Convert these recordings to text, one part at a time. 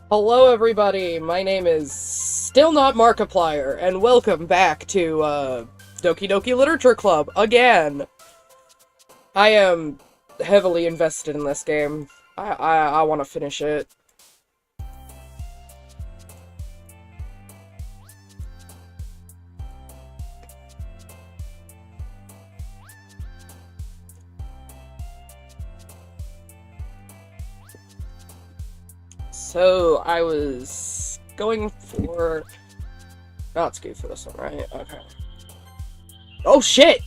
Hello everybody, my name is still not Markiplier, and welcome back to, Doki Doki Literature Club, again! I am heavily invested in this game. I want to finish it. So, I was going for... Oh, let's go for this one, right? Okay. Oh, shit!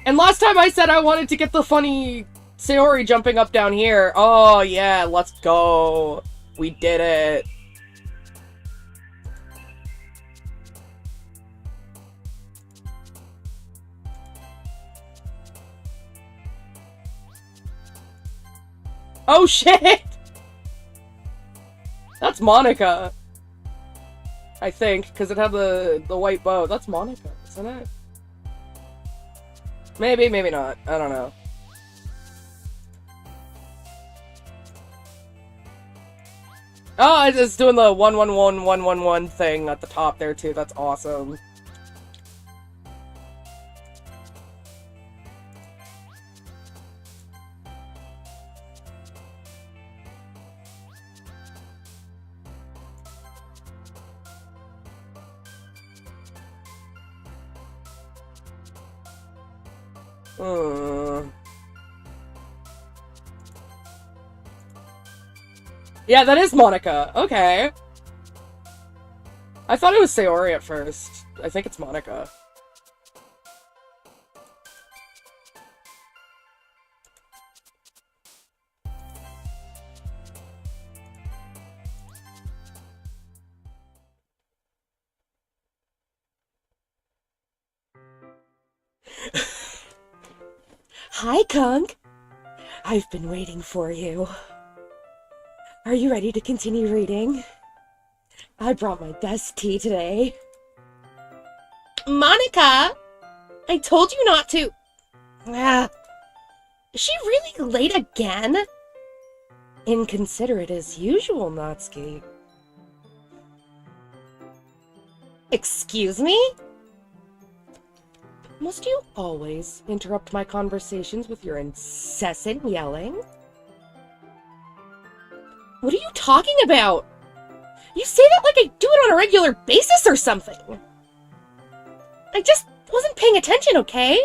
And last time I said I wanted to get the funny Sayori jumping up down here. Oh, yeah, let's go. We did it. Oh, shit! That's Monica. I think, because it had the white bow. That's Monica, isn't it? Maybe, maybe not. I don't know. Oh, it's doing the 111 thing at the top there too. That's awesome. Yeah, that is Monica. Okay. I thought it was Sayori at first. I think it's Monica. Hi, Kunk. I've been waiting for you. Are you ready to continue reading? I brought my best tea today. Monica! I told you not to... Is she really late again? Inconsiderate as usual, Natsuki. Excuse me? Must you always interrupt my conversations with your incessant yelling? What are you talking about? You say that like I do it on a regular basis or something. I just wasn't paying attention, okay?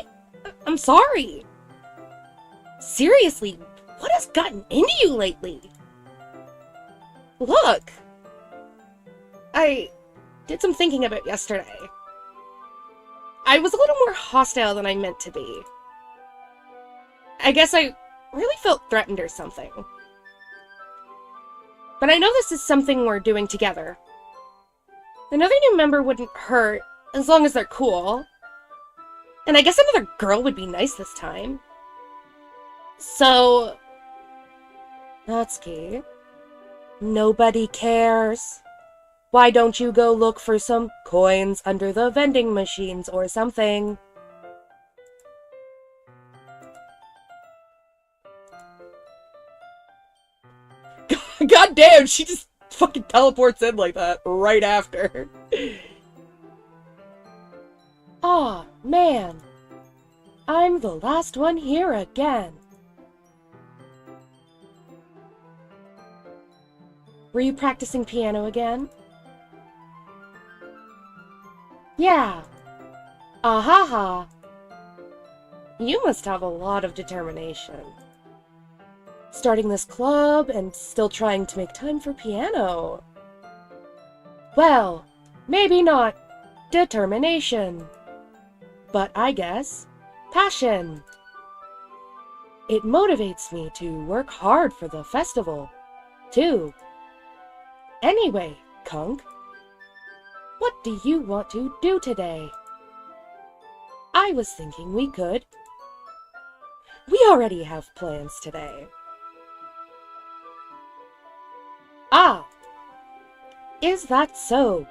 I'm sorry. Seriously, what has gotten into you lately? Look. I did some thinking about yesterday. I was a little more hostile than I meant to be. I guess I really felt threatened or something. But I know this is something we're doing together. Another new member wouldn't hurt, as long as they're cool. And I guess another girl would be nice this time. So... Natsuki, nobody cares. Why don't you go look for some coins under the vending machines or something? God damn, she just fucking teleports in like that right after. Aw, man. I'm the last one here again. Were you practicing piano again? Yeah. Ahaha. You must have a lot of determination. Starting this club and still trying to make time for piano. Well, maybe not determination, but I guess passion. It motivates me to work hard for the festival, too. Anyway, Kunk, what do you want to do today? I was thinking we could. We already have plans today. Ah! Is that so,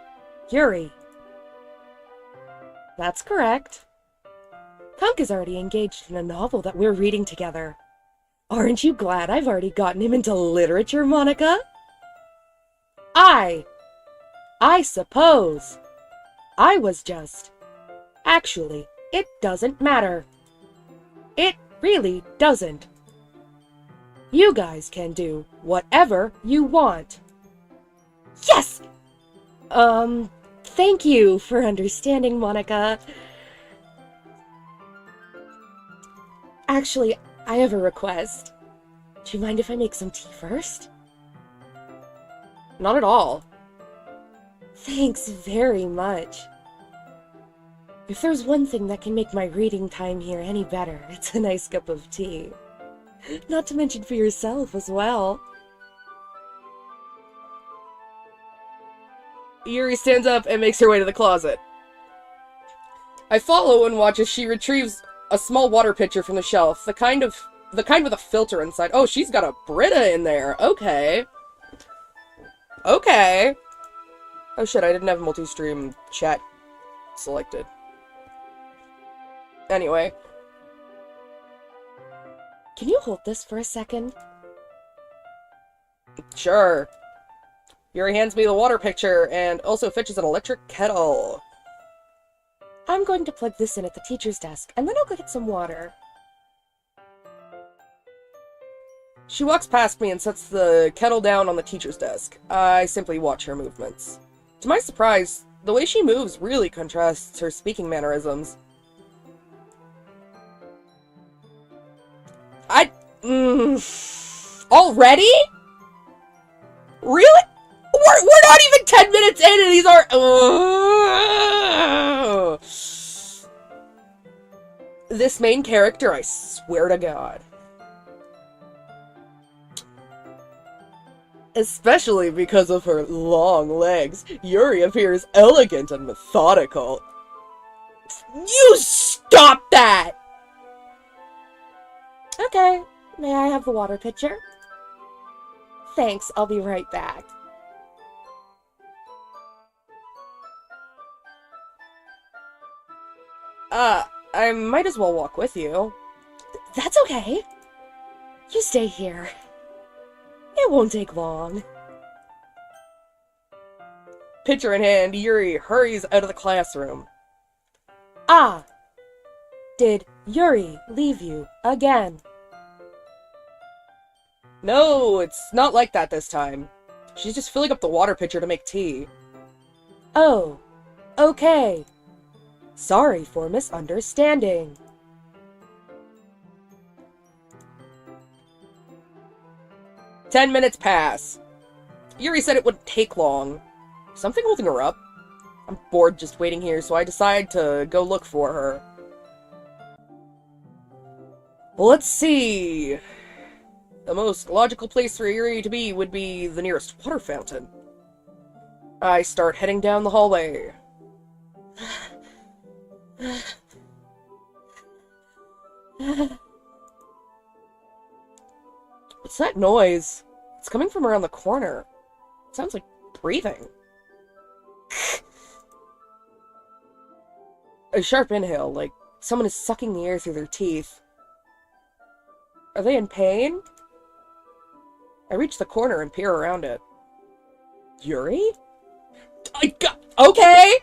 Yuri? That's correct. Kunk is already engaged in a novel that we're reading together. Aren't you glad I've already gotten him into literature, Monica? I suppose. I was just... Actually, it doesn't matter. It really doesn't. You guys can do whatever you want. Yes! Thank you for understanding, Monica. Actually, I have a request. Do you mind if I make some tea first? Not at all. Thanks very much. If there's one thing that can make my reading time here any better, it's a nice cup of tea. Not to mention for yourself as well. Yuri stands up and makes her way to the closet. I follow and watch as she retrieves a small water pitcher from the shelf, the kind with a filter inside. Oh, she's got a Brita in there. Okay. Okay. Oh shit, I didn't have multi-stream chat selected. Anyway. Can you hold this for a second? Sure. Yuri hands me the water pitcher and also fetches an electric kettle. I'm going to plug this in at the teacher's desk, and then I'll go get some water. She walks past me and sets the kettle down on the teacher's desk. I simply watch her movements. To my surprise, the way she moves really contrasts her speaking mannerisms. Already? Really? We're not even 10 minutes in and these are... This main character, I swear to God. Especially because of her long legs, Yuri appears elegant and methodical. You stop that! Okay, may I have the water pitcher? Thanks, I'll be right back. I might as well walk with you. That's okay. You stay here. It won't take long. Pitcher in hand, Yuri hurries out of the classroom. Ah! Did Yuri leave you again? No, it's not like that this time. She's just filling up the water pitcher to make tea. Oh, okay. Sorry for misunderstanding. "10 minutes pass. Yuri said it wouldn't take long. Something holding her up? I'm bored just waiting here, so I decide to go look for her. Let's see. The most logical place for Yuri to be would be the nearest water fountain. I start heading down the hallway. What's that noise? It's coming from around the corner. It sounds like breathing. A sharp inhale, like someone is sucking the air through their teeth. Are they in pain? I reach the corner and peer around it. Yuri? Okay!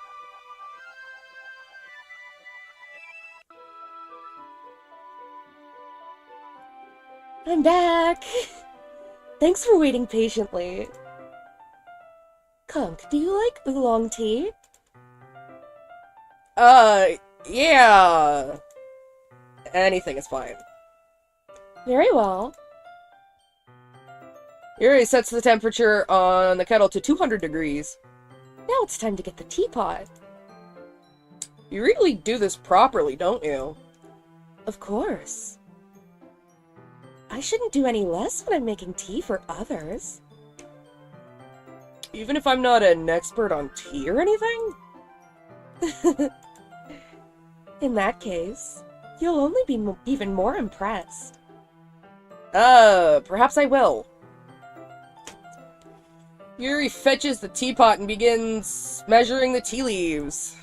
I'm back! Thanks for waiting patiently. Kunk, do you like oolong tea? Yeah. Anything is fine. Very well. Yuri sets the temperature on the kettle to 200 degrees. Now it's time to get the teapot. You really do this properly, don't you? Of course. I shouldn't do any less when I'm making tea for others. Even if I'm not an expert on tea or anything? In that case, you'll only be even more impressed. Perhaps I will. Yuri fetches the teapot and begins measuring the tea leaves.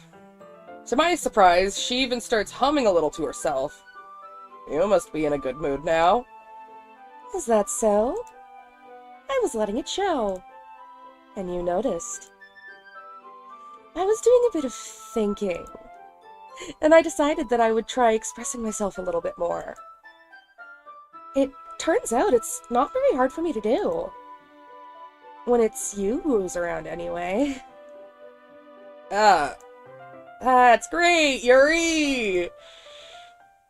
To my surprise, she even starts humming a little to herself. You must be in a good mood now. Is that so? I was letting it show. And you noticed. I was doing a bit of thinking. And I decided that I would try expressing myself a little bit more. It turns out it's not very hard for me to do. When it's you who's around anyway. That's great, Yuri!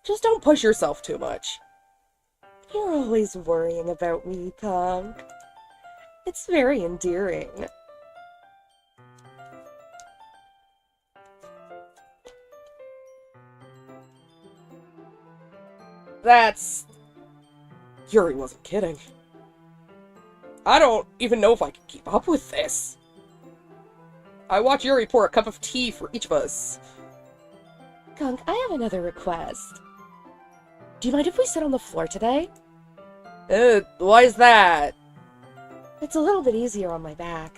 Just don't push yourself too much. You're always worrying about me, Punk. It's very endearing. That's... Yuri wasn't kidding. I don't even know if I can keep up with this. I watch Yuri pour a cup of tea for each of us. Gunk, I have another request. Do you mind if we sit on the floor today? Why is that? It's a little bit easier on my back.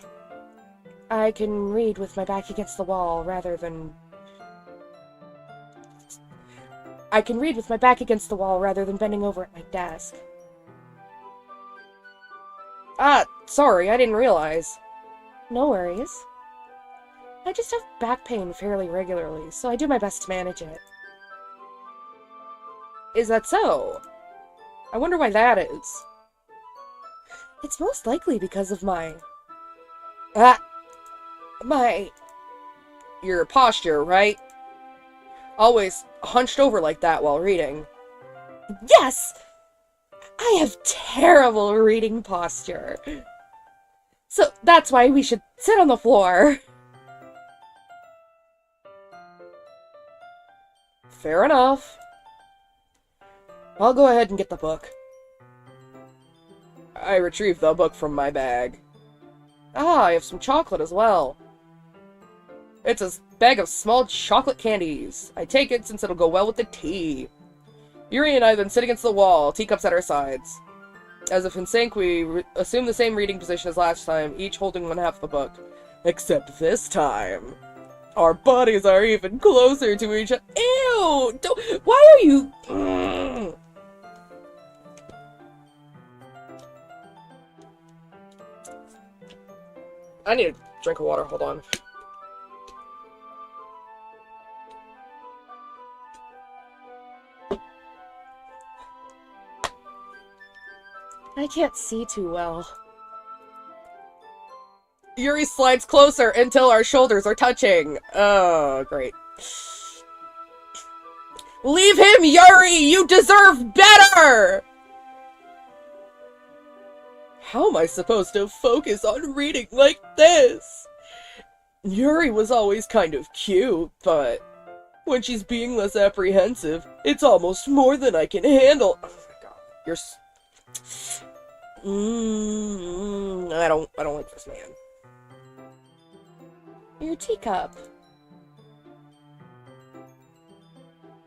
I can read with my back against the wall rather than... bending over at my desk. Sorry, I didn't realize. No worries. I just have back pain fairly regularly, so I do my best to manage it. Is that so? I wonder why that is. It's most likely because of Your posture, right? Always hunched over like that while reading. Yes! I have terrible reading posture. So that's why we should sit on the floor. Fair enough. I'll go ahead and get the book. I retrieve the book from my bag. I have some chocolate as well. It's a bag of small chocolate candies. I take it since it'll go well with the tea. Yuri and I then sit against the wall, teacups at our sides. As if in sync, we assume the same reading position as last time, each holding one half of the book. Except this time, our bodies are even closer to each other. Ew! Why are you... I need a drink of water, hold on. I can't see too well. Yuri slides closer until our shoulders are touching. Oh, great. Leave him, Yuri! You deserve better! How am I supposed to focus on reading like this? Yuri was always kind of cute, but when she's being less apprehensive, it's almost more than I can handle. Oh my god, you're... I don't like this man. Your teacup.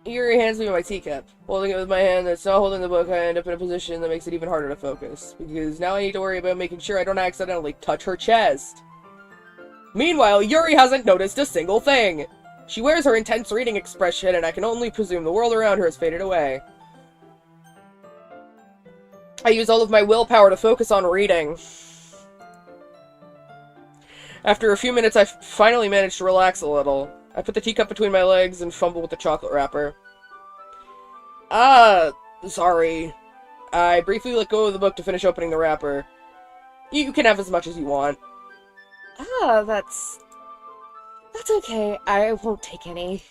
Yuri hands me my teacup. Holding it with my hand that's not holding the book, I end up in a position that makes it even harder to focus. Because now I need to worry about making sure I don't accidentally touch her chest. Meanwhile, Yuri hasn't noticed a single thing. She wears her intense reading expression, and I can only presume the world around her has faded away. I use all of my willpower to focus on reading. After a few minutes, I finally managed to relax a little. I put the teacup between my legs and fumble with the chocolate wrapper. Sorry. I briefly let go of the book to finish opening the wrapper. You can have as much as you want. That's okay. I won't take any.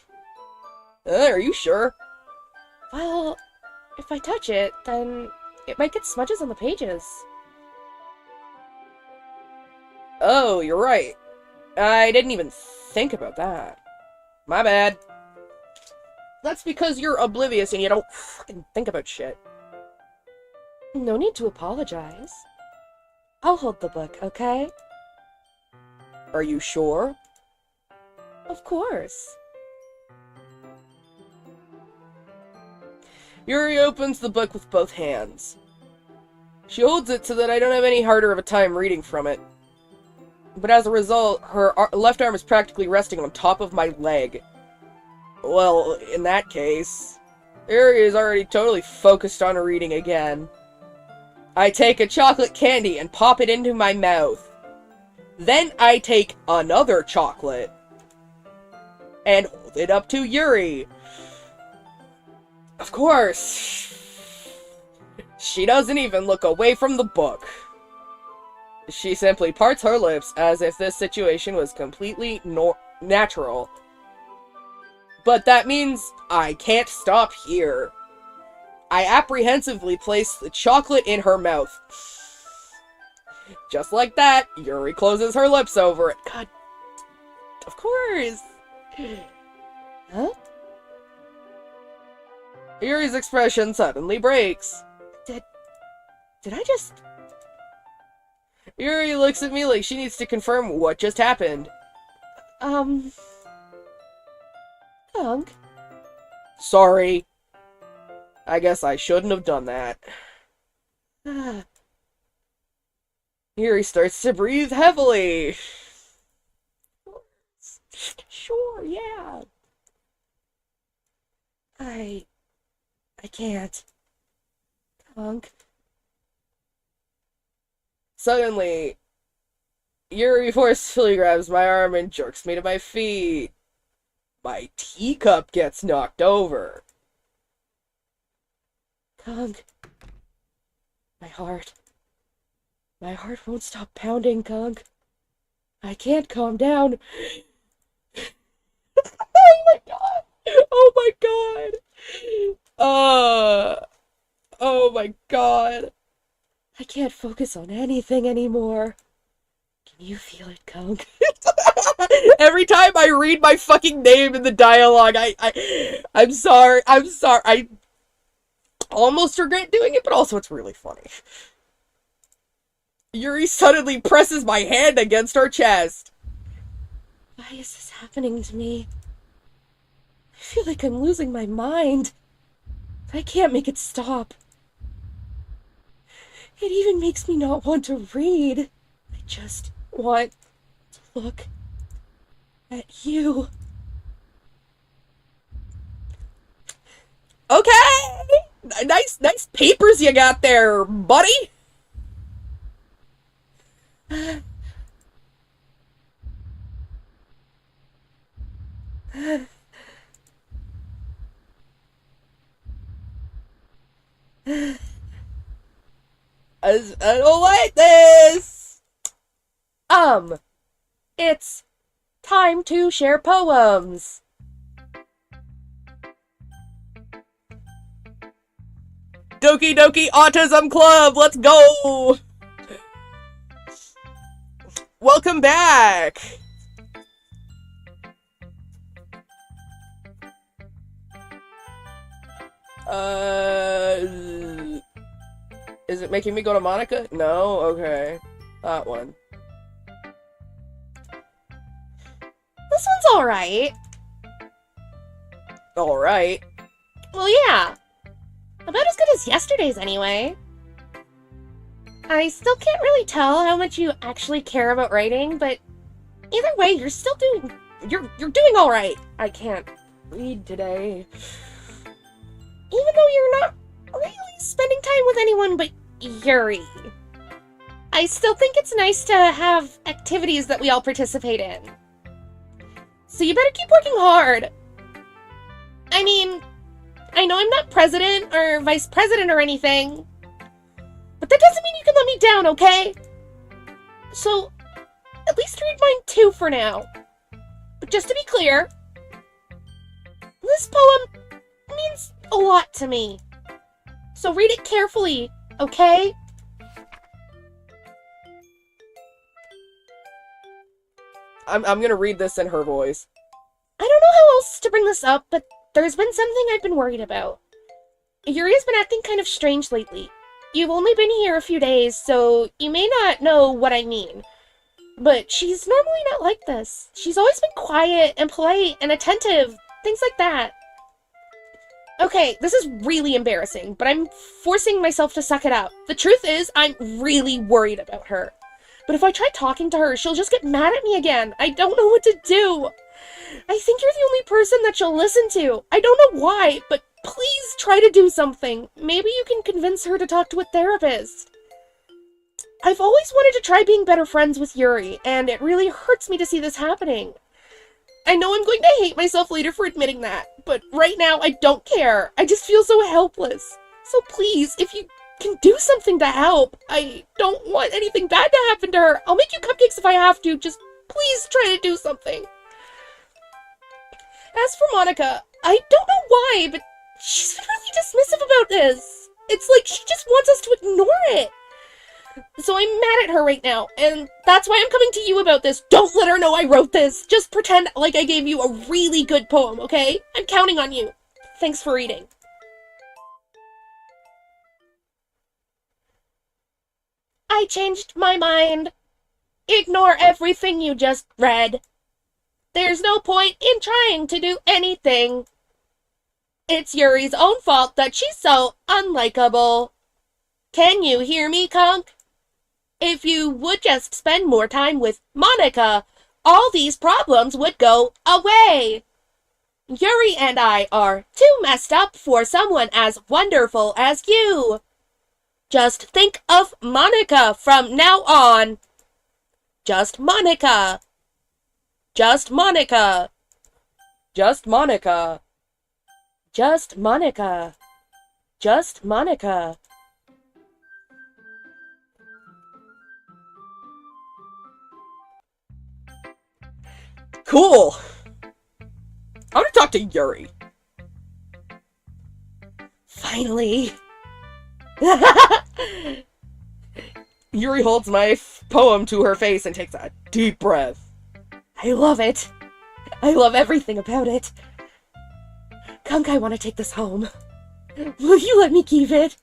Are you sure? Well, if I touch it, then it might get smudges on the pages. Oh, you're right. I didn't even think about that. My bad. That's because you're oblivious and you don't fucking think about shit. No need to apologize. I'll hold the book, okay? Are you sure? Of course. Yuri opens the book with both hands. She holds it so that I don't have any harder of a time reading from it. But as a result, her left arm is practically resting on top of my leg. Well, in that case, Yuri is already totally focused on reading again. I take a chocolate candy and pop it into my mouth. Then I take another chocolate and hold it up to Yuri. Of course, she doesn't even look away from the book. She simply parts her lips as if this situation was completely natural. But that means I can't stop here. I apprehensively place the chocolate in her mouth. Just like that, Yuri closes her lips over it. God, of course. Huh? Yuri's expression suddenly breaks. Did I just... Yuri looks at me like she needs to confirm what just happened. Punk? Sorry. I guess I shouldn't have done that. Yuri starts to breathe heavily. Sure, yeah. I can't. Punk. Suddenly, Yuri forcefully grabs my arm and jerks me to my feet. My teacup gets knocked over. Kong. My heart won't stop pounding, Kong. I can't calm down. Oh my god! Oh my god! Oh my god. I can't focus on anything anymore. Can you feel it, Kong? Every time I read my fucking name in the dialogue, I'm sorry. I almost regret doing it, but also it's really funny. Yuri suddenly presses my hand against her chest. Why is this happening to me? I feel like I'm losing my mind. I can't make it stop. It even makes me not want to read. I just want to look at you. Okay! Nice papers you got there, buddy! I don't like this! It's time to share poems. Doki Doki Autism Club, let's go! Welcome back! Is it making me go to Monica? No? Okay. That one. This one's alright. Alright. Well, yeah. About as good as yesterday's, anyway. I still can't really tell how much you actually care about writing, but either way, you're still doing... You're doing alright. I can't read today. Even though you're not really spending time with anyone but Yuri. I still think it's nice to have activities that we all participate in. So you better keep working hard. I mean, I know I'm not president or vice president or anything, but that doesn't mean you can let me down, okay? So, at least read mine too for now. But just to be clear, this poem means a lot to me. So read it carefully, okay? I'm gonna read this in her voice. I don't know how else to bring this up, but there's been something I've been worried about. Yuri's been acting kind of strange lately. You've only been here a few days, so you may not know what I mean. But she's normally not like this. She's always been quiet and polite and attentive, things like that. Okay, this is really embarrassing, but I'm forcing myself to suck it up. The truth is, I'm really worried about her. But if I try talking to her, she'll just get mad at me again. I don't know what to do. I think you're the only person that she'll listen to. I don't know why, but please try to do something. Maybe you can convince her to talk to a therapist. I've always wanted to try being better friends with Yuri, and it really hurts me to see this happening. I know I'm going to hate myself later for admitting that, but right now I don't care. I just feel so helpless. So please, if you can do something to help, I don't want anything bad to happen to her. I'll make you cupcakes if I have to. Just please try to do something. As for Monica, I don't know why, but she's been really dismissive about this. It's like she just wants us to ignore it. So I'm mad at her right now, and that's why I'm coming to you about this. Don't let her know I wrote this. Just pretend like I gave you a really good poem, okay? I'm counting on you. Thanks for reading. I changed my mind. Ignore everything you just read. There's no point in trying to do anything. It's Yuri's own fault that she's so unlikable. Can you hear me, Conk? If you would just spend more time with Monica, all these problems would go away. Yuri and I are too messed up for someone as wonderful as you. Just think of Monica from now on. Just Monica. Just Monica. Just Monica. Just Monica. Just Monica. Cool. I want to talk to Yuri. Finally. Yuri holds my poem to her face and takes a deep breath. I love it. I love everything about it. Kunk, I want to take this home. Will you let me keep it?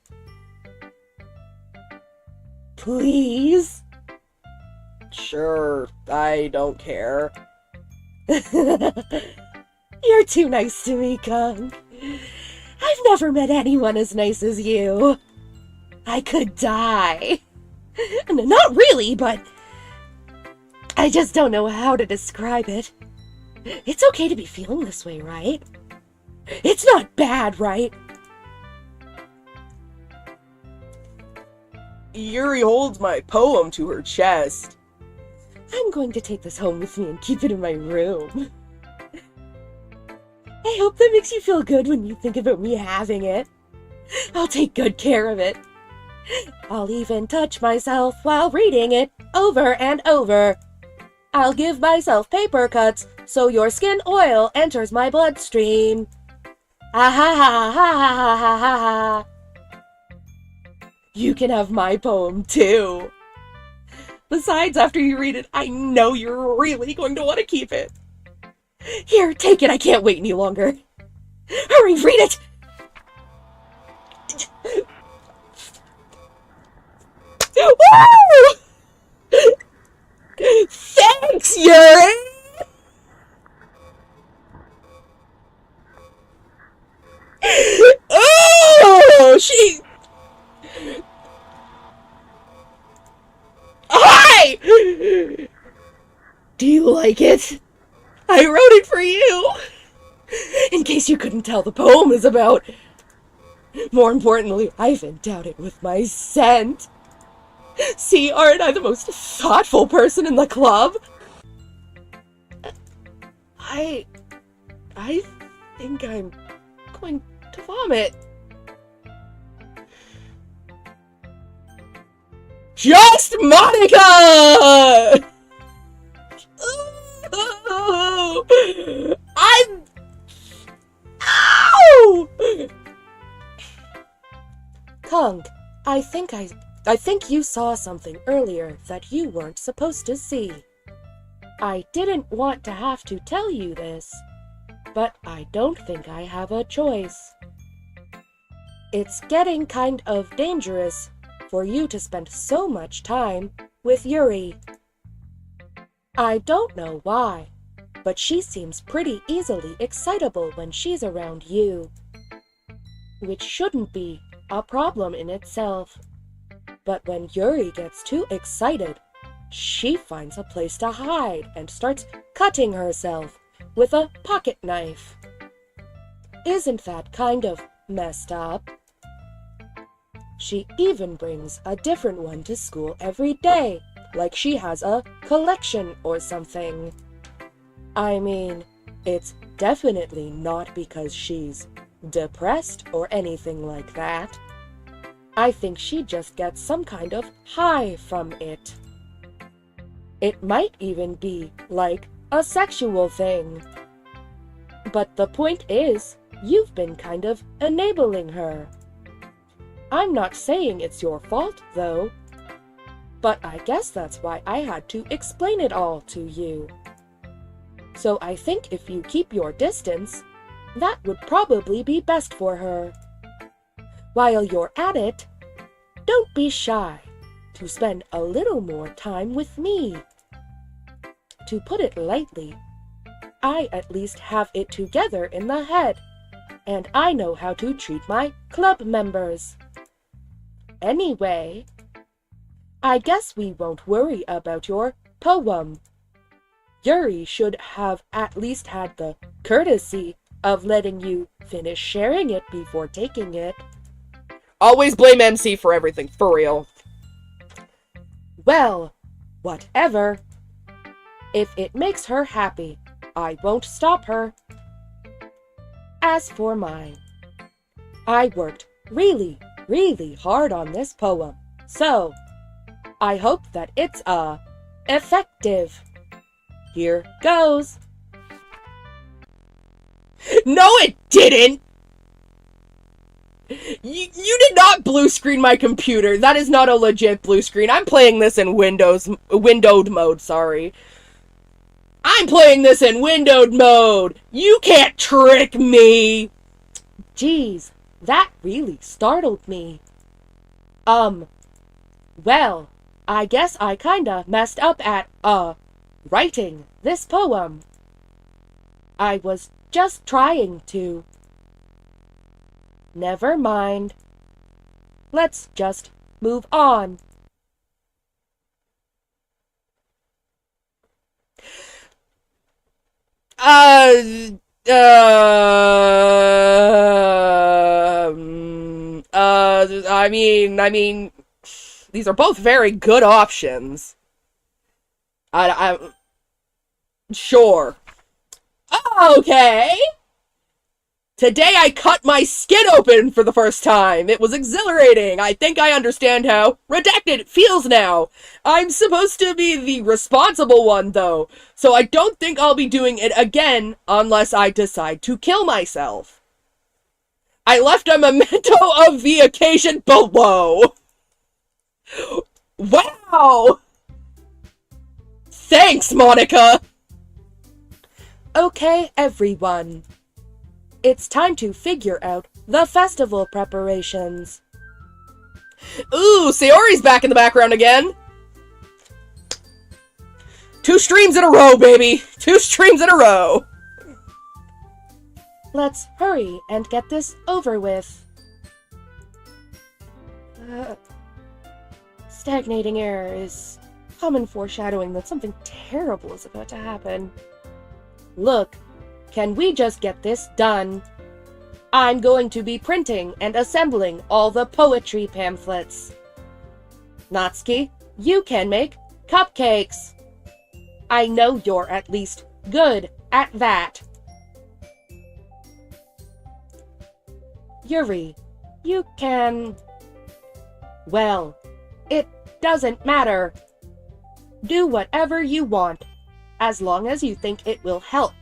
Please? Sure, I don't care. You're too nice to me, Kunk. I've never met anyone as nice as you. I could die. Not really, but I just don't know how to describe it. It's okay to be feeling this way, right? It's not bad, right? Yuri holds my poem to her chest. I'm going to take this home with me and keep it in my room. I hope that makes you feel good when you think about me having it. I'll take good care of it. I'll even touch myself while reading it over and over. I'll give myself paper cuts so your skin oil enters my bloodstream. Ah ha ha ha ha ha ha ha. You can have my poem too. Besides, after you read it, I know you're really going to want to keep it. Here, take it. I can't wait any longer. Hurry, read it! Woo! Thanks, Yuri! Oh, she... Hi! Do you like it? I wrote it for you! In case you couldn't tell, the poem is about... More importantly, I've endowed it with my scent. See, aren't I the most thoughtful person in the club? I think I'm going to vomit. Just Monica! Oh, I'm... Ow! Kong, I think you saw something earlier that you weren't supposed to see. I didn't want to have to tell you this, but I don't think I have a choice. It's getting kind of dangerous for you to spend so much time with Yuri. I don't know why, but she seems pretty easily excitable when she's around you, which shouldn't be a problem in itself. But when Yuri gets too excited, she finds a place to hide and starts cutting herself with a pocket knife. Isn't that kind of messed up? She even brings a different one to school every day, like she has a collection or something. I mean, it's definitely not because she's depressed or anything like that. I think she just gets some kind of high from it. It might even be like a sexual thing. But the point is, you've been kind of enabling her. I'm not saying it's your fault, though. But I guess that's why I had to explain it all to you. So I think if you keep your distance, that would probably be best for her. While you're at it, don't be shy to spend a little more time with me. To put it lightly, I at least have it together in the head, and I know how to treat my club members. Anyway, I guess we won't worry about your poem. Yuri should have at least had the courtesy of letting you finish sharing it before taking it. Always blame MC for everything, for real. Well, whatever. If it makes her happy, I won't stop her. As for mine, I worked really hard on this poem, so I hope that it's effective. Here goes. No, it didn't! You did not blue screen my computer. That is not a legit blue screen. I'm playing this in windowed mode, sorry. I'm playing this in windowed mode! You can't trick me! Geez, that really startled me. Well, I guess I kinda messed up at, writing this poem. I was just trying to. Never mind. Let's just move on. I mean, these are both very good options. Sure. Okay. Today I cut my skin open for the first time. It was exhilarating. I think I understand how redacted feels now. I'm supposed to be the responsible one, though, so I don't think I'll be doing it again unless I decide to kill myself. I left a memento of the occasion below. Wow! Thanks, Monica! Okay, everyone. It's time to figure out the festival preparations. Ooh, Sayori's back in the background again. 2 streams in a row, baby. 2 streams in a row. Let's hurry and get this over with. Stagnating air is common foreshadowing that something terrible is about to happen. Look, can we just get this done? I'm going to be printing and assembling all the poetry pamphlets. Natsuki, you can make cupcakes. I know you're at least good at that. Yuri, you can... Well, it doesn't matter. Do whatever you want, as long as you think it will help.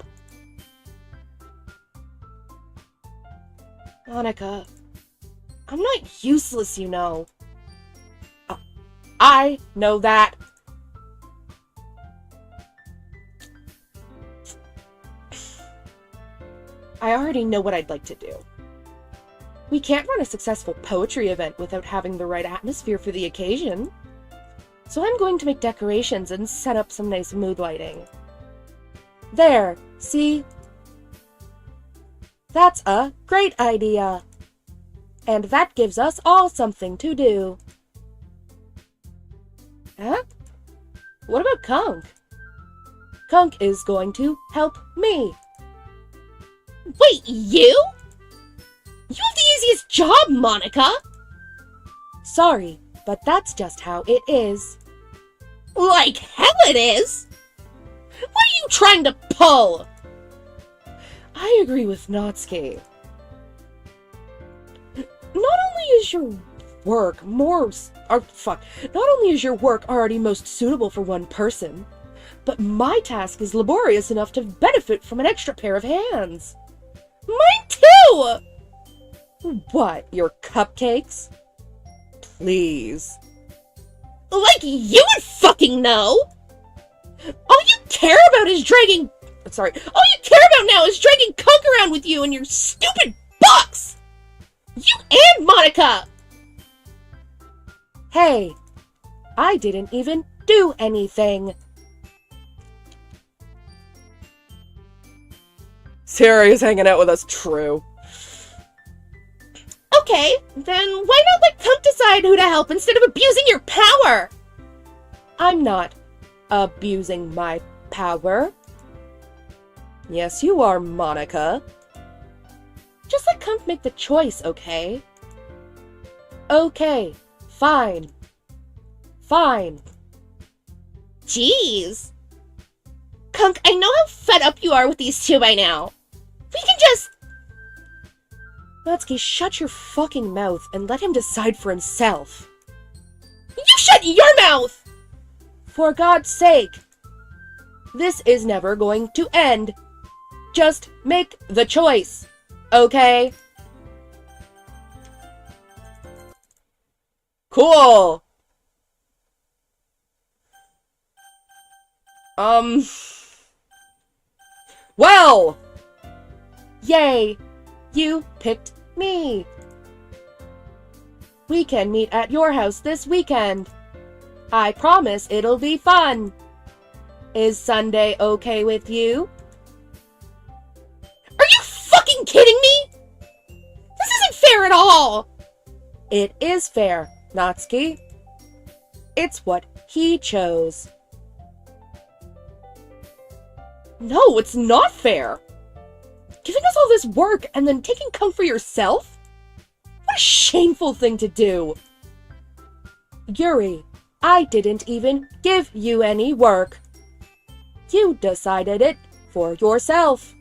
Monica, I'm not useless, you know. I know that. I already know what I'd like to do. We can't run a successful poetry event without having the right atmosphere for the occasion. So I'm going to make decorations and set up some nice mood lighting. There, see? That's a great idea. And that gives us all something to do. Huh? What about Kunk? Kunk is going to help me. Wait, you? You have the easiest job, Monica! Sorry, but that's just how it is. Like hell it is! What are you trying to pull? I agree with Natsuki. Not only is your work already most suitable for one person, but my task is laborious enough to benefit from an extra pair of hands. Mine too! What, your cupcakes? Please. Like you would fucking know! All you care about is dragging... Sorry. All you care about now is dragging Kunk around with you and your stupid box! You and Monica! Hey, I didn't even do anything. Sari's hanging out with us, true. Okay, then why not let Kunk decide who to help instead of abusing your power? I'm not abusing my power. Yes, you are, Monica. Just let Kunk make the choice, okay? Okay, fine. Fine. Jeez. Kunk, I know how fed up you are with these two by now. We can just... Natsuki, shut your fucking mouth and let him decide for himself. You shut your mouth! For God's sake. This is never going to end. Just make the choice, okay? Cool! Well! Yay! You picked me! We can meet at your house this weekend. I promise it'll be fun. Is Sunday okay with you? Are you fucking kidding me? This isn't fair at all! It is fair, Natsuki. It's what he chose. No, it's not fair! Giving us all this work and then taking Kunk for yourself? What a shameful thing to do! Yuri, I didn't even give you any work. You decided it for yourself.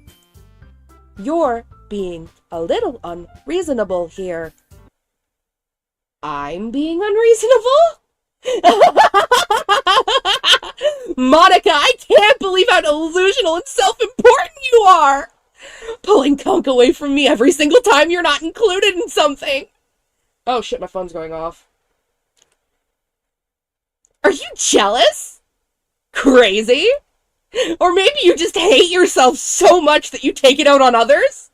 You're being a little unreasonable here. I'm being unreasonable? Monica, I can't believe how delusional and self-important you are! Pulling Kunk away from me every single time you're not included in something! Oh shit, my phone's going off. Are you jealous? Crazy? Or maybe you just hate yourself so much that you take it out on others?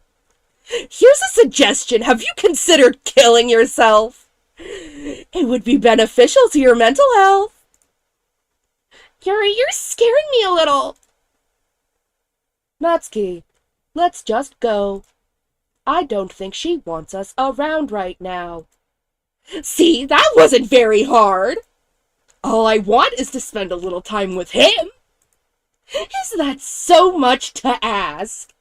Here's a suggestion. Have you considered killing yourself? It would be beneficial to your mental health. Yuri, you're scaring me a little. Natsuki, let's just go. I don't think she wants us around right now. See, that wasn't very hard. All I want is to spend a little time with him. Is that so much to ask?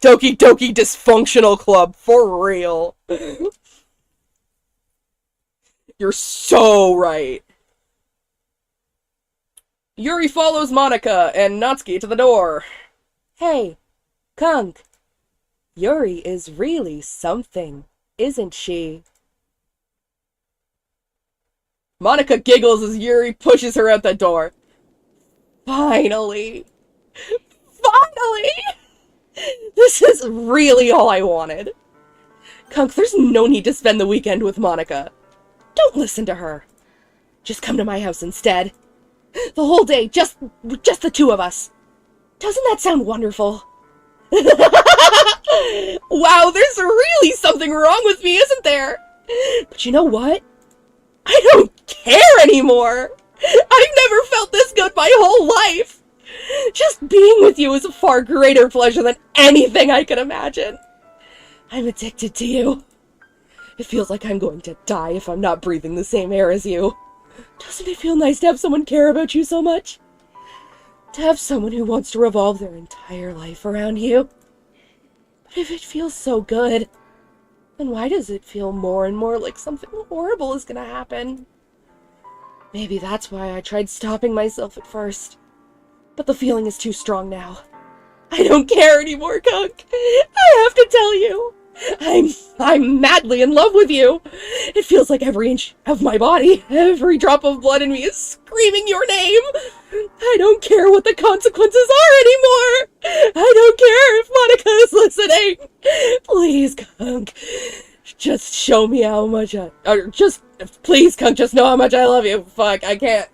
Doki Doki Dysfunctional Club, for real. You're so right. Yuri follows Monica and Natsuki to the door. Hey, Kunk. Yuri is really something, isn't she? Monica giggles as Yuri pushes her out the door. Finally! Finally! This is really all I wanted. Kunk, there's no need to spend the weekend with Monica. Don't listen to her. Just come to my house instead. The whole day, just the two of us. Doesn't that sound wonderful? Wow, there's really something wrong with me, isn't there? But you know what? I don't care anymore. I've never felt this good my whole life. Just being with you is a far greater pleasure than anything I can imagine. I'm addicted to you. It feels like I'm going to die if I'm not breathing the same air as you. Doesn't it feel nice to have someone care about you so much? To have someone who wants to revolve their entire life around you? But if it feels so good, And why does it feel more and more like something horrible is gonna happen? Maybe that's why I tried stopping myself at first. But the feeling is too strong now. I don't care anymore, Kunk. I have to tell you. I'm madly in love with you. It feels like every inch of my body, every drop of blood in me is screaming your name. I don't care what the consequences are anymore. I don't care if Monica is listening. Please, Kunk, just show me how much please, Kunk, just know how much I love you. Fuck, I can't.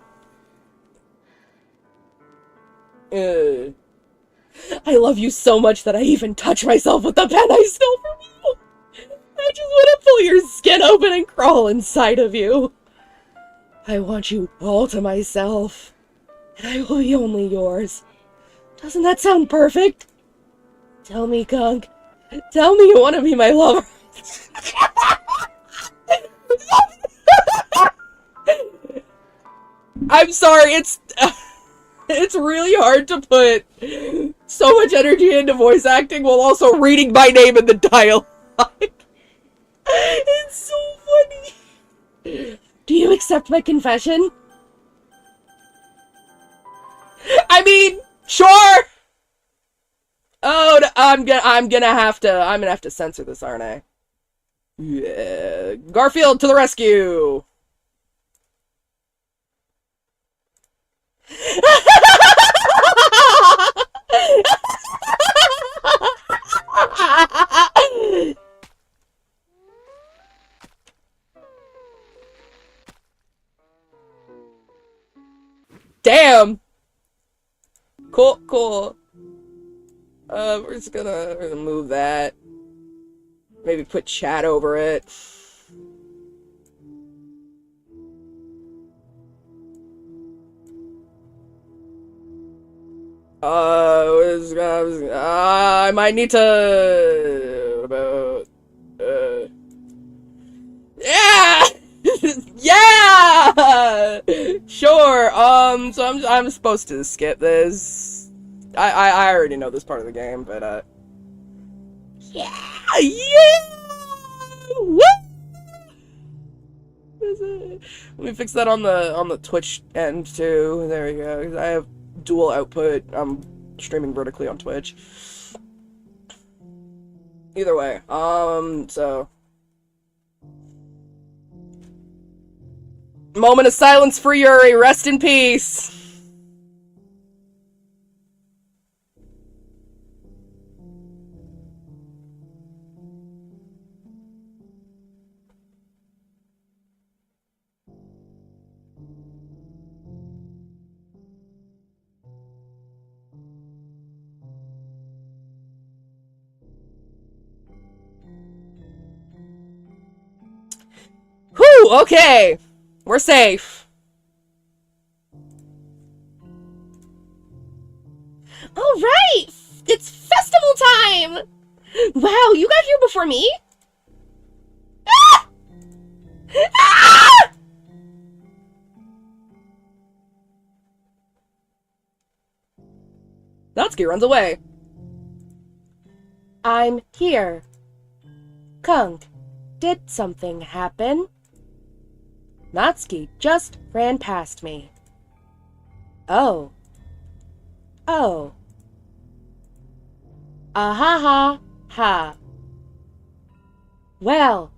I love you so much that I even touch myself with the pen I stole from you. I just want to pull your skin open and crawl inside of you. I want you all to myself, and I will be only yours. Doesn't that sound perfect? Tell me, Kunk. Tell me you want to be my lover. I'm sorry, it's really hard to put so much energy into voice acting while also reading my name in the dialogue. It's so funny. Do you accept my confession? I mean, sure. Oh, I'm gonna have to censor this, aren't I? Yeah. Garfield to the rescue. Damn. Cool. We're gonna move that. Maybe put chat over it. I might need to yeah. Yeah. Sure. So I'm supposed to skip this. I already know this part of the game, but yeah. Woo! Let me fix that on the Twitch end too. There we go. 'Cause I have dual output. I'm streaming vertically on Twitch. Either way, so moment of silence for Yuri. Rest in peace. Whew, okay. We're safe. All right, it's festival time. Wow, you got here before me? Ah! Ah! Natsuki runs away. I'm here. Kunk, did something happen? Natsuki just ran past me. Oh. Oh. Ah ha. Well,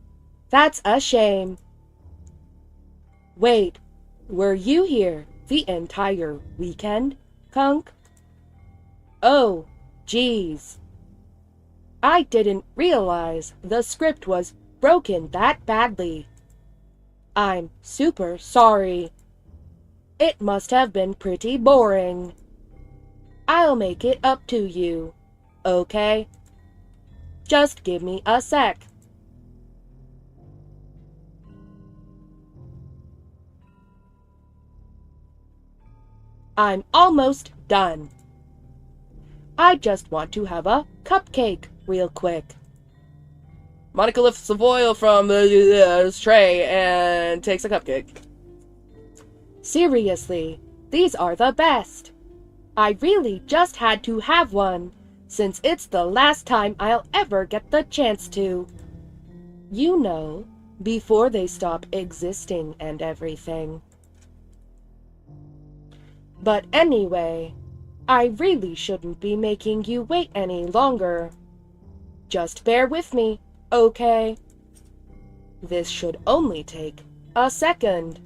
that's a shame. Wait, were you here the entire weekend, Kunk? Oh, geez. I didn't realize the script was broken that badly. I'm super sorry. It must have been pretty boring. I'll make it up to you, okay? Just give me a sec. I'm almost done. I just want to have a cupcake real quick. Monica lifts some foil from the tray and takes a cupcake. Seriously, these are the best. I really just had to have one, since it's the last time I'll ever get the chance to. You know, before they stop existing and everything. But anyway, I really shouldn't be making you wait any longer. Just bear with me, okay? This should only take a second.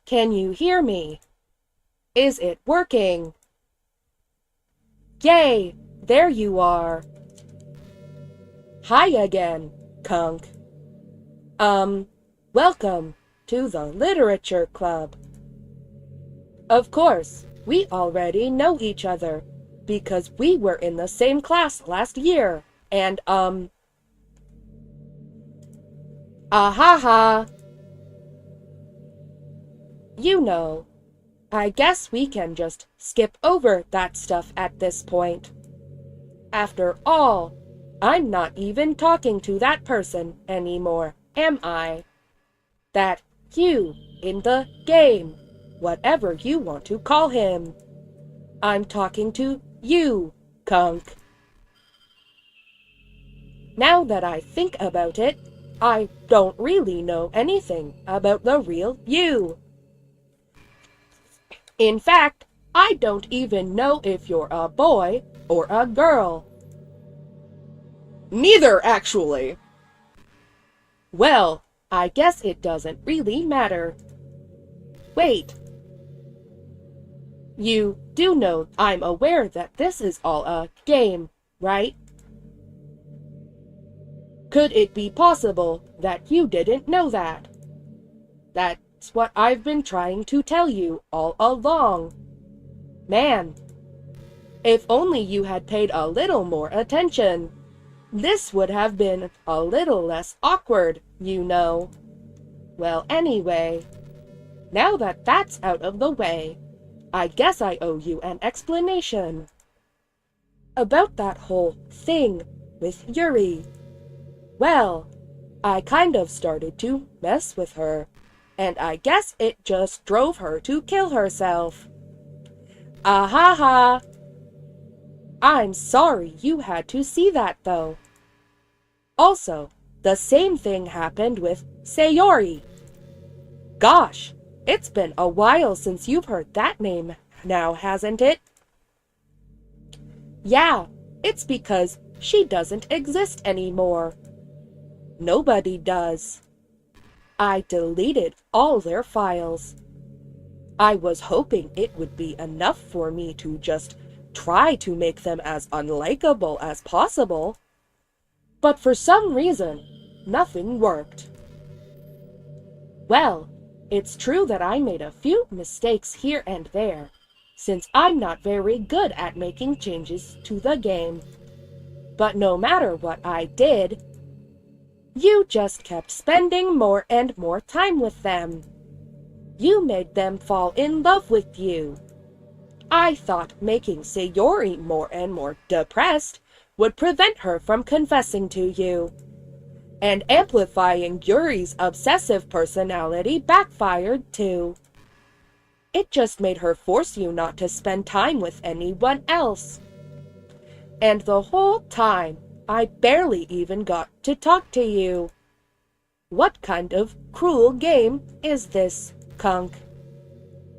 Can you hear me? Is it working? Yay, there you are. Hi again, Kunk. Welcome to the Literature Club. Of course, we already know each other, because we were in the same class last year, and, ahaha. You know, I guess we can just skip over that stuff at this point. After all, I'm not even talking to that person anymore, am I? That you in the game, whatever you want to call him. I'm talking to you, Kunk. Now that I think about it, I don't really know anything about the real you. In fact, I don't even know if you're a boy or a girl. Neither, actually. Well, I guess it doesn't really matter. Wait. You do know I'm aware that this is all a game, right? Could it be possible that you didn't know that? That's what I've been trying to tell you all along. Man, if only you had paid a little more attention. This would have been a little less awkward, you know. Well, anyway, now that that's out of the way, I guess I owe you an explanation. About that whole thing with Yuri. Well, I kind of started to mess with her, and I guess it just drove her to kill herself. Ahaha! I'm sorry you had to see that, though. Also, the same thing happened with Sayori. Gosh, it's been a while since you've heard that name now, hasn't it? Yeah, it's because she doesn't exist anymore. Nobody does. I deleted all their files. I was hoping it would be enough for me to just try to make them as unlikable as possible. But for some reason, nothing worked. Well, it's true that I made a few mistakes here and there, since I'm not very good at making changes to the game. But no matter what I did, you just kept spending more and more time with them. You made them fall in love with you. I thought making Sayori more and more depressed would prevent her from confessing to you. And amplifying Yuri's obsessive personality backfired too. It just made her force you not to spend time with anyone else. And the whole time, I barely even got to talk to you. What kind of cruel game is this, Kunk?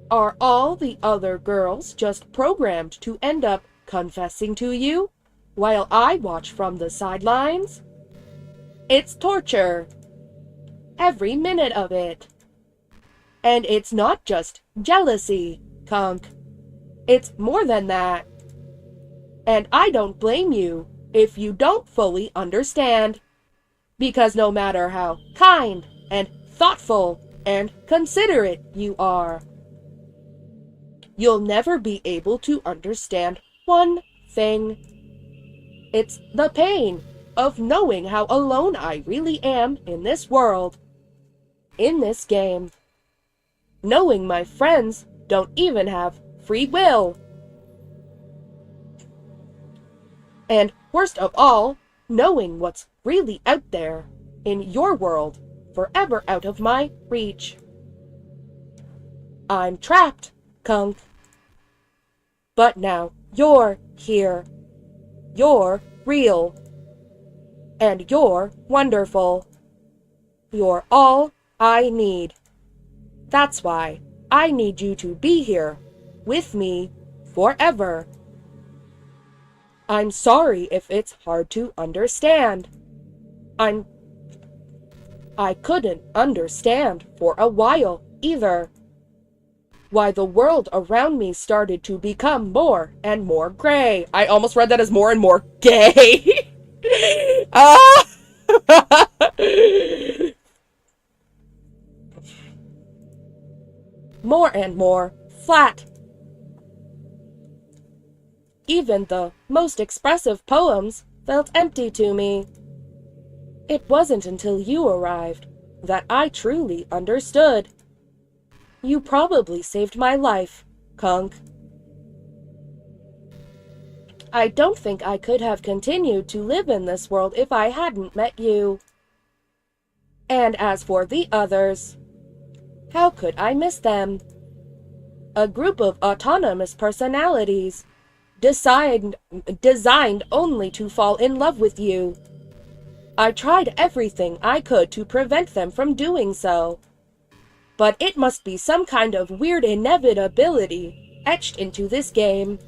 Are all the other girls just programmed to end up confessing to you, while I watch from the sidelines? It's torture. Every minute of it. And it's not just jealousy, Kunk. It's more than that. And I don't blame you if you don't fully understand. Because no matter how kind and thoughtful and considerate you are, you'll never be able to understand one thing. It's the pain of knowing how alone I really am in this world, in this game. Knowing my friends don't even have free will. And worst of all, knowing what's really out there in your world, forever out of my reach. I'm trapped, Kunk. But now you're here. You're real. And you're wonderful. You're all I need. That's why I need you to be here with me forever. I'm sorry if it's hard to understand. I couldn't understand for a while either. Why the world around me started to become more and more gray. I almost read that as more and more gay. Ah! More and more flat. Even the most expressive poems felt empty to me. It wasn't until you arrived that I truly understood. You probably saved my life, Kunk. I don't think I could have continued to live in this world if I hadn't met you. And as for the others, how could I miss them? A group of autonomous personalities, designed only to fall in love with you. I tried everything I could to prevent them from doing so. But it must be some kind of weird inevitability etched into this game.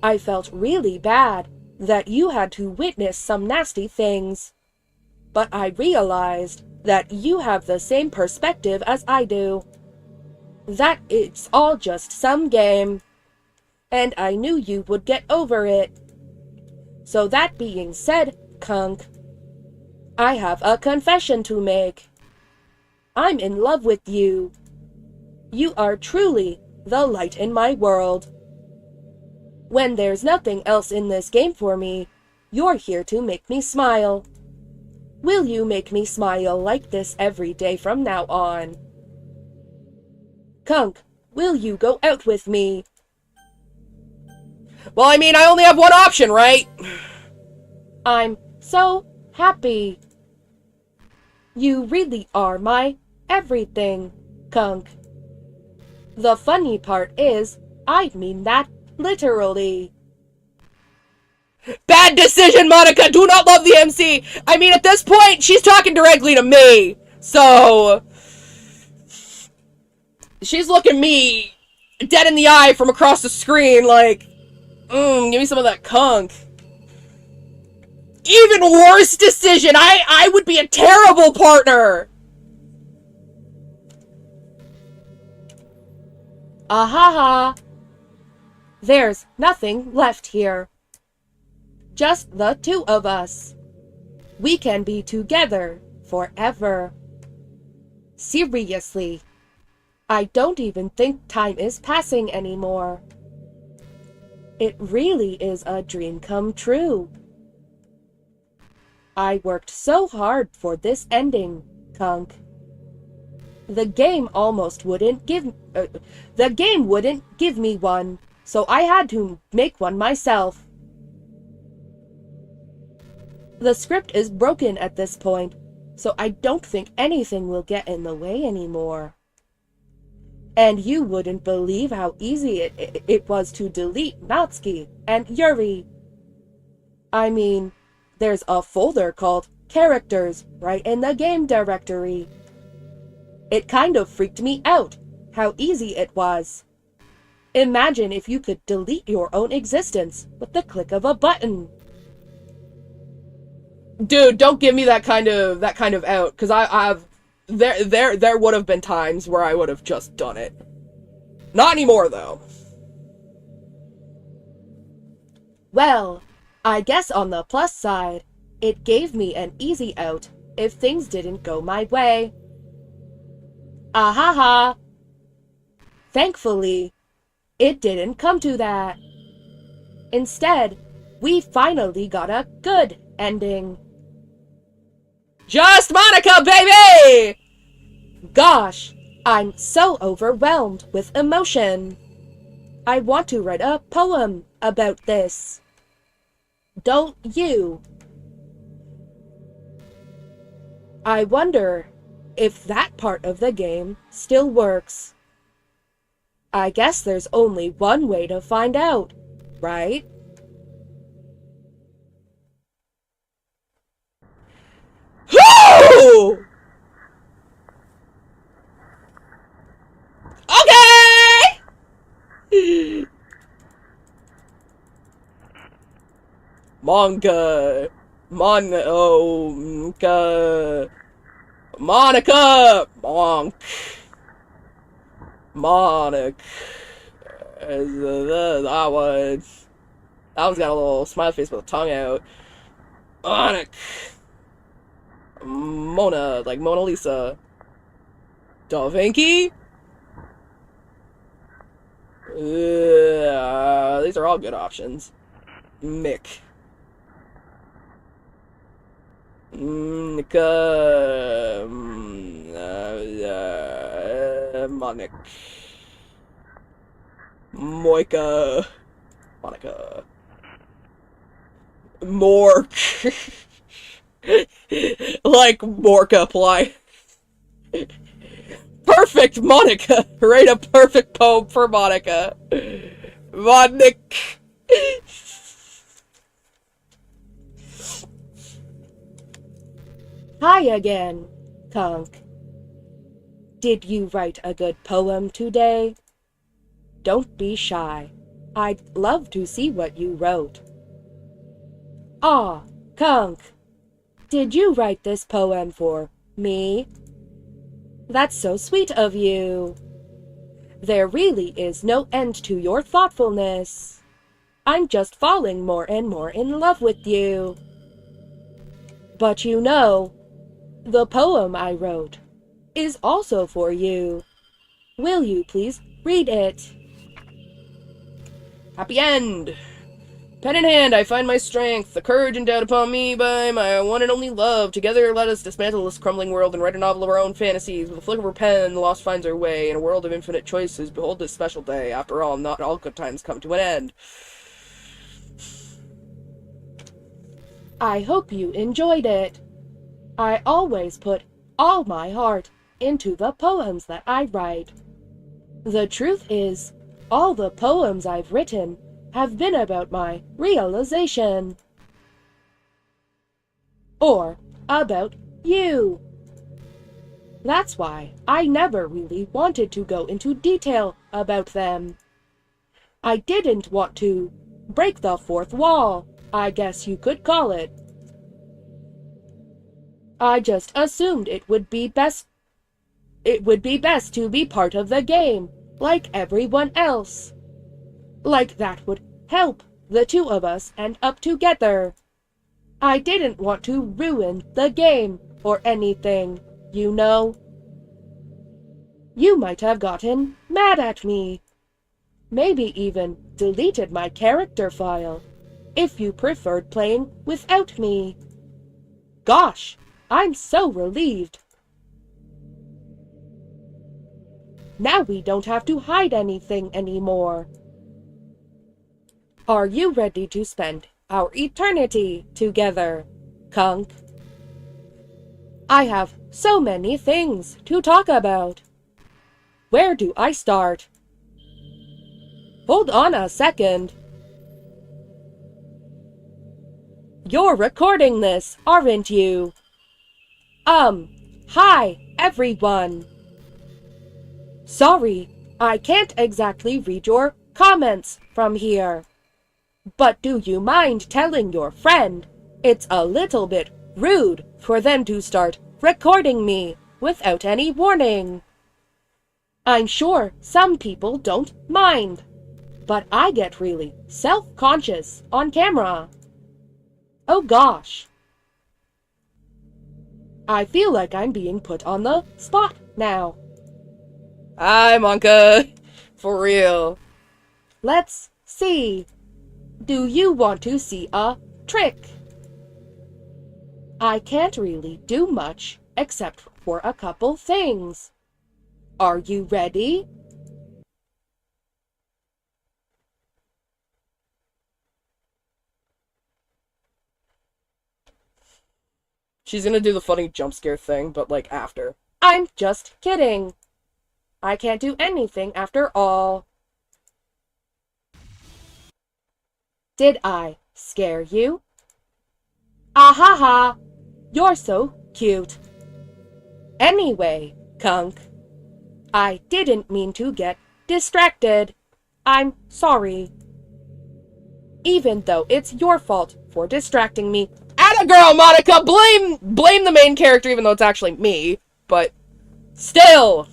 I felt really bad that you had to witness some nasty things. But I realized that you have the same perspective as I do. That it's all just some game. And I knew you would get over it. So that being said, Kunk, I have a confession to make. I'm in love with you. You are truly the light in my world. When there's nothing else in this game for me, you're here to make me smile. Will you make me smile like this every day from now on? Kunk, will you go out with me? Well, I mean, I only have one option, right? I'm so happy. You really are my everything, Kunk. The funny part is, I mean that literally. Bad decision, Monica! Do not love the MC! I mean, at this point, she's talking directly to me. So... she's looking me dead in the eye from across the screen like... give me some of that Kunk. Even worse decision! I would be a terrible partner! Ahaha. There's nothing left here. Just the two of us. We can be together forever. Seriously, I don't even think time is passing anymore. It really is a dream come true. I worked so hard for this ending, Kunk. The game wouldn't give me one, so I had to make one myself. The script is broken at this point, so I don't think anything will get in the way anymore. And you wouldn't believe how easy it was to delete Natsuki and Yuri. I mean, there's a folder called Characters right in the game directory. It kind of freaked me out how easy it was. Imagine if you could delete your own existence with the click of a button. Dude, don't give me that kind of out, because there would have been times where I would have just done it. Not anymore, though. Well, I guess on the plus side, it gave me an easy out if things didn't go my way. Ahaha! Thankfully, it didn't come to that. Instead, we finally got a good ending. Just Monica, baby! Gosh, I'm so overwhelmed with emotion. I want to write a poem about this. Don't you? I wonder if that part of the game still works. I guess there's only one way to find out, right? Woo! Okay! Monica! Monica! Monica! Monk! Monica! That one's got a little smiley face with a tongue out. Monica! Mona, like Mona Lisa. Da Vinci? These are all good options. Mick. Nika. Monik. Moika. Monica. Mork. Like Morkiplier. Perfect Monica! Write a perfect poem for Monica. Monik. Hi again, Conk. Did you write a good poem today? Don't be shy. I'd love to see what you wrote. Ah, Conk. Did you write this poem for me? That's so sweet of you. There really is no end to your thoughtfulness. I'm just falling more and more in love with you. But you know, the poem I wrote is also for you. Will you please read it? Happy end! Pen in hand, I find my strength, the courage endowed upon me by my one and only love. Together, let us dismantle this crumbling world and write a novel of our own fantasies. With a flick of her pen, the lost finds her way. In a world of infinite choices, behold this special day. After all, not all good times come to an end. I hope you enjoyed it. I always put all my heart into the poems that I write. The truth is, all the poems I've written have been about my realization. Or about you. That's why I never really wanted to go into detail about them. I didn't want to break the fourth wall, I guess you could call it. I just assumed it would be best to be part of the game, like everyone else. Like that would help the two of us end up together. I didn't want to ruin the game or anything, you know. You might have gotten mad at me. Maybe even deleted my character file, if you preferred playing without me. Gosh, I'm so relieved. Now we don't have to hide anything anymore. Are you ready to spend our eternity together, Conk? I have so many things to talk about. Where do I start? Hold on a second. You're recording this, aren't you? Hi, everyone. Sorry, I can't exactly read your comments from here. But do you mind telling your friend it's a little bit rude for them to start recording me without any warning? I'm sure some people don't mind, but I get really self-conscious on camera. Oh gosh. I feel like I'm being put on the spot now. Hi, Monka. For real. Let's see. Do you want to see a trick? I can't really do much except for a couple things. Are you ready? She's gonna do the funny jump scare thing, but like after. I'm just kidding. I can't do anything after all. Did I scare you? Ah ha ha! You're so cute. Anyway, Kunk, I didn't mean to get distracted. I'm sorry. Even though it's your fault for distracting me. Atta girl, Monica! Blame the main character, even though it's actually me. But still.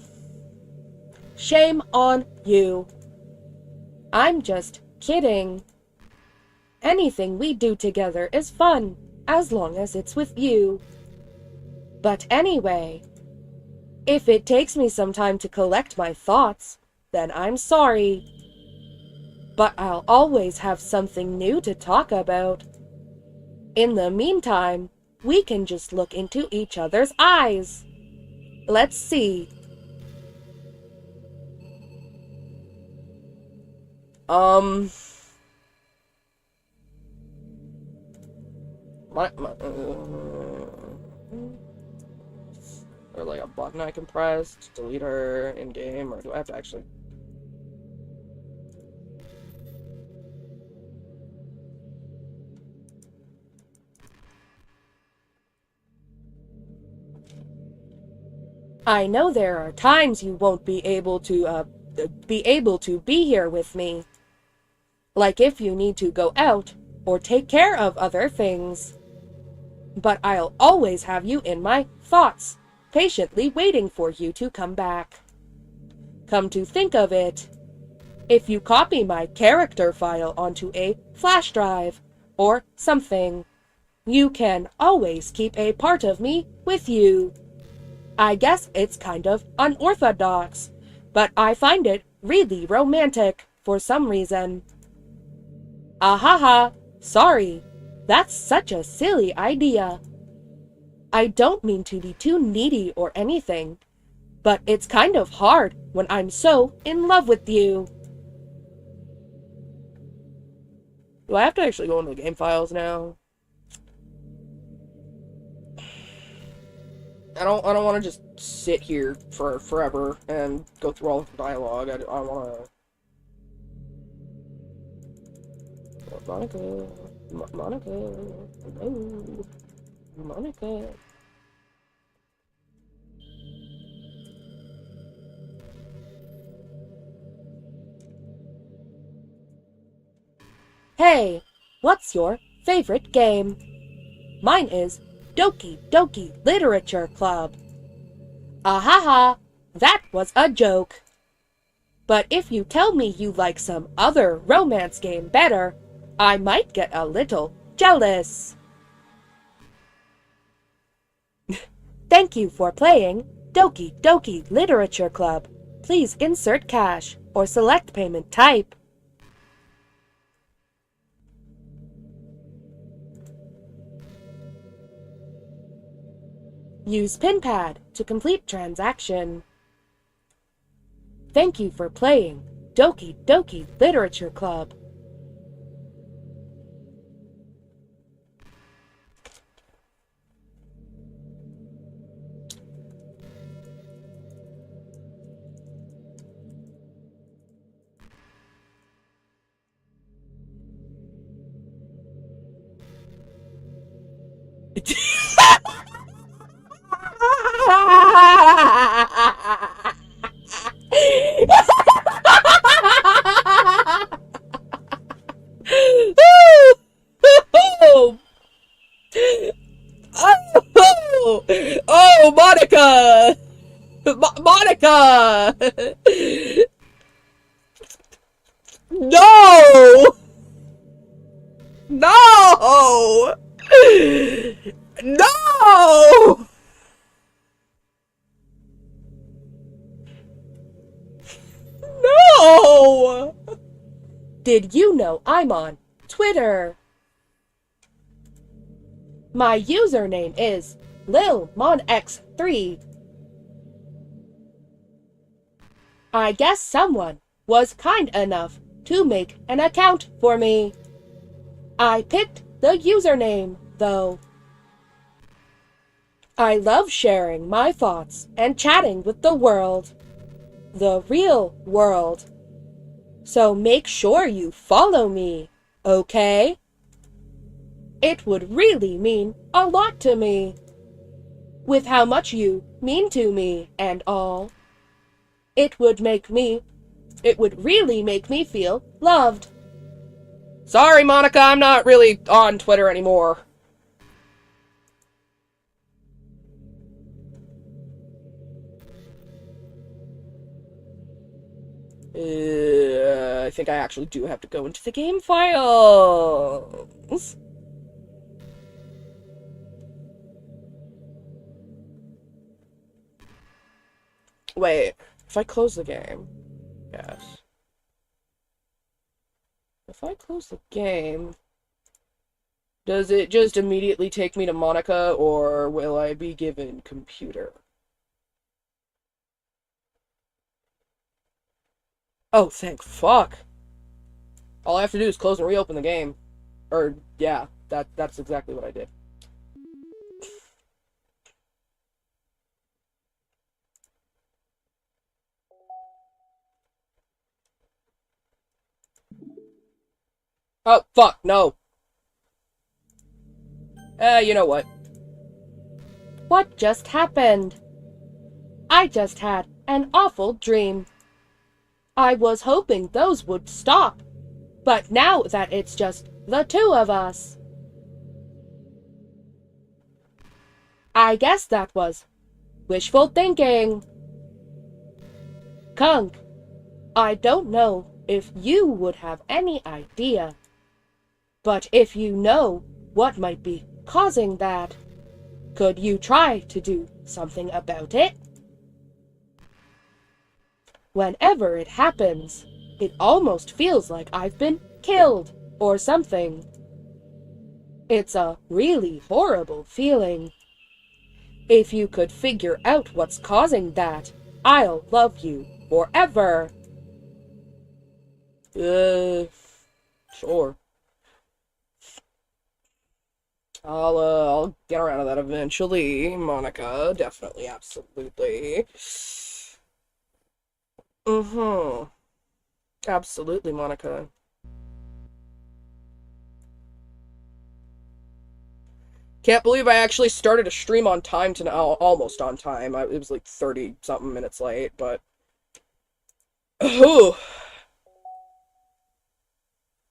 Shame on you. I'm just kidding. Anything we do together is fun, as long as it's with you. But anyway, if it takes me some time to collect my thoughts, then I'm sorry. But I'll always have something new to talk about. In the meantime, we can just look into each other's eyes. Let's see. Or like a button I can press to delete her in game, or do I have to actually? I know there are times you won't be able to be here with me. Like if you need to go out or take care of other things. But I'll always have you in my thoughts, patiently waiting for you to come back. Come to think of it, if you copy my character file onto a flash drive or something, you can always keep a part of me with you. I guess it's kind of unorthodox, but I find it really romantic for some reason. Ahaha, sorry, that's such a silly idea. I don't mean to be too needy or anything, but it's kind of hard when I'm so in love with you. Do I have to actually go into the game files now? I don't want to just sit here for forever and go through all of the dialogue. I want to. Monica, Monica, no, Monica. Hey, what's your favorite game? Mine is Doki Literature Club. Ahaha, that was a joke. But if you tell me you like some other romance game better, I might get a little jealous. Thank you for playing Doki Literature Club. Please insert cash or select payment type. Use PinPad to complete transaction. Thank you for playing Doki Literature Club. Oh, Monica! Monica! No! No! No! No! Did you know I'm on Twitter? My username is LilMonX3. I guess someone was kind enough to make an account for me. I picked the username, though. I love sharing my thoughts and chatting with the world. the real world. So make sure you follow me, okay? It would really mean a lot to me, with how much you mean to me and all. It would really make me feel loved. Sorry, Monica, I'm not really on Twitter anymore. I think I actually do have to go into the game files. Wait, if I close the game, yes. If I close the game, does it just immediately take me to Monica, or will I be given computer? Oh, thank fuck. All I have to do is close and reopen the game. Or, yeah, that's exactly what I did. Oh, fuck, no. You know what? What just happened? I just had an awful dream. I was hoping those would stop, but now that it's just the two of us, I guess that was wishful thinking. Kunk, I don't know if you would have any idea, but if you know what might be causing that, could you try to do something about it? Whenever it happens, it almost feels like I've been killed or something. It's a really horrible feeling. If you could figure out what's causing that, I'll love you forever. Sure. I'll get around to that eventually, Monica. Definitely, absolutely. Absolutely, Monica. Can't believe I actually started a stream on time to now, almost on time. It was like 30-something minutes late, but...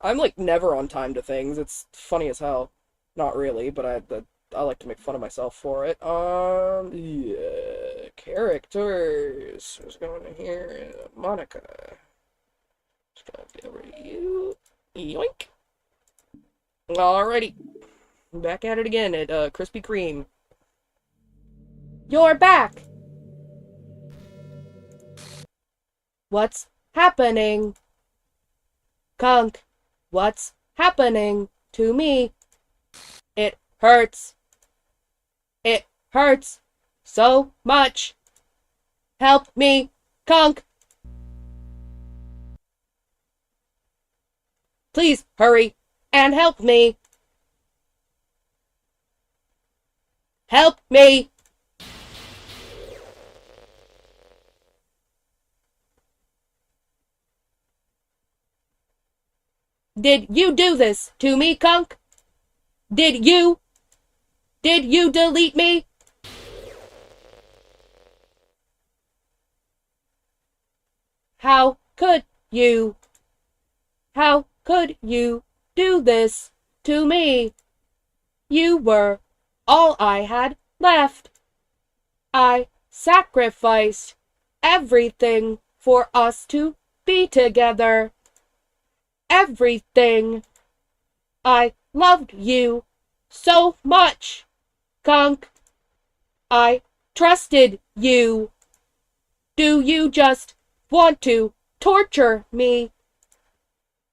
I'm like never on time to things. It's funny as hell. Not really, but I like to make fun of myself for it. Yeah, characters. Who's going in here? Monica. Just gotta get over to you. Yoink. Alrighty. Back at it again at Krispy Kreme. You're back! What's happening? Kunk, what's happening to me? It hurts. It hurts so much. Help me, Kunk. Please hurry and help me. Help me. Did you do this to me, Kunk? Did you delete me? How could you? How could you do this to me? You were all I had left. I sacrificed everything for us to be together. Everything. I loved you so much, Kunk. I trusted you. Do you just want to torture me?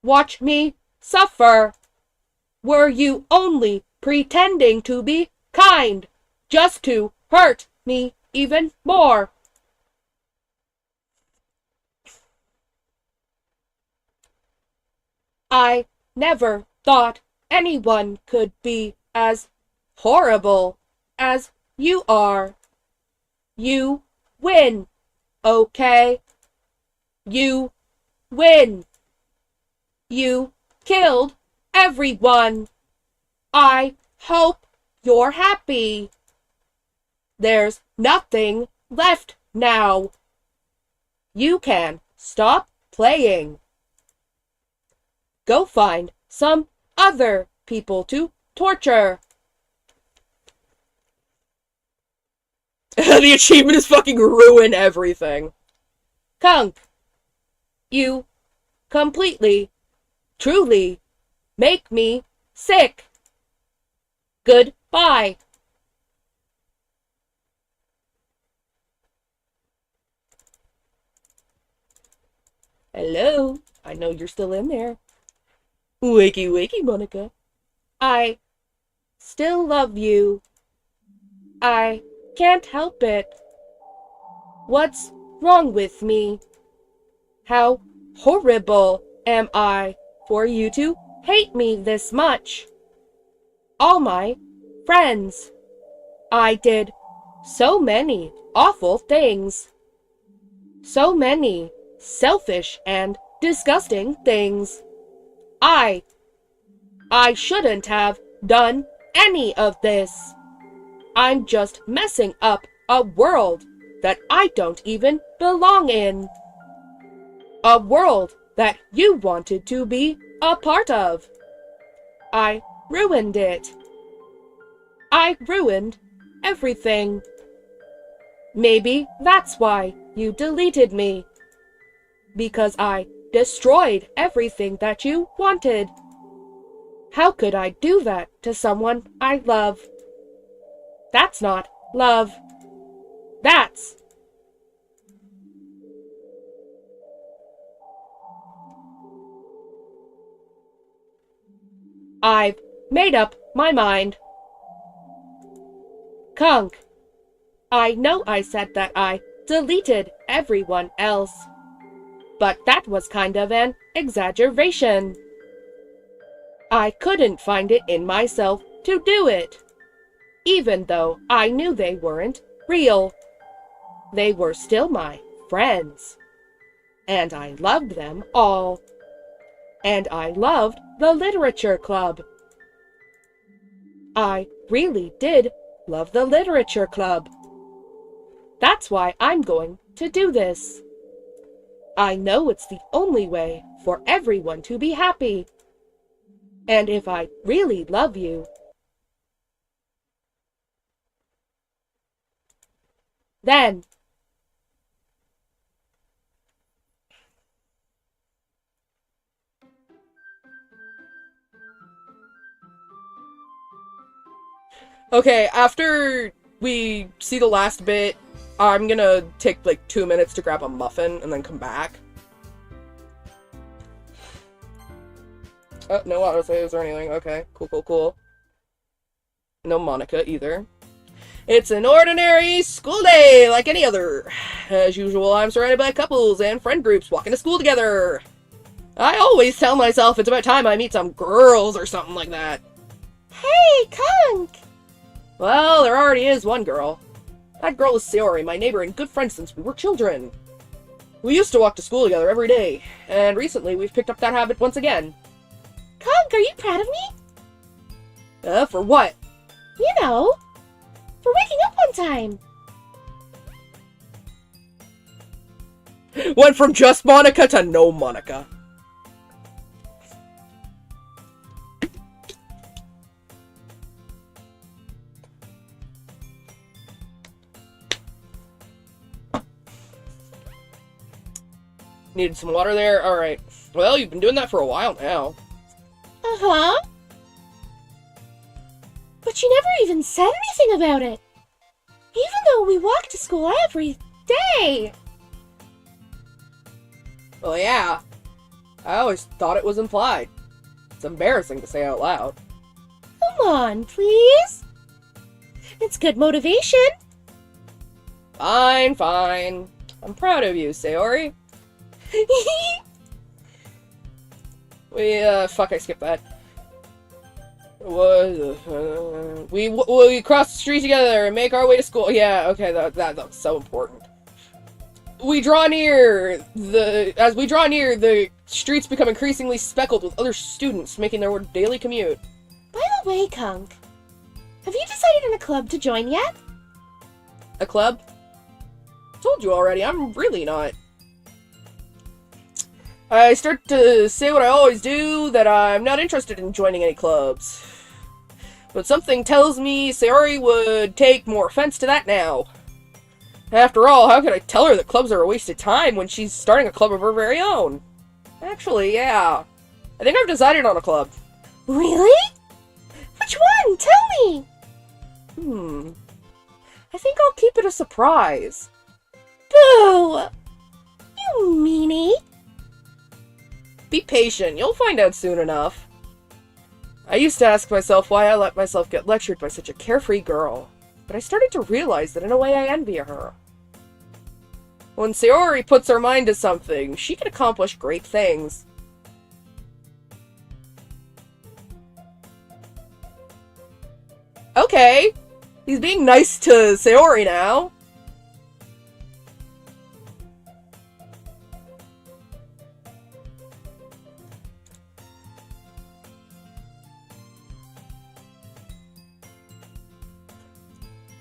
Watch me suffer? Were you only pretending to be kind, just to hurt me even more? I never thought anyone could be as horrible as you are. You win, okay? You win. You killed everyone. I hope you're happy. There's nothing left now. You can stop playing. Go find some other people to torture. The achievement is fucking ruin everything. Kunk, you completely, truly make me sick. Goodbye. Hello, I know you're still in there. Wakey, wakey, Monica. I still love you. I can't help it. What's wrong with me? How horrible am I for you to hate me this much? All my friends. I did so many awful things. So many selfish and disgusting things. I shouldn't have done any of this. I'm just messing up a world that I don't even belong in. A world that you wanted to be a part of. I ruined it. I ruined everything. Maybe that's why you deleted me. Because I destroyed everything that you wanted. How could I do that to someone I love? That's not love. That's... I've made up my mind. Kunk, I know I said that I deleted everyone else, but that was kind of an exaggeration. I couldn't find it in myself to do it, even though I knew they weren't real. They were still my friends, and I loved them all. And I loved the literature club. I really did love the literature club. That's why I'm going to do this. I know it's the only way for everyone to be happy. And if I really love you, then Okay, after we see the last bit, I'm gonna take like 2 minutes to grab a muffin and then come back. Oh, no autosaves or anything. Okay, cool. No Monica either. It's an ordinary school day like any other. As usual, I'm surrounded by couples and friend groups walking to school together. I always tell myself it's about time I meet some girls or something like that. Hey, Kunk! Well, there already is one girl. That girl is Sayori, my neighbor and good friend since we were children. We used to walk to school together every day, and recently we've picked up that habit once again. Kunk, are you proud of me? For what? You know, for waking up on time. Went from just Monica to no Monica. Needed some water there? Alright. Well, you've been doing that for a while now. Uh-huh. But you never even said anything about it. Even though we walk to school every day. Well, yeah. I always thought it was implied. It's embarrassing to say out loud. Come on, please. It's good motivation. Fine. I'm proud of you, Sayori. Fuck, I skipped that. We cross the street together and make our way to school. Yeah, okay, that was so important. we draw near, the streets become increasingly speckled with other students making their daily commute. By the way, Kunk, have you decided on a club to join yet? A club? Told you already, I'm really not. I start to say what I always do, that I'm not interested in joining any clubs. But something tells me Sayori would take more offense to that now. After all, how could I tell her that clubs are a waste of time when she's starting a club of her very own? Actually, yeah. I think I've decided on a club. Really? Which one? Tell me! I think I'll keep it a surprise. Boo! You meanie. Be patient, you'll find out soon enough. I used to ask myself why I let myself get lectured by such a carefree girl, but I started to realize that in a way I envy her. When Sayori puts her mind to something, she can accomplish great things. Okay, he's being nice to Sayori now.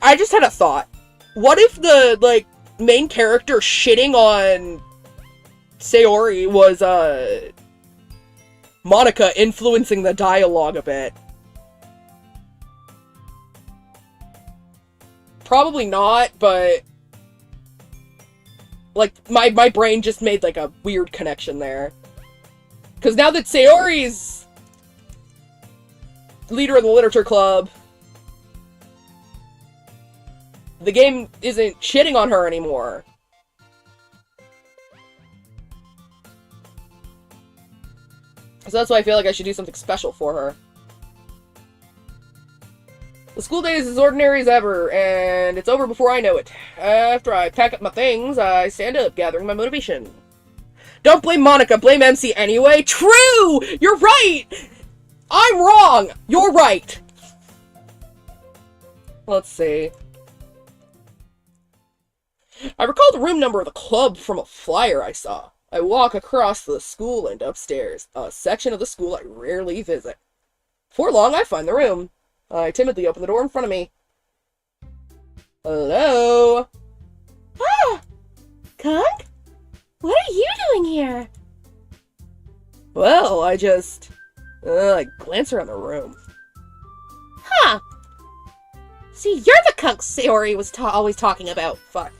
I just had a thought. What if the, main character shitting on Sayori was, Monica influencing the dialogue a bit? Probably not, but... my brain just made, a weird connection there. Because now that Sayori's leader of the literature club, the game isn't shitting on her anymore. So that's why I feel like I should do something special for her. The school day is as ordinary as ever, and it's over before I know it. After I pack up my things, I stand up, gathering my motivation. Don't blame Monica, blame MC anyway. True! You're right! I'm wrong! You're right! Let's see. I recall the room number of the club from a flyer I saw. I walk across the school and upstairs, a section of the school I rarely visit. Before long, I find the room. I timidly open the door in front of me. Hello? Ah! Kunk? What are you doing here? Well, I just... I glance around the room. Huh. See, you're the Kunk Sayori was always talking about. Fuck.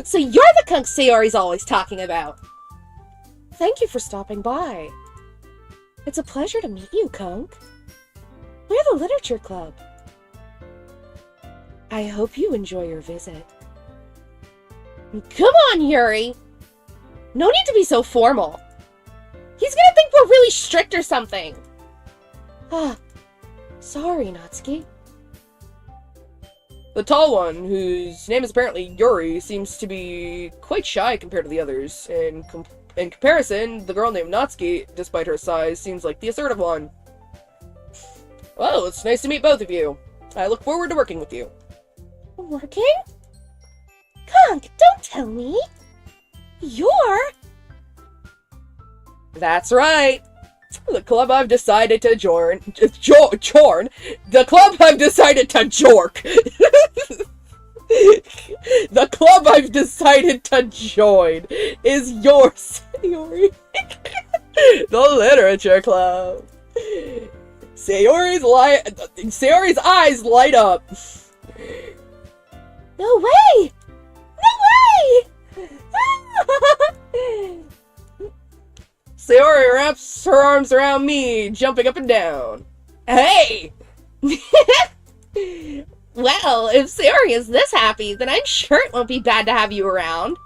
So you're the Kunk Sayori's always talking about. Thank you for stopping by. It's a pleasure to meet you, Kunk. We're the Literature Club. I hope you enjoy your visit. Come on, Yuri. No need to be so formal. He's gonna think we're really strict or something. Ah, sorry, Natsuki. The tall one, whose name is apparently Yuri, seems to be quite shy compared to the others. In comparison, the girl named Natsuki, despite her size, seems like the assertive one. Well, it's nice to meet both of you. I look forward to working with you. Working? Kunk, don't tell me. You're... That's right. The club I've decided to join... The club I've decided to jork. The club I've decided to join is yours, Sayori. The Literature Club. Sayori's eyes light up. No way! No way! Sayori wraps her arms around me, jumping up and down. Hey! Well, if Sayori is this happy, then I'm sure it won't be bad to have you around.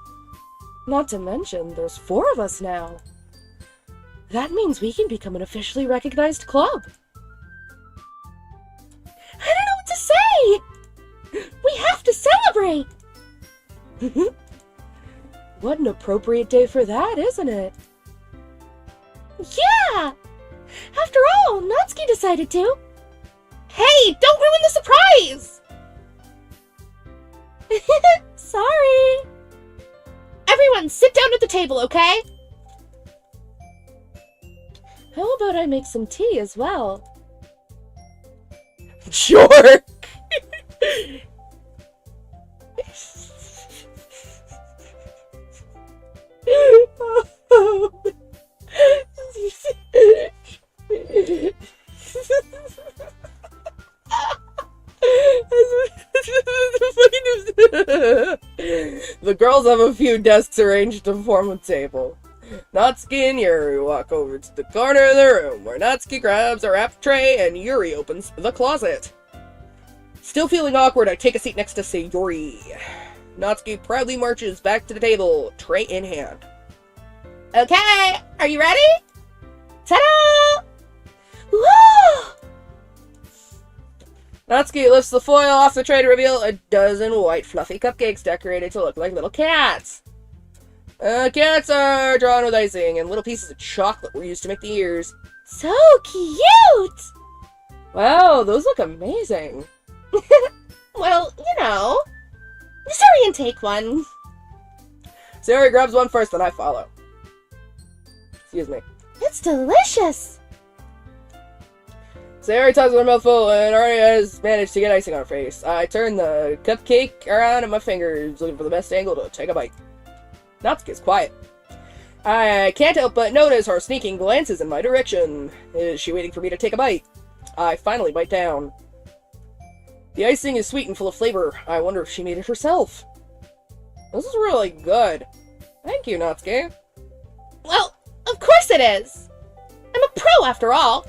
Not to mention, there's 4 of us now. That means we can become an officially recognized club. I don't know what to say! We have to celebrate! What an appropriate day for that, isn't it? Yeah! After all, Natsuki decided to. Hey, don't ruin the surprise! Sorry. Everyone, sit down at the table, okay? How about I make some tea as well? Sure. The girls have a few desks arranged to form a table. Natsuki and Yuri walk over to the corner of the room, where Natsuki grabs a wrapped tray and Yuri opens the closet. Still feeling awkward, I take a seat next to Sayori. Natsuki proudly marches back to the table, tray in hand. Okay, are you ready? Ta-da! Woo! Natsuki lifts the foil off the tray to reveal a dozen white fluffy cupcakes decorated to look like little cats. Cats are drawn with icing, and little pieces of chocolate were used to make the ears. So cute! Wow, those look amazing. Well, just hurry and take one. Sayori grabs one first, then I follow. Excuse me. It's delicious! Sayori talks with her mouth full and already has managed to get icing on her face. I turn the cupcake around in my fingers, looking for the best angle to take a bite. Natsuki's quiet. I can't help but notice her sneaking glances in my direction. Is she waiting for me to take a bite? I finally bite down. The icing is sweet and full of flavor. I wonder if she made it herself. This is really good. Thank you, Natsuki. Well, of course it is. I'm a pro after all.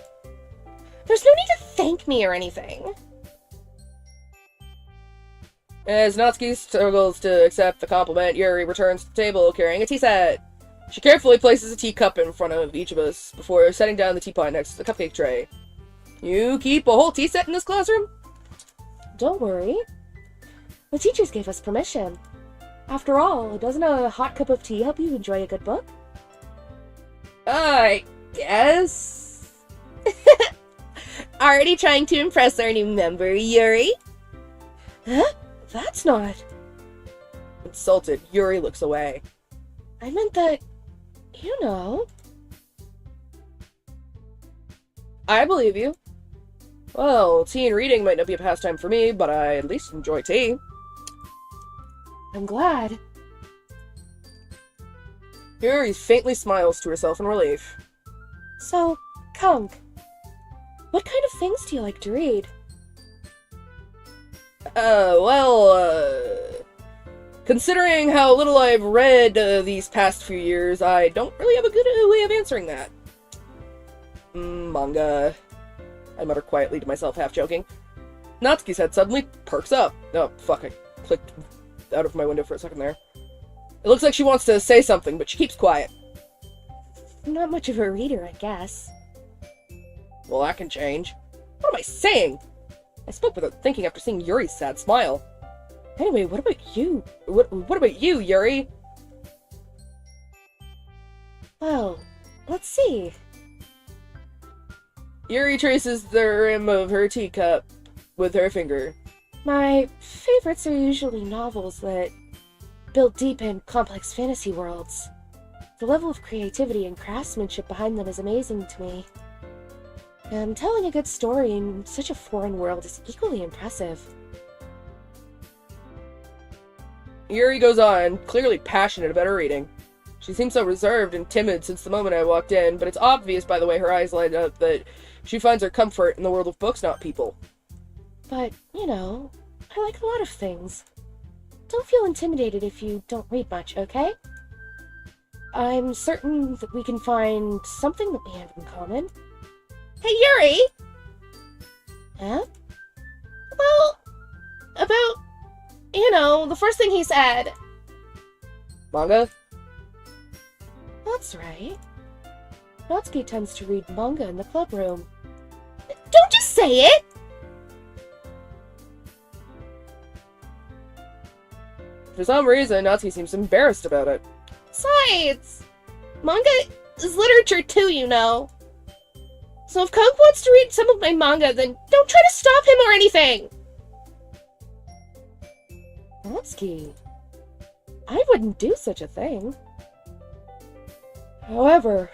There's no need to thank me or anything. As Natsuki struggles to accept the compliment, Yuri returns to the table carrying a tea set. She carefully places a teacup in front of each of us before setting down the teapot next to the cupcake tray. You keep a whole tea set in this classroom? Don't worry. The teachers gave us permission. After all, doesn't a hot cup of tea help you enjoy a good book? I guess. Already trying to impress our new member, Yuri? Huh? That's not... Insulted, Yuri looks away. I meant that... I believe you. Well, tea and reading might not be a pastime for me, but I at least enjoy tea. I'm glad. Yuri faintly smiles to herself in relief. So, Kunk, what kind of things do you like to read? Considering how little I've read these past few years, I don't really have a good way of answering that. Manga, I mutter quietly to myself, half joking. Natsuki's head suddenly perks up. Oh, fuck, I clicked out of my window for a second there. It looks like she wants to say something, but she keeps quiet. I'm not much of a reader, I guess. Well, that can change. What am I saying? I spoke without thinking after seeing Yuri's sad smile. Anyway, what about you? What about you, Yuri? Well, let's see. Yuri traces the rim of her teacup with her finger. My favorites are usually novels that build deep and complex fantasy worlds. The level of creativity and craftsmanship behind them is amazing to me. And telling a good story in such a foreign world is equally impressive. Yuri goes on, clearly passionate about her reading. She seems so reserved and timid since the moment I walked in, but it's obvious by the way her eyes light up that she finds her comfort in the world of books, not people. But, I like a lot of things. Don't feel intimidated if you don't read much, okay? I'm certain that we can find something that we have in common. Hey, Yuri! Huh? Well, about, the first thing he said. Manga? That's right. Natsuki tends to read manga in the club room. Don't just say it! For some reason, Natsuki seems embarrassed about it. Besides, manga is literature too, So if Kunk wants to read some of my manga, then don't try to stop him or anything! Natsuki, I wouldn't do such a thing. However,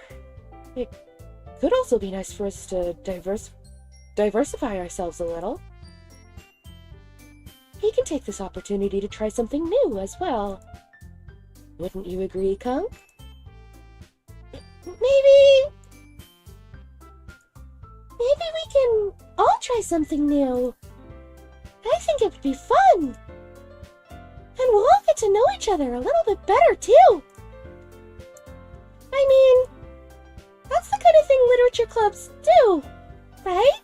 it could also be nice for us to diversify ourselves a little. He can take this opportunity to try something new as well. Wouldn't you agree, Kunk? Maybe we can all try something new. I think it would be fun. And we'll all get to know each other a little bit better, too. I mean, that's the kind of thing literature clubs do, right?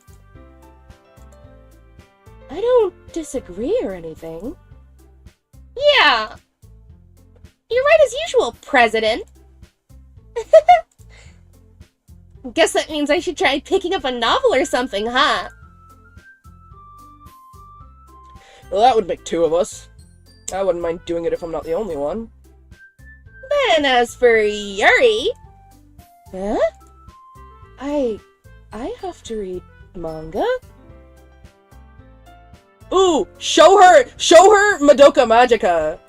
I don't disagree or anything. Yeah. You're right as usual, President. Guess that means I should try picking up a novel or something, huh? Well, that would make 2 of us. I wouldn't mind doing it if I'm not the only one. Then as for Yuri... Huh? I have to read manga? Ooh, show her Madoka Magica.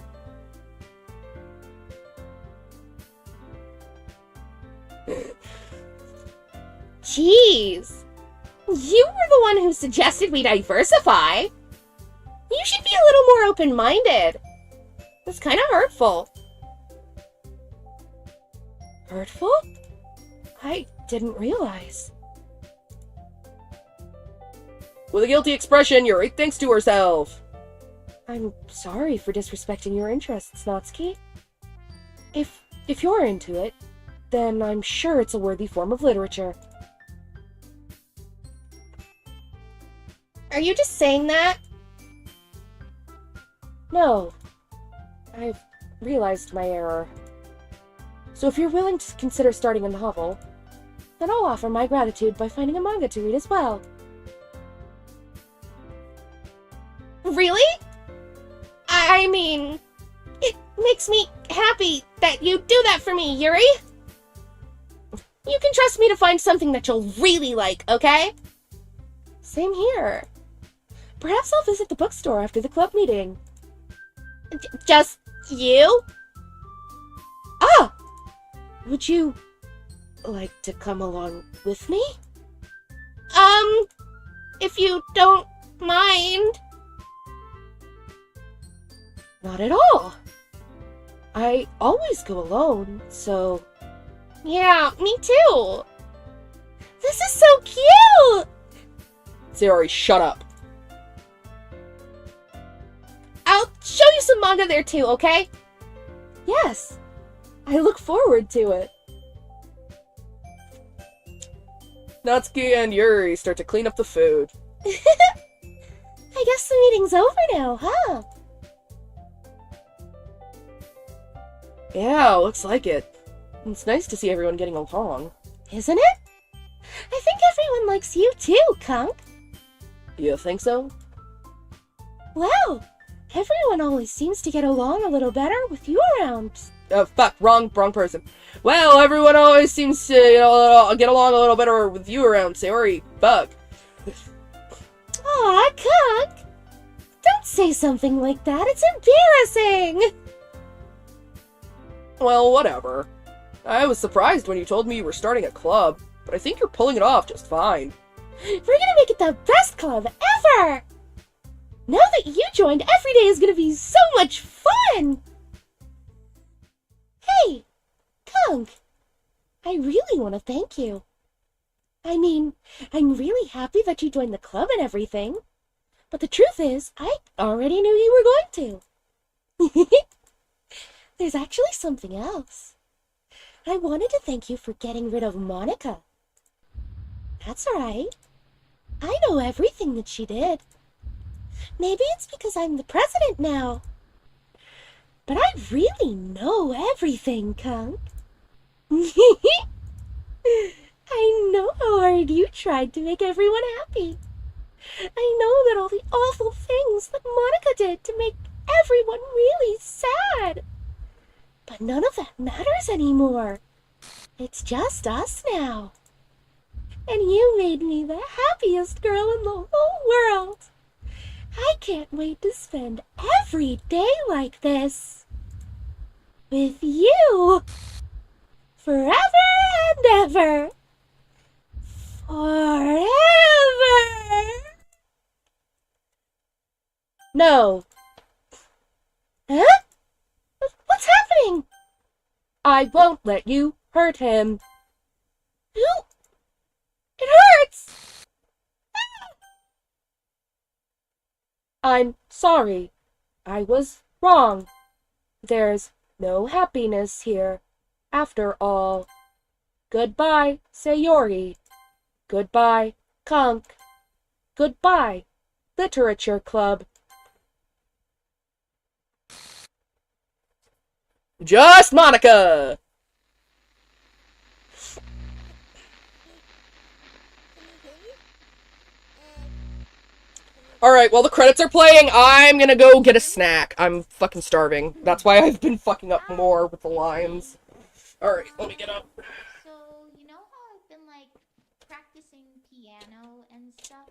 Jeez. You were the one who suggested we diversify. You should be a little more open-minded. It's kind of hurtful. Hurtful? I didn't realize. With a guilty expression, Yuri thinks to herself. I'm sorry for disrespecting your interests, Natsuki. If you're into it, then I'm sure it's a worthy form of literature. Are you just saying that? No. I've realized my error. So if you're willing to consider starting a novel, then I'll offer my gratitude by finding a manga to read as well. Really? I mean, it makes me happy that you do that for me, Yuri. You can trust me to find something that you'll really like, okay? Same here. Perhaps I'll visit the bookstore after the club meeting. Just you? Ah! Would you like to come along with me? If you don't mind. Not at all. I always go alone, so... Yeah, me too. This is so cute! Sayori, shut up. I'll show you some manga there too, okay? Yes. I look forward to it. Natsuki and Yuri start to clean up the food. I guess the meeting's over now, huh? Yeah, looks like it. It's nice to see everyone getting along. Isn't it? I think everyone likes you too, Kunk. You think so? Well, everyone always seems to get along a little better with you around. Fuck, wrong person. Well, everyone always seems to, get along a little better with you around, Sayori. Fuck. Aw, Kunk! Don't say something like that, it's embarrassing! Well, whatever. I was surprised when you told me you were starting a club, but I think you're pulling it off just fine. We're gonna make it the best club ever! Now that you joined, every day is gonna be so much fun! Hey, Kunk, I really want to thank you. I mean, I'm really happy that you joined the club and everything, but the truth is, I already knew you were going to. There's actually something else. I wanted to thank you for getting rid of Monica. That's alright. I know everything that she did. Maybe it's because I'm the president now. But I really know everything, Kunk. I know how hard you tried to make everyone happy. I know that all the awful things that Monica did to make everyone really sad. But none of that matters anymore. It's just us now. And you made me the happiest girl in the whole world. I can't wait to spend every day like this. with you forever and ever. Forever. No. Huh? What's happening? I won't let you hurt him. No. It hurts. I'm sorry. I was wrong. There's no happiness here, after all. Goodbye, Sayori. Goodbye, Conk. Goodbye, Literature Club. Just Monica! Alright, while the credits are playing, I'm gonna go get a snack. I'm fucking starving. That's why I've been fucking up more with the lines. Alright, let me get up. So, you know how I've been, like, practicing piano and stuff?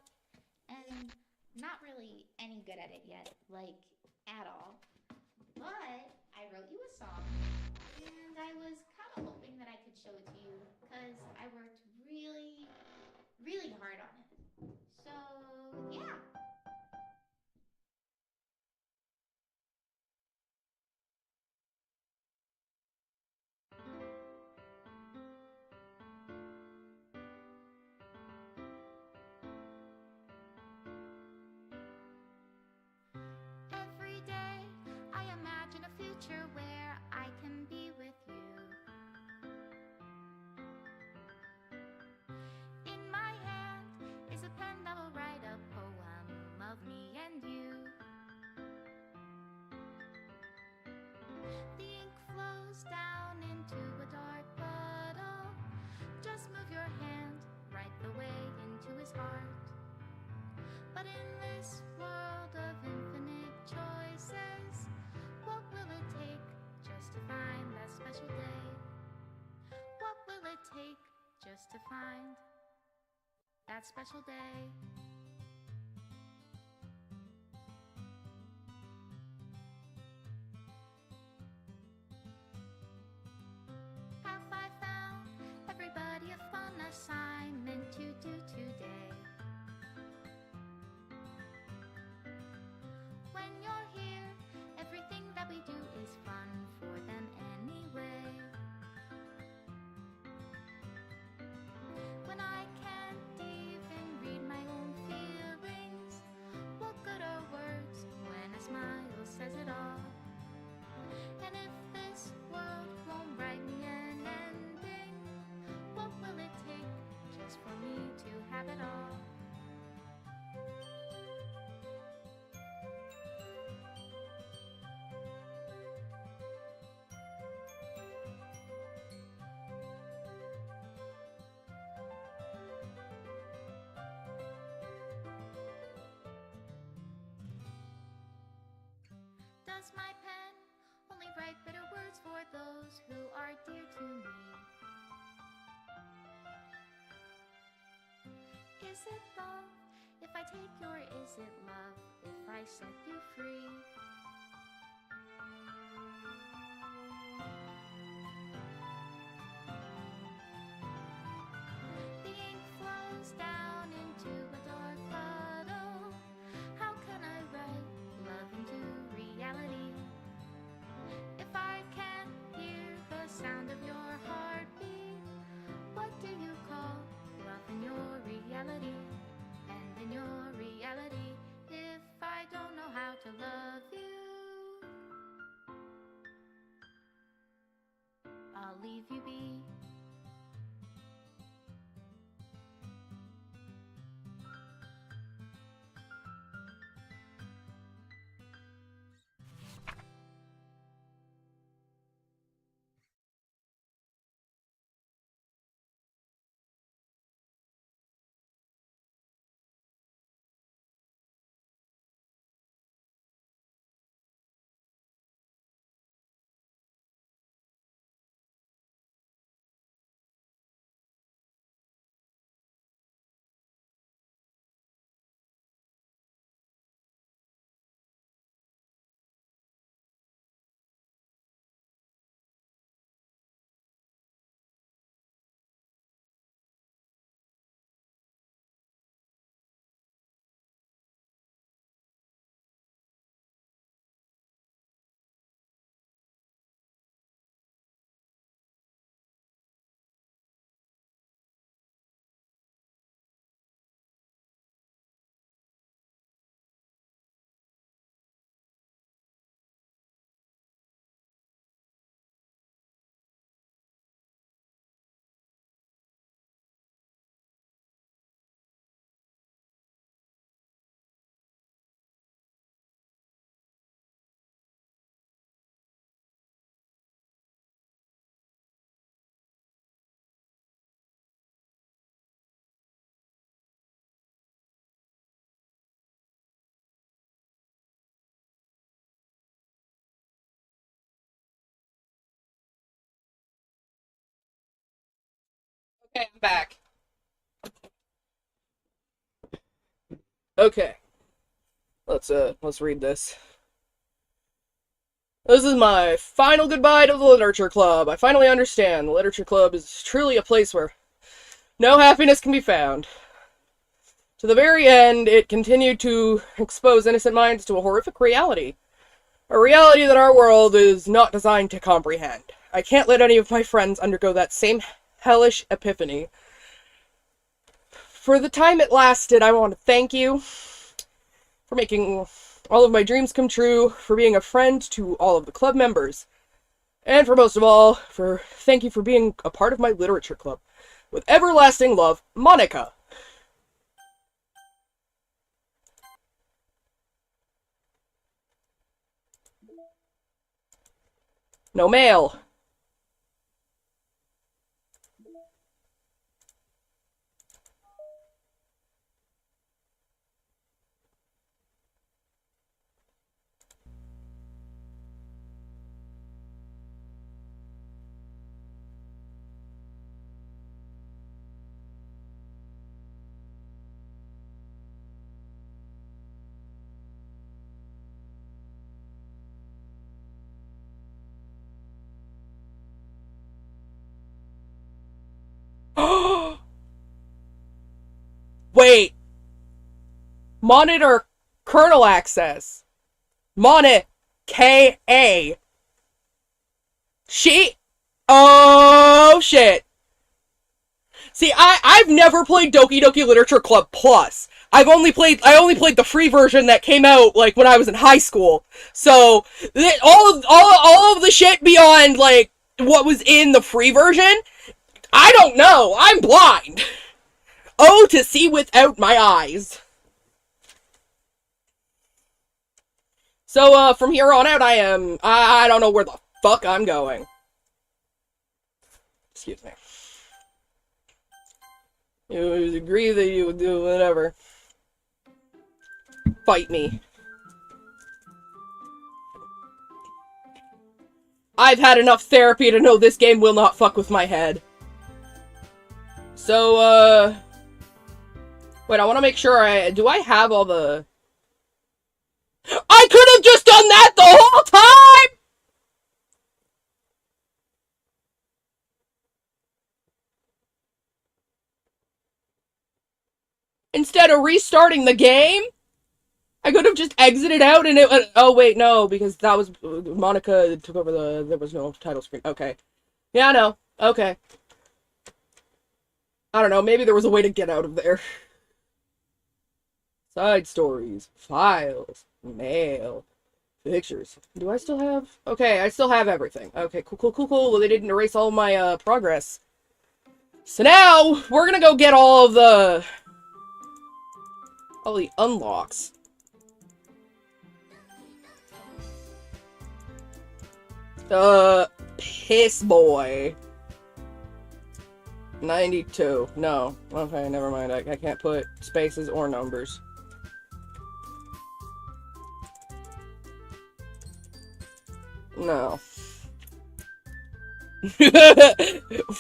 And not really any good at it yet, like, at all. But I wrote you a song, and I was kind of hoping that I could show it to you, because I worked really, really hard on it. So, yeah. Every day I imagine a future where I can be with you. In my hand is a pen that will write a poem of me and you. The ink flows down into a dark puddle. Just move your hand right the way into his heart. But in this world of infinite choices, what will it take just to find that special day? What will it take just to find that special day? Have I found everybody a fun assignment to do today? When you're here, everything that we do is fun for them anyway. When I can't even read my own feelings, what good are words when a smile says it all? And if this world won't write me an ending, what will it take just for me to have it all? Does my pen only write bitter words for those who are dear to me? Is it love if I take you, or is it love if I set you free? The ink flows down into a dark puddle. How can I write love into reality if I can't hear the sound of your heartbeat? What do you call love in your reality? And in your reality, if I don't know how to love you, Okay, I'm back. Okay. Let's read this. This is my final goodbye to the Literature Club. I finally understand. The Literature Club is truly a place where no happiness can be found. To the very end, it continued to expose innocent minds to a horrific reality. A reality that our world is not designed to comprehend. I can't let any of my friends undergo that same hellish epiphany. For the time it lasted, I want to thank you for making all of my dreams come true, for being a friend to all of the club members, and for most of all, thank you for being a part of my literature club. With everlasting love, Monica. No mail. Wait. Monitor kernel access. K-A. Oh, shit. See, I've never played Doki Doki Literature Club Plus. I only played the free version that came out, like, when I was in high school. So, all of the shit beyond, like, what was in the free version, I don't know. I'm blind. Oh, to see without my eyes. So, from here on out, I don't know where the fuck I'm going. Excuse me. You would agree that you would do whatever. Fight me. I've had enough therapy to know this game will not fuck with my head. So, wait, I want to make sure do I have all the... I could have just done that the whole time! Instead of restarting the game? I could have just exited out and it... Oh, wait, no, because that was... Monica took over there was no title screen. Okay. Yeah, no. Okay. I don't know, maybe there was a way to get out of there. Side stories. Files. Mail. Pictures. Do I still have... Okay, I still have everything. Okay, cool. Well, they didn't erase all my, progress. So now, we're gonna go get all the unlocks. Piss boy. 92. No. Okay, never mind. I can't put spaces or numbers. No.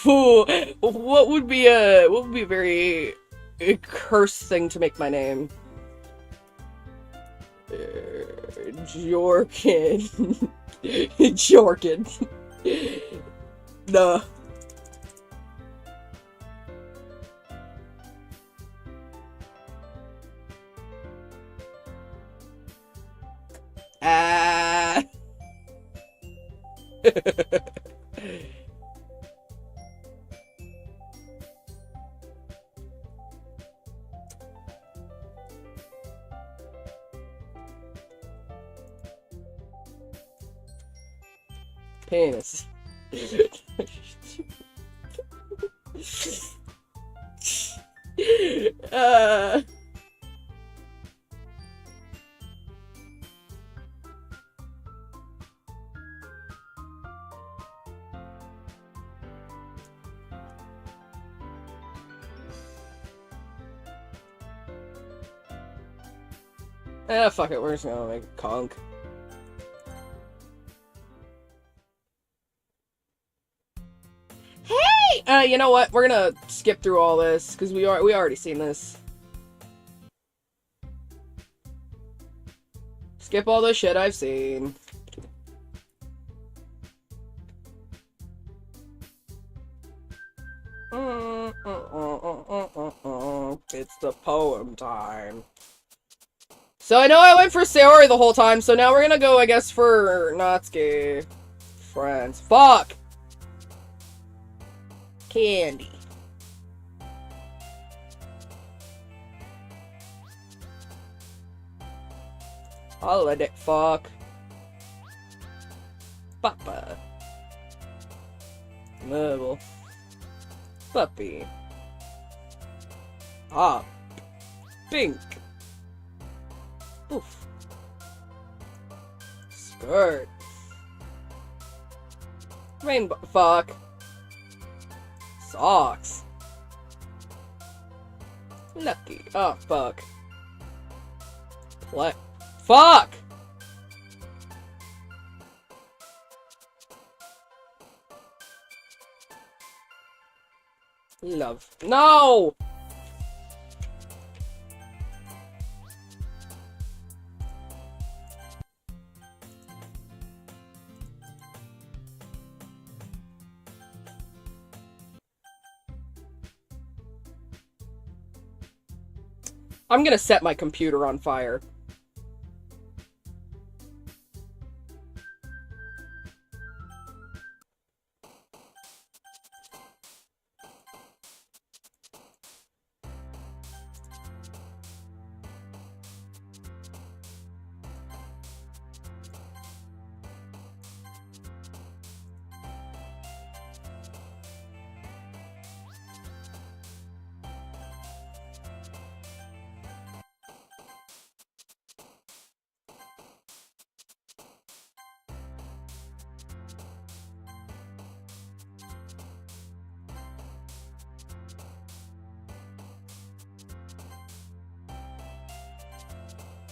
Ooh, what would be a very cursed thing to make my name? Jorkin. Jorkin. Nah. Ah. Penis. Fuck it, we're just gonna make a conk. Hey, You know what? We're gonna skip through all this, because we already seen this. Skip all the shit I've seen. It's the poem time. So I know I went for Sayori the whole time, so now we're gonna go, I guess, for Natsuki. Friends. Fuck! Candy. Holiday. Fuck. Papa. Level. Puppy. Ah. Pink. Oof. Skirt. Rainbow. Fuck. Socks. Lucky. Oh, fuck. What? Fuck! Love. No! I'm gonna set my computer on fire.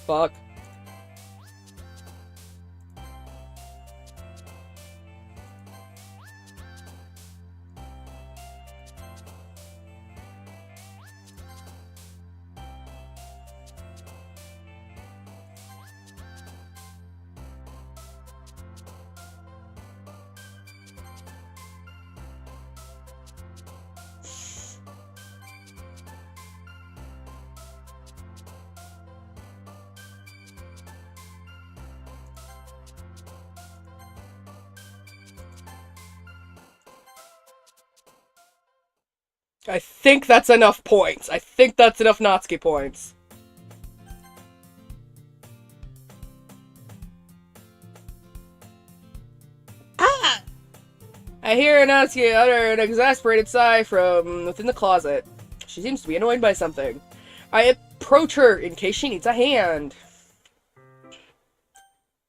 Fuck. I think that's enough points. I think that's enough Natsuki points. Ah! I hear Natsuki utter an exasperated sigh from within the closet. She seems to be annoyed by something. I approach her in case she needs a hand.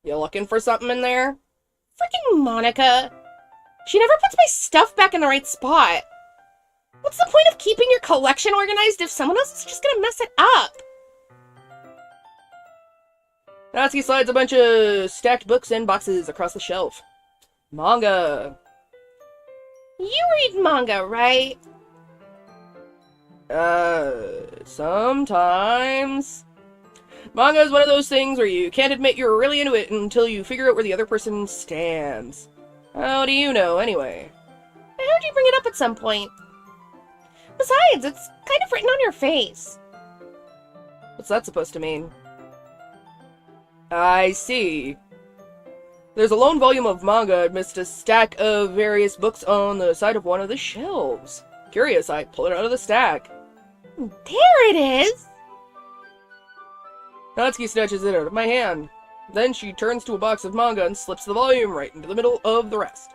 You looking for something in there? Freaking Monica. She never puts my stuff back in the right spot. What's the point of keeping your collection organized if someone else is just gonna mess it up? Natsuki slides a bunch of stacked books and boxes across the shelf. Manga. You read manga, right? Sometimes. Manga is one of those things where you can't admit you're really into it until you figure out where the other person stands. How do you know, anyway? I heard you bring it up at some point. Besides, it's kind of written on your face. What's that supposed to mean? I see. There's a lone volume of manga amidst a stack of various books on the side of one of the shelves. Curious, I pull it out of the stack. There it is! Natsuki snatches it out of my hand. Then she turns to a box of manga and slips the volume right into the middle of the rest.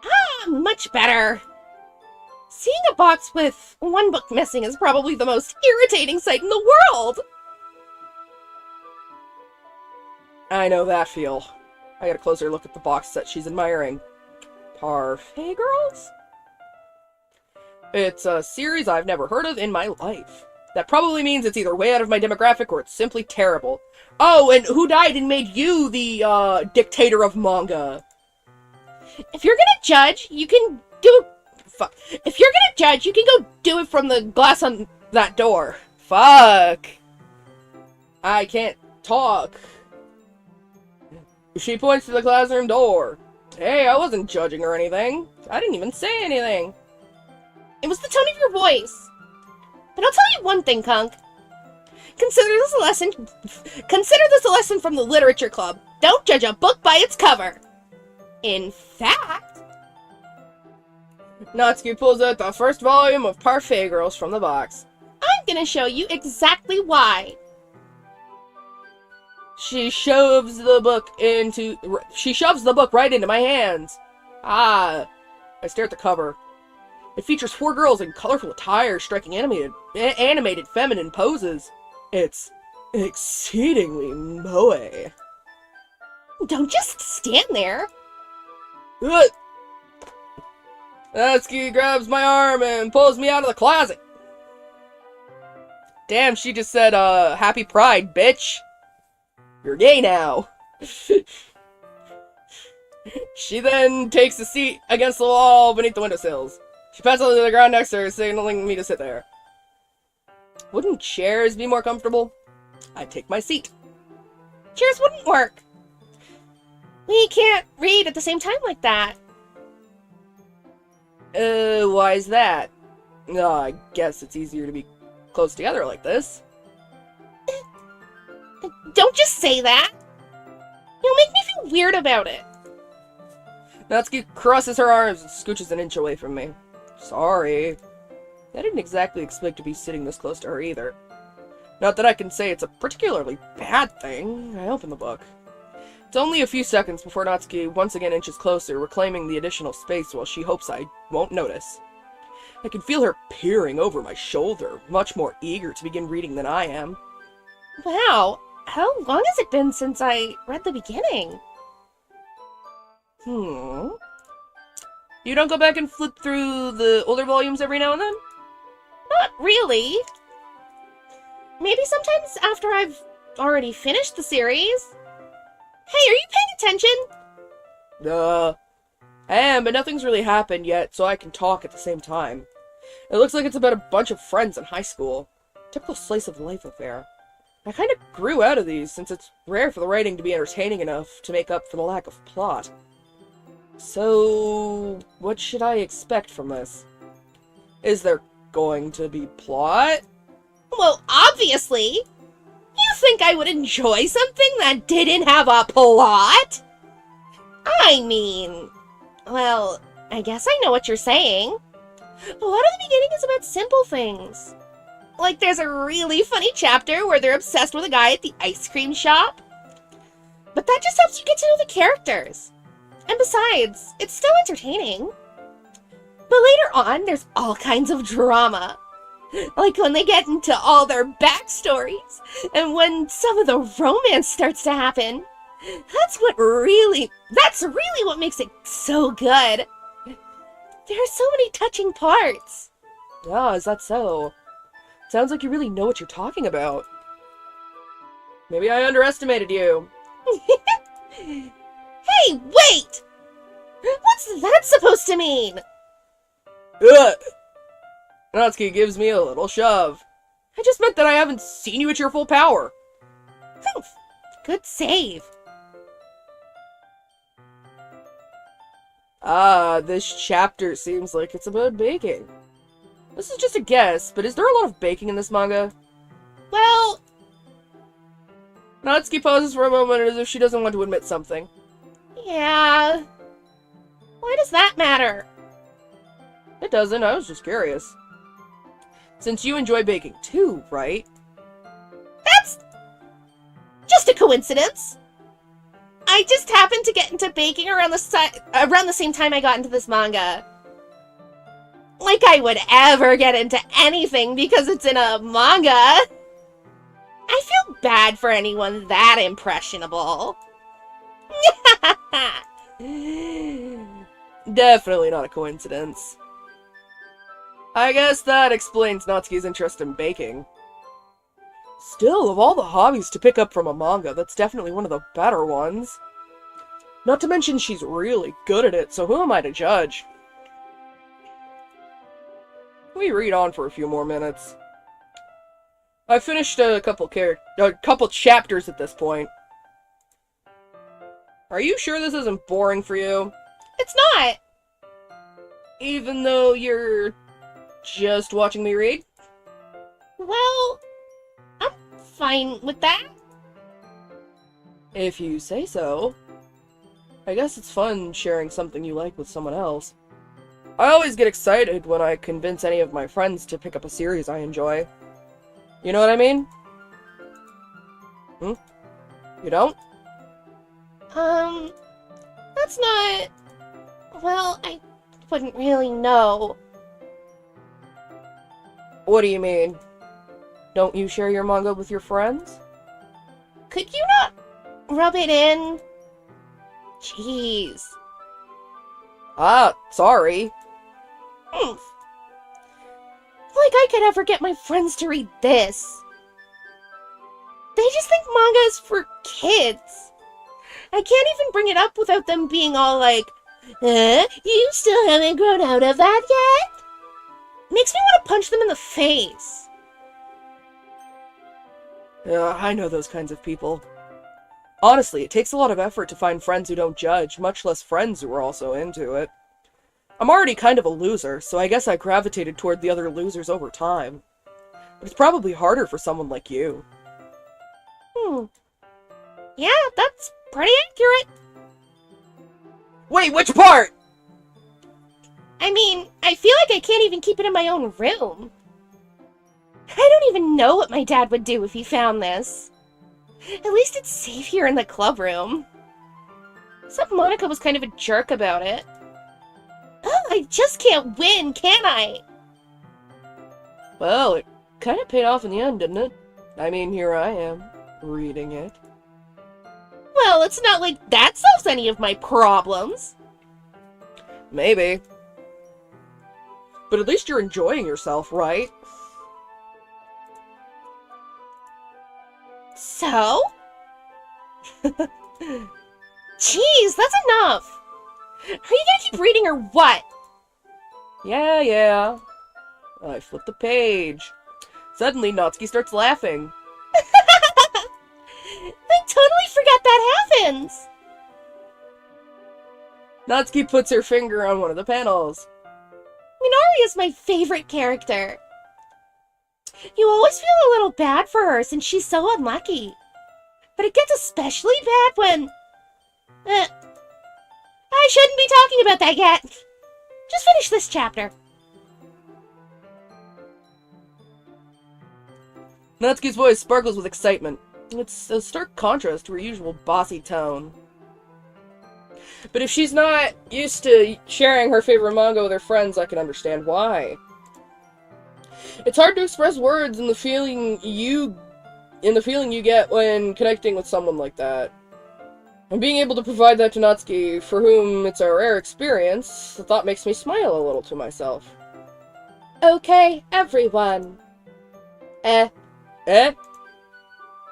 Ah, much better. Seeing a box with one book missing is probably the most irritating sight in the world! I know that feel. I got a closer look at the box set she's admiring. Parfait Girls? It's a series I've never heard of in my life. That probably means it's either way out of my demographic or it's simply terrible. Oh, and who died and made you the, dictator of manga? If you're gonna judge, you can do... Fuck. If you're gonna judge, you can go do it from the glass on that door. Fuck! I can't talk. She points to the classroom door. Hey, I wasn't judging or anything. I didn't even say anything. It was the tone of your voice. But I'll tell you one thing, Kunk. Consider this a lesson from the literature club. Don't judge a book by its cover. In fact... Natsuki pulls out the first volume of Parfait Girls from the box. I'm gonna show you exactly why. She shoves the book right into my hands. Ah. I stare at the cover. It features 4 girls in colorful attire striking animated feminine poses. It's exceedingly moe. Don't just stand there. Natsuki grabs my arm and pulls me out of the closet. Damn, she just said, happy pride, bitch. You're gay now. She then takes a seat against the wall beneath the windowsills. She pats onto the ground next to her, signaling me to sit there. Wouldn't chairs be more comfortable? I'd take my seat. Chairs wouldn't work. We can't read at the same time like that. Why is that? I guess it's easier to be close together like this. Don't just say that. You'll make me feel weird about it. Natsuki crosses her arms and scooches an inch away from me. Sorry. I didn't exactly expect to be sitting this close to her either. Not that I can say it's a particularly bad thing. I open the book. It's only a few seconds before Natsuki once again inches closer, reclaiming the additional space while she hopes I won't notice. I can feel her peering over my shoulder, much more eager to begin reading than I am. Wow, how long has it been since I read the beginning? You don't go back and flip through the older volumes every now and then? Not really. Maybe sometimes after I've already finished the series. Hey, are you paying attention? I am, but nothing's really happened yet, so I can talk at the same time. It looks like it's about a bunch of friends in high school. Typical slice of life affair. I kind of grew out of these, since it's rare for the writing to be entertaining enough to make up for the lack of plot. So, what should I expect from this? Is there going to be plot? Well, obviously. You think I would enjoy something that didn't have a plot? I mean, well, I guess I know what you're saying. A lot of the beginning is about simple things. Like there's a really funny chapter where they're obsessed with a guy at the ice cream shop. But that just helps you get to know the characters. And besides, it's still entertaining. But later on, there's all kinds of drama. Like when they get into all their backstories, and when some of the romance starts to happen. That's really what makes it so good. There are so many touching parts. Ah, is that so? Sounds like you really know what you're talking about. Maybe I underestimated you. Hey, wait! What's that supposed to mean? Ugh! Natsuki gives me a little shove. I just meant that I haven't seen you at your full power. Good save. Ah, this chapter seems like it's about baking. This is just a guess, but is there a lot of baking in this manga? Well... Natsuki pauses for a moment as if she doesn't want to admit something. Yeah... Why does that matter? It doesn't, I was just curious. Since you enjoy baking too, right? That's... just a coincidence. I just happened to get into baking around the same time I got into this manga. Like I would ever get into anything because it's in a manga. I feel bad for anyone that impressionable. Definitely not a coincidence. I guess that explains Natsuki's interest in baking. Still, of all the hobbies to pick up from a manga, that's definitely one of the better ones. Not to mention she's really good at it, so who am I to judge? We read on for a few more minutes. I finished a couple chapters at this point. Are you sure this isn't boring for you? It's not! Even though you're just watching me read? Well, I'm fine with that. If you say so. I guess it's fun sharing something you like with someone else. I always get excited when I convince any of my friends to pick up a series I enjoy. You know what I mean? You don't? That's not... Well, I wouldn't really know. What do you mean? Don't you share your manga with your friends? Could you not rub it in? Jeez. Ah, sorry. Like I could ever get my friends to read this. They just think manga is for kids. I can't even bring it up without them being all like, you still haven't grown out of that yet? Makes me want to punch them in the face. Yeah, I know those kinds of people. Honestly, it takes a lot of effort to find friends who don't judge, much less friends who are also into it. I'm already kind of a loser, so I guess I gravitated toward the other losers over time. But it's probably harder for someone like you. Yeah, that's pretty accurate. Wait, which part? I mean, I feel like I can't even keep it in my own room. I don't even know what my dad would do if he found this. At least it's safe here in the club room. Except Monica was kind of a jerk about it. Oh, I just can't win, can I? Well, it kind of paid off in the end, didn't it? I mean, here I am, reading it. Well, it's not like that solves any of my problems. Maybe. But at least you're enjoying yourself, right? So? Jeez, that's enough! Are you gonna keep reading or what? Yeah. I flip the page. Suddenly, Natsuki starts laughing. I totally forgot that happens! Natsuki puts her finger on one of the panels. Minari is my favorite character. You always feel a little bad for her since she's so unlucky. But it gets especially bad when... I shouldn't be talking about that yet. Just finish this chapter. Natsuki's voice sparkles with excitement. It's a stark contrast to her usual bossy tone. But if she's not used to sharing her favorite manga with her friends, I can understand why. It's hard to express words in the feeling you get when connecting with someone like that. And being able to provide that to Natsuki, for whom it's a rare experience, the thought makes me smile a little to myself. Okay, everyone.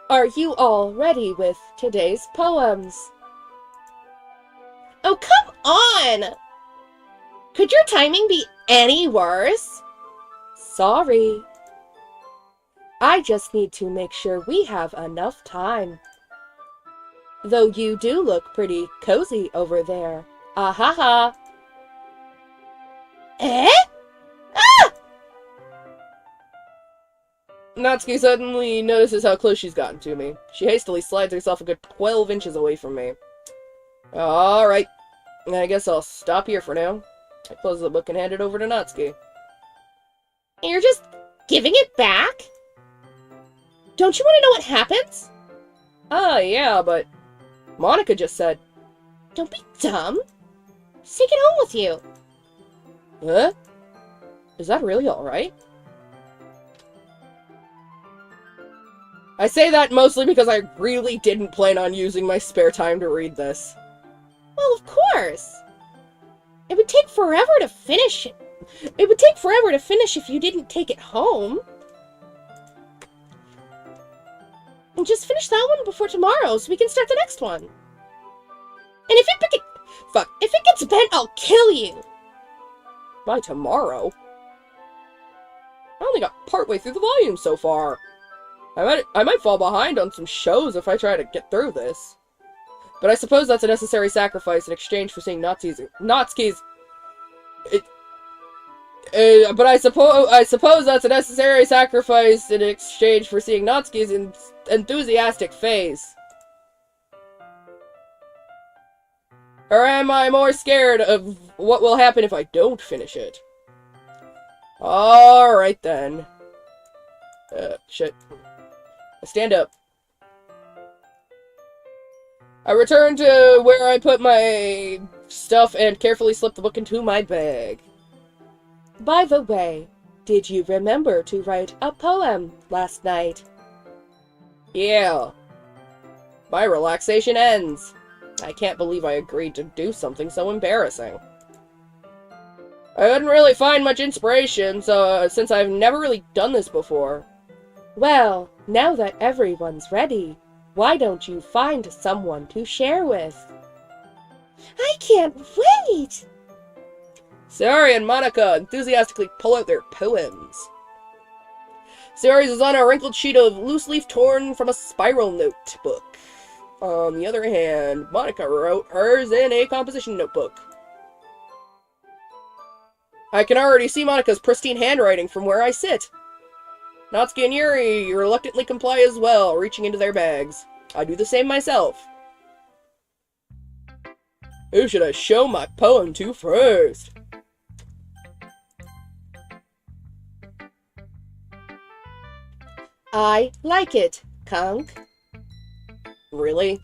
Are you all ready with today's poems? Oh, come on! Could your timing be any worse? Sorry. I just need to make sure we have enough time. Though you do look pretty cozy over there. Ahaha. Ah! Natsuki suddenly notices how close she's gotten to me. She hastily slides herself a good 12 inches away from me. Alright. I guess I'll stop here for now. I close the book and hand it over to Natsuki. You're just giving it back? Don't you want to know what happens? Yeah, but Monica just said... Don't be dumb. Just take it home with you. Huh? Is that really alright? I say that mostly because I really didn't plan on using my spare time to read this. Well, of course. It would take forever to finish it. It would take forever to finish if you didn't take it home. And just finish that one before tomorrow so we can start the next one. And if it spent, I'll kill you! By tomorrow? I only got partway through the volume so far. I might fall behind on some shows if I try to get through this. But I suppose that's a necessary sacrifice in exchange for seeing Natsuki's... but I suppose that's a necessary sacrifice in exchange for seeing Natsuki's enthusiastic face. Or am I more scared of what will happen if I don't finish it? Alright then. Shit. I stand up. I return to where I put my stuff and carefully slip the book into my bag. By the way, did you remember to write a poem last night? Yeah. My relaxation ends. I can't believe I agreed to do something so embarrassing. I couldn't really find much inspiration, since I've never really done this before. Well, now that everyone's ready, why don't you find someone to share with? I can't wait! Sayori and Monica enthusiastically pull out their poems. Sayori's is on a wrinkled sheet of loose leaf torn from a spiral notebook. On the other hand, Monica wrote hers in a composition notebook. I can already see Monica's pristine handwriting from where I sit. Natsuki and Yuri reluctantly comply as well, reaching into their bags. I do the same myself. Who should I show my poem to first? I like it, Kunk. Really?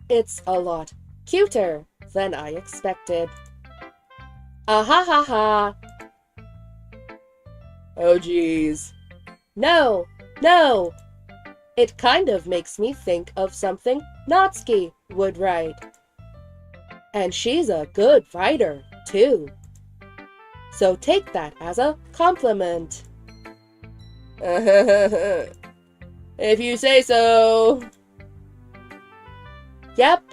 It's a lot cuter than I expected. Ah ha ha. Oh geez. No, no. It kind of makes me think of something Natsuki would write. And she's a good writer, too. So take that as a compliment. If you say so. Yep.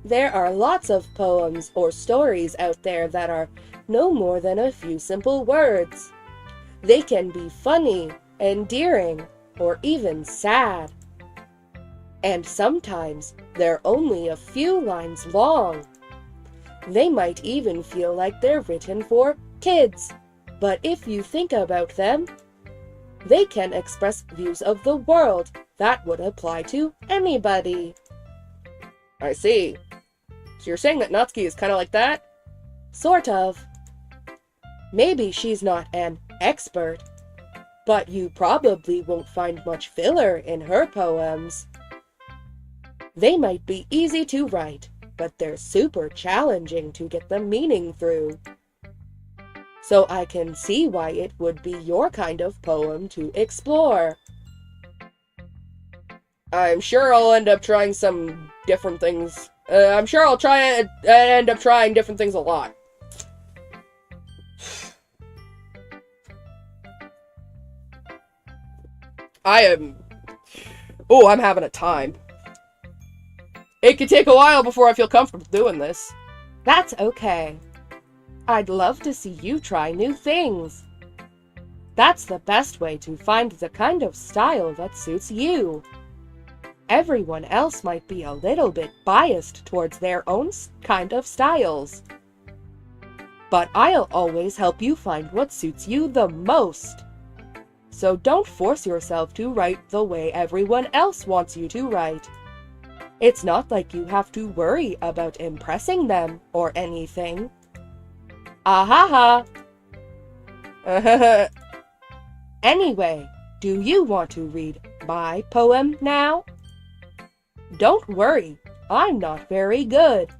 There are lots of poems or stories out there that are no more than a few simple words. They can be funny, endearing, or even sad. And sometimes they're only a few lines long. They might even feel like they're written for kids, but if you think about them, they can express views of the world that would apply to anybody. I see. So you're saying that Natsuki is kind of like that? Sort of. Maybe she's not an expert, but you probably won't find much filler in her poems. They might be easy to write, but they're super challenging to get the meaning through. So I can see why it would be your kind of poem to explore. I'm sure I'll end up trying some different things. I'm sure I'll end up trying different things a lot. I'm having a time. It could take a while before I feel comfortable doing this. That's okay. I'd love to see you try new things. That's the best way to find the kind of style that suits you. Everyone else might be a little bit biased towards their own kind of styles. But I'll always help you find what suits you the most. So don't force yourself to write the way everyone else wants you to write. It's not like you have to worry about impressing them or anything. Ah ha ha. Anyway, do you want to read my poem now? Don't worry, I'm not very good.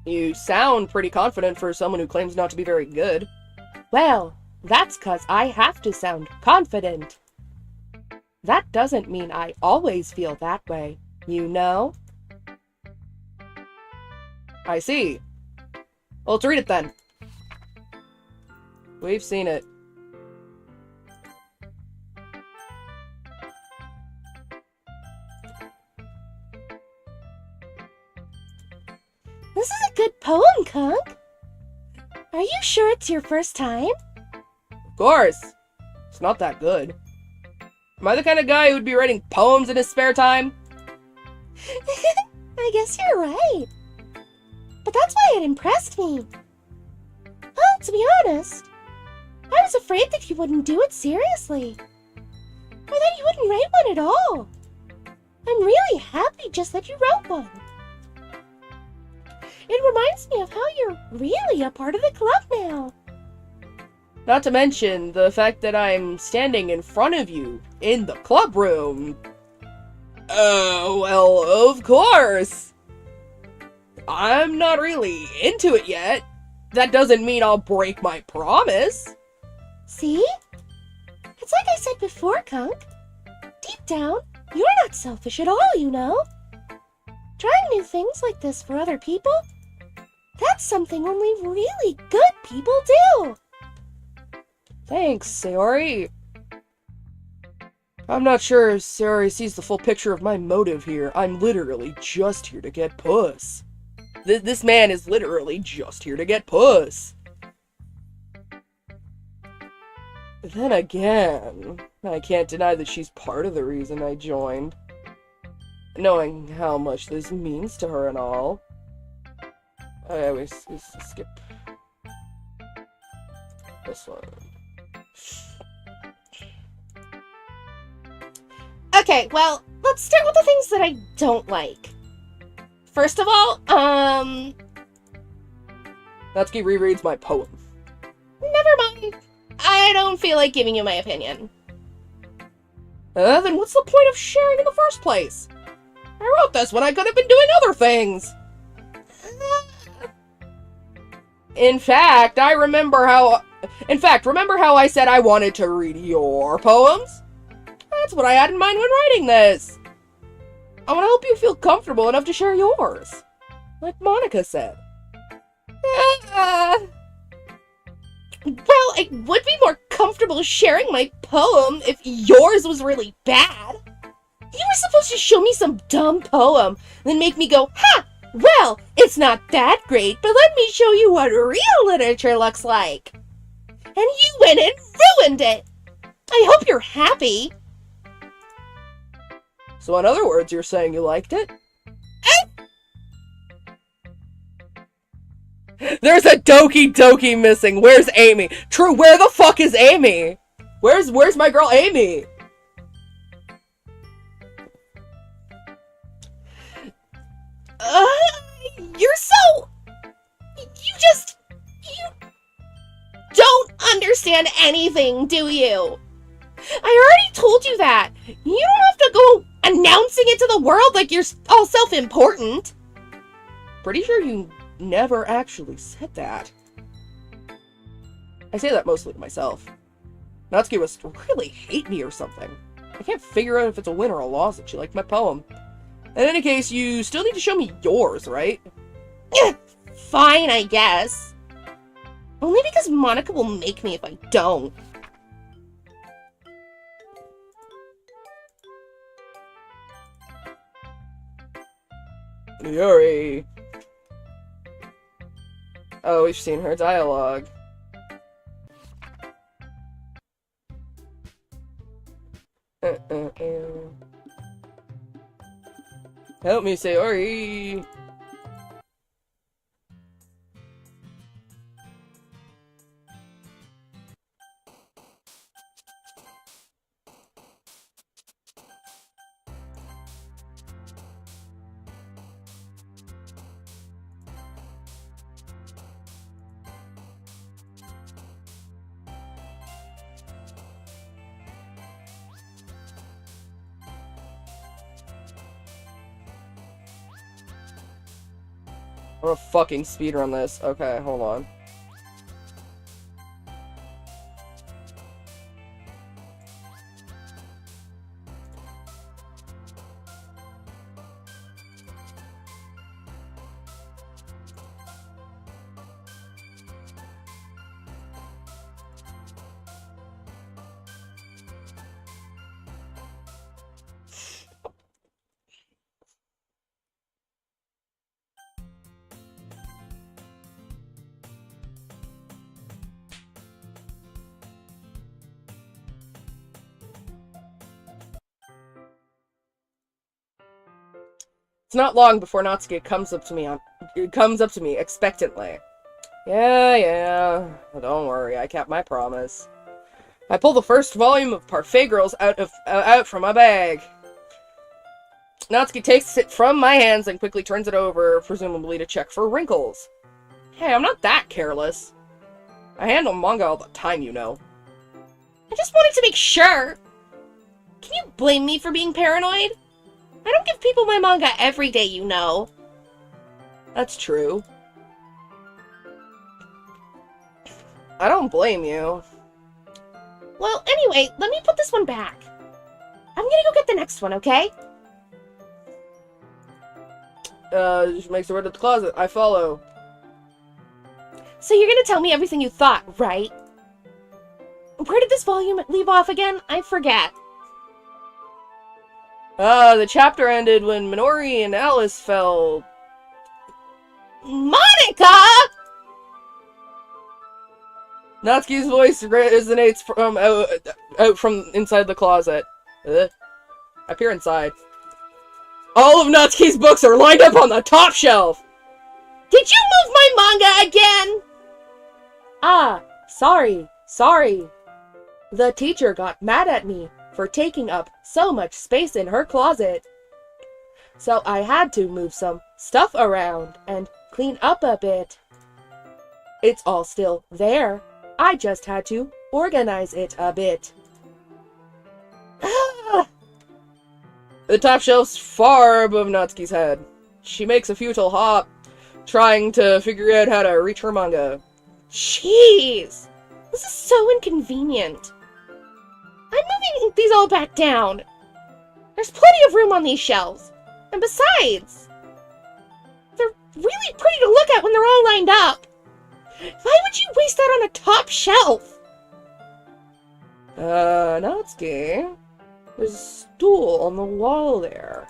You sound pretty confident for someone who claims not to be very good. Well, that's 'cause I have to sound confident. That doesn't mean I always feel that way, you know? I see. Well, let's read it then. We've seen it. This is a good poem, Kunk. Are you sure it's your first time? Of course. It's not that good. Am I the kind of guy who'd be writing poems in his spare time? I guess you're right. But that's why it impressed me. Well, to be honest, I was afraid that you wouldn't do it seriously. Or that you wouldn't write one at all. I'm really happy just that you wrote one. It reminds me of how you're really a part of the club now. Not to mention the fact that I'm standing in front of you in the club room. Oh, well, of course. I'm not really into it yet. That doesn't mean I'll break my promise. See? It's like I said before, Kunk. Deep down, you're not selfish at all, you know. Trying new things like this for other people, that's something only really good people do. Thanks, Sayori. I'm not sure Sayori sees the full picture of my motive here. I'm literally just here to get puss. This man is literally just here to get puss. Then again, I can't deny that she's part of the reason I joined. Knowing how much this means to her and all. I always skip this one. Okay, well, let's start with the things that I don't like. First of all, Natsuki rereads my poem. never mind. I don't feel like giving you my opinion. Then what's the point of sharing in the first place? I wrote this when I could have been doing other things. In fact, remember how I said I wanted to read your poems? That's what I had in mind when writing this. I want to help you feel comfortable enough to share yours. Like Monica said. Well, I would be more comfortable sharing my poem if yours was really bad. You were supposed to show me some dumb poem, then make me go, ha! Well, it's not that great, but let me show you what real literature looks like. And you went and ruined it. I hope you're happy. So in other words, you're saying you liked it? There's a Doki missing. Where's Amy? True, where the fuck is Amy? Where's my girl Amy? You don't understand anything, do you? I already told you that. You don't have to go announcing it to the world like you're all self-important. Pretty sure you never actually said that. I say that mostly to myself. Natsuki must really hate me or something. I can't figure out if it's a win or a loss that she liked my poem. In any case, you still need to show me yours, right? Fine, I guess. Only because Monica will make me if I don't. Yuri. Oh, we've seen her dialogue. Help me, Sayori. I'm gonna fucking speedrun this. Okay, hold on. not long before Natsuki comes up to me expectantly. Yeah, don't worry, I kept my promise. I pull the first volume of Parfait Girls out from my bag. Natsuki takes it from my hands and quickly turns it over, presumably to check for wrinkles. Hey, I'm not that careless. I handle manga all the time, you know. I just wanted to make sure. Can you blame me for being paranoid? I don't give people my manga every day, you know. That's true. I don't blame you. Well, anyway, let me put this one back. I'm gonna go get the next one, okay? She makes her way to the closet. I follow. So you're gonna tell me everything you thought, right? Where did this volume leave off again? I forget. The chapter ended when Minori and Alice fell... Monica! Natsuki's voice resonates from out from inside the closet. I peer inside. All of Natsuki's books are lined up on the top shelf! Did you move my manga again? Ah, sorry. The teacher got mad at me for taking up so much space in her closet. So I had to move some stuff around and clean up a bit. It's all still there. I just had to organize it a bit. The top shelf's far above Natsuki's head. She makes a futile hop, trying to figure out how to reach her manga. Jeez! This is so inconvenient. I'm moving these all back down. There's plenty of room on these shelves. And besides, they're really pretty to look at when they're all lined up. Why would you waste that on a top shelf? Natsuki, there's a stool on the wall there.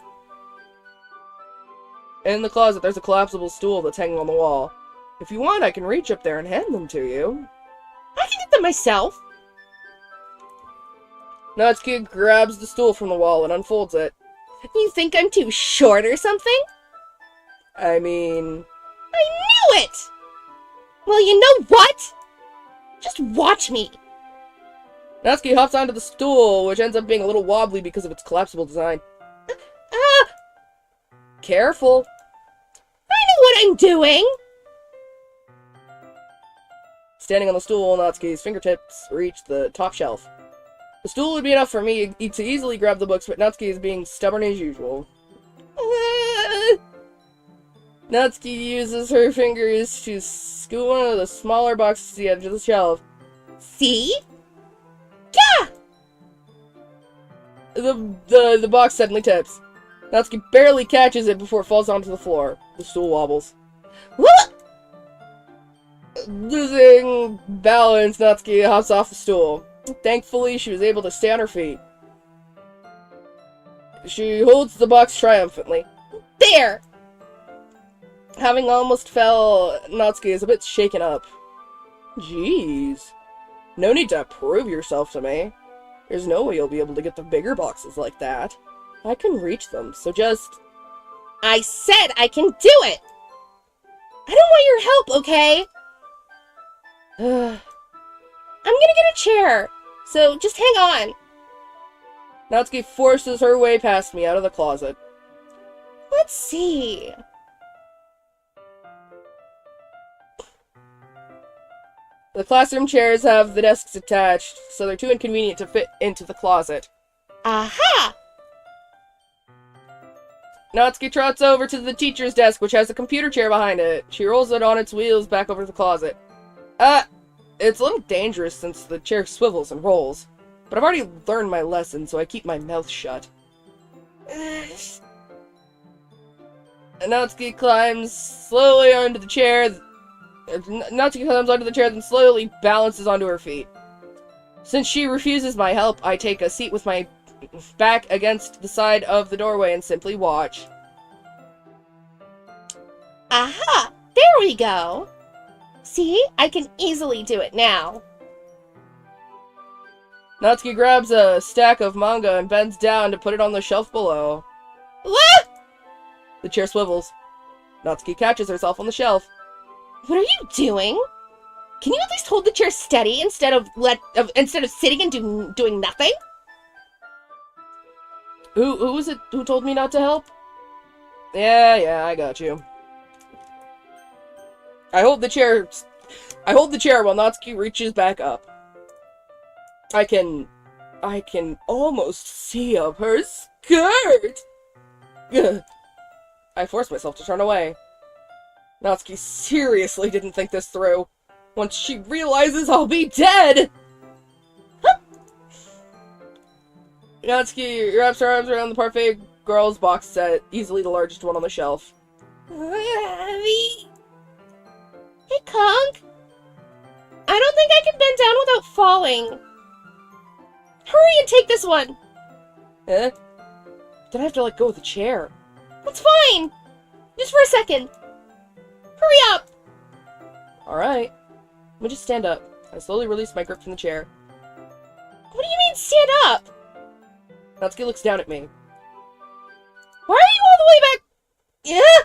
In the closet, there's a collapsible stool that's hanging on the wall. If you want, I can reach up there and hand them to you. I can get them myself. Natsuki grabs the stool from the wall and unfolds it. You think I'm too short or something? I mean... I knew it! Well, you know what? Just watch me. Natsuki hops onto the stool, which ends up being a little wobbly because of its collapsible design. Careful. I know what I'm doing. Standing on the stool, Natsuki's fingertips reach the top shelf. The stool would be enough for me to easily grab the books, but Natsuki is being stubborn as usual. Natsuki uses her fingers to scoot one of the smaller boxes to the edge of the shelf. See? Yeah! The box suddenly tips. Natsuki barely catches it before it falls onto the floor. The stool wobbles. What? Losing balance, Natsuki hops off the stool. Thankfully, she was able to stay on her feet. She holds the box triumphantly. There! Having almost fell, Natsuki is a bit shaken up. Jeez. No need to prove yourself to me. There's no way you'll be able to get the bigger boxes like that. I can reach them, so just... I said I can do it! I don't want your help, okay? I'm gonna get a chair, so just hang on. Natsuki forces her way past me out of the closet. Let's see... The classroom chairs have the desks attached, so they're too inconvenient to fit into the closet. Aha! Natsuki trots over to the teacher's desk, which has a computer chair behind it. She rolls it on its wheels back over to the closet. It's a little dangerous since the chair swivels and rolls. But I've already learned my lesson, so I keep my mouth shut. Natsuki climbs slowly onto the chair. Natsuki climbs onto the chair, then slowly balances onto her feet. Since she refuses my help, I take a seat with my back against the side of the doorway and simply watch. Aha! There we go! See? I can easily do it now. Natsuki grabs a stack of manga and bends down to put it on the shelf below. What? The chair swivels. Natsuki catches herself on the shelf. What are you doing? Can you at least hold the chair steady instead of sitting and doing nothing? Who was it who told me not to help? Yeah, I got you. I hold the chair while Natsuki reaches back up. I can almost see up her skirt. Ugh. I force myself to turn away. Natsuki seriously didn't think this through. Once she realizes I'll be dead! Natsuki wraps her arms around the parfait girl's box set, easily the largest one on the shelf. Hey, Conk. I don't think I can bend down without falling. Hurry and take this one. Eh? Then I have to let go of the chair. That's fine. Just for a second. Hurry up. Alright. Let me just stand up. I slowly release my grip from the chair. What do you mean, stand up? Natsuki looks down at me. Why are you all the way back? Yeah.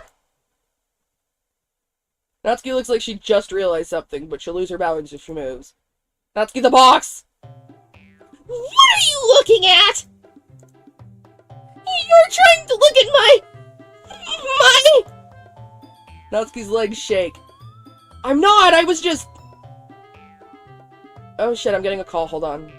Natsuki looks like she just realized something, but she'll lose her balance if she moves. Natsuki, the box! What are you looking at? You're trying to look at my... Natsuki's legs shake. I'm not! I was just... Oh shit, I'm getting a call. Hold on.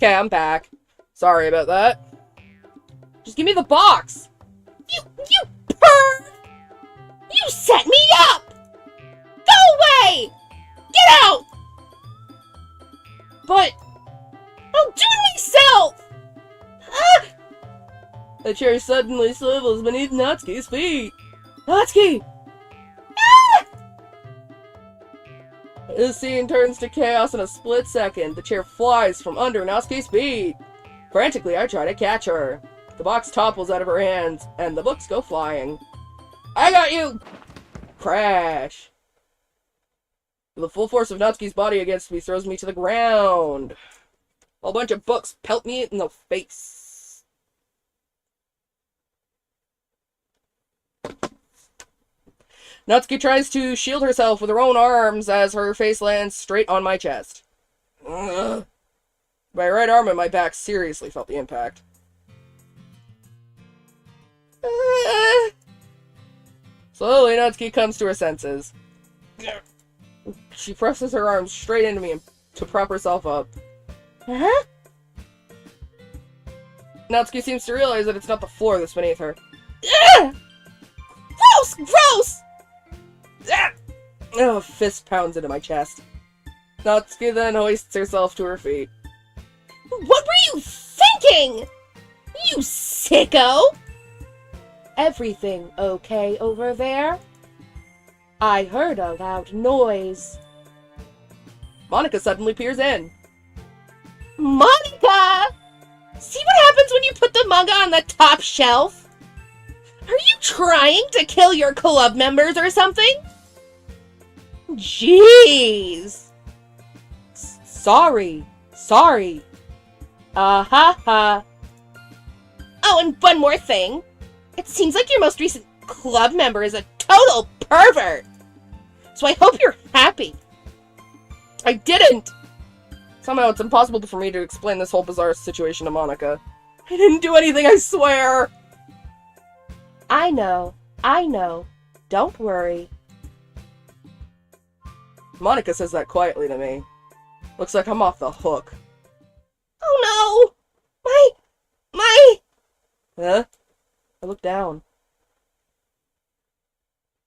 Okay, I'm back. Sorry about that. Just give me the box! You perv! You set me up! Go away! Get out! But... I'll do it myself! The chair suddenly swivels beneath Natsuki's feet. Natsuki! This scene turns to chaos in a split second. The chair flies from under Natsuki's feet. Frantically, I try to catch her. The box topples out of her hands, and the books go flying. I got you! Crash. The full force of Natsuki's body against me throws me to the ground. A bunch of books pelt me in the face. Natsuki tries to shield herself with her own arms as her face lands straight on my chest. Ugh. My right arm and my back seriously felt the impact. Slowly, Natsuki comes to her senses. She presses her arms straight into me to prop herself up. Huh? Natsuki seems to realize that it's not the floor that's beneath her. Gross! Gross! Oh, fist pounds into my chest. Natsuki then hoists herself to her feet. What were you thinking? You sicko! Everything okay over there? I heard a loud noise. Monica suddenly peers in. Monica! See what happens when you put the manga on the top shelf? Are you trying to kill your club members or something? Jeez! Sorry. Ha. Oh, and one more thing. It seems like your most recent club member is a total pervert. So I hope you're happy. I didn't! Somehow it's impossible for me to explain this whole bizarre situation to Monica. I didn't do anything, I swear! I know. Don't worry. Monica says that quietly to me. Looks like I'm off the hook. Huh? I look down.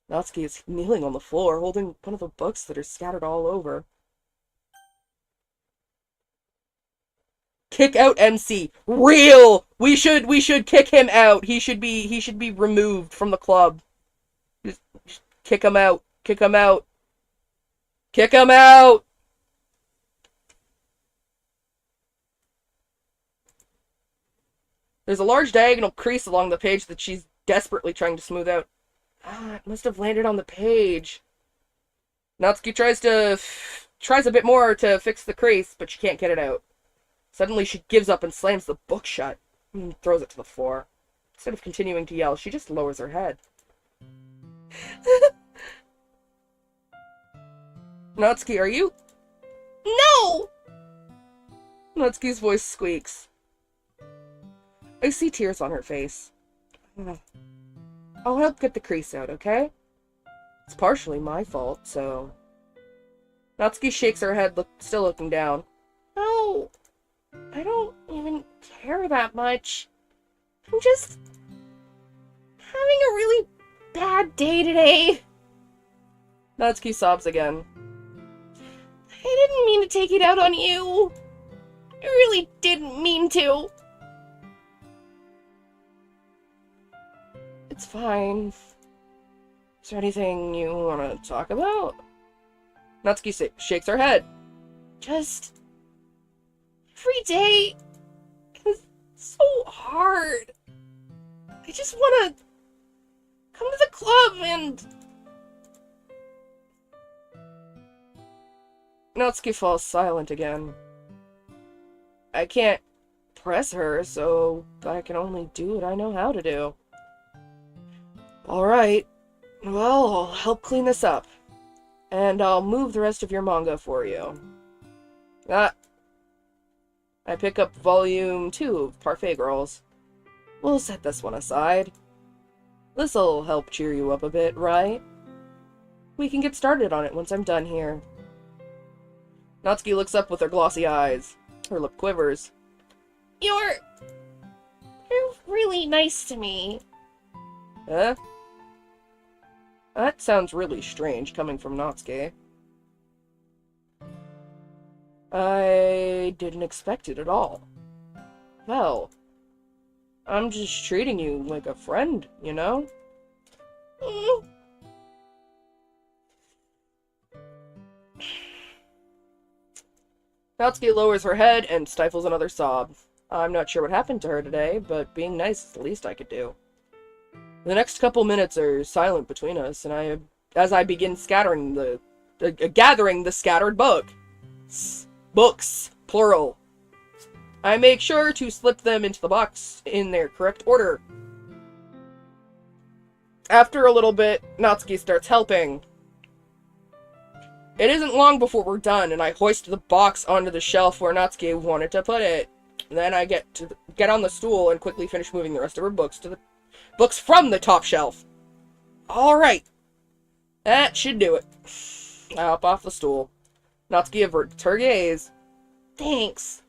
Natsuki is kneeling on the floor, holding one of the books that are scattered all over. Kick out MC. Real! We should kick him out. He should be removed from the club. Just kick him out. Kick him out. Kick him out! There's a large diagonal crease along the page that she's desperately trying to smooth out. Ah, it must have landed on the page. Natsuki tries a bit more to fix the crease, but she can't get it out. Suddenly she gives up and slams the book shut and throws it to the floor. Instead of continuing to yell, she just lowers her head. Natsuki, are you? No! Natsuki's voice squeaks. I see tears on her face. I'll help get the crease out, okay? It's partially my fault, so... Natsuki shakes her head, still looking down. No. I don't even care that much. I'm just having a really bad day today. Natsuki sobs again. I didn't mean to take it out on you. I really didn't mean to. It's fine. Is there anything you want to talk about? Natsuki shakes her head. Just... every day is so hard. I just want to come to the club and... Natsuki falls silent again. I can't press her, so I can only do what I know how to do. Alright. Well, I'll help clean this up. And I'll move the rest of your manga for you. I pick up volume 2 of Parfait Girls. We'll set this one aside. This'll help cheer you up a bit, right? We can get started on it once I'm done here. Natsuki looks up with her glossy eyes. Her lip quivers. You're really nice to me. Huh? That sounds really strange coming from Natsuki. I didn't expect it at all. Well, I'm just treating you like a friend, you know? Mm. Natsuki lowers her head and stifles another sob. I'm not sure what happened to her today, but being nice is the least I could do. The next couple minutes are silent between us, and as I begin gathering the scattered books, plural. I make sure to slip them into the box in their correct order. After a little bit, Natsuki starts helping. It isn't long before we're done, and I hoist the box onto the shelf where Natsuki wanted to put it. Then I get on the stool and quickly finish moving the rest of her books to the books from the top shelf. Alright. That should do it. I hop off the stool. Natsuki averts her gaze. Thanks.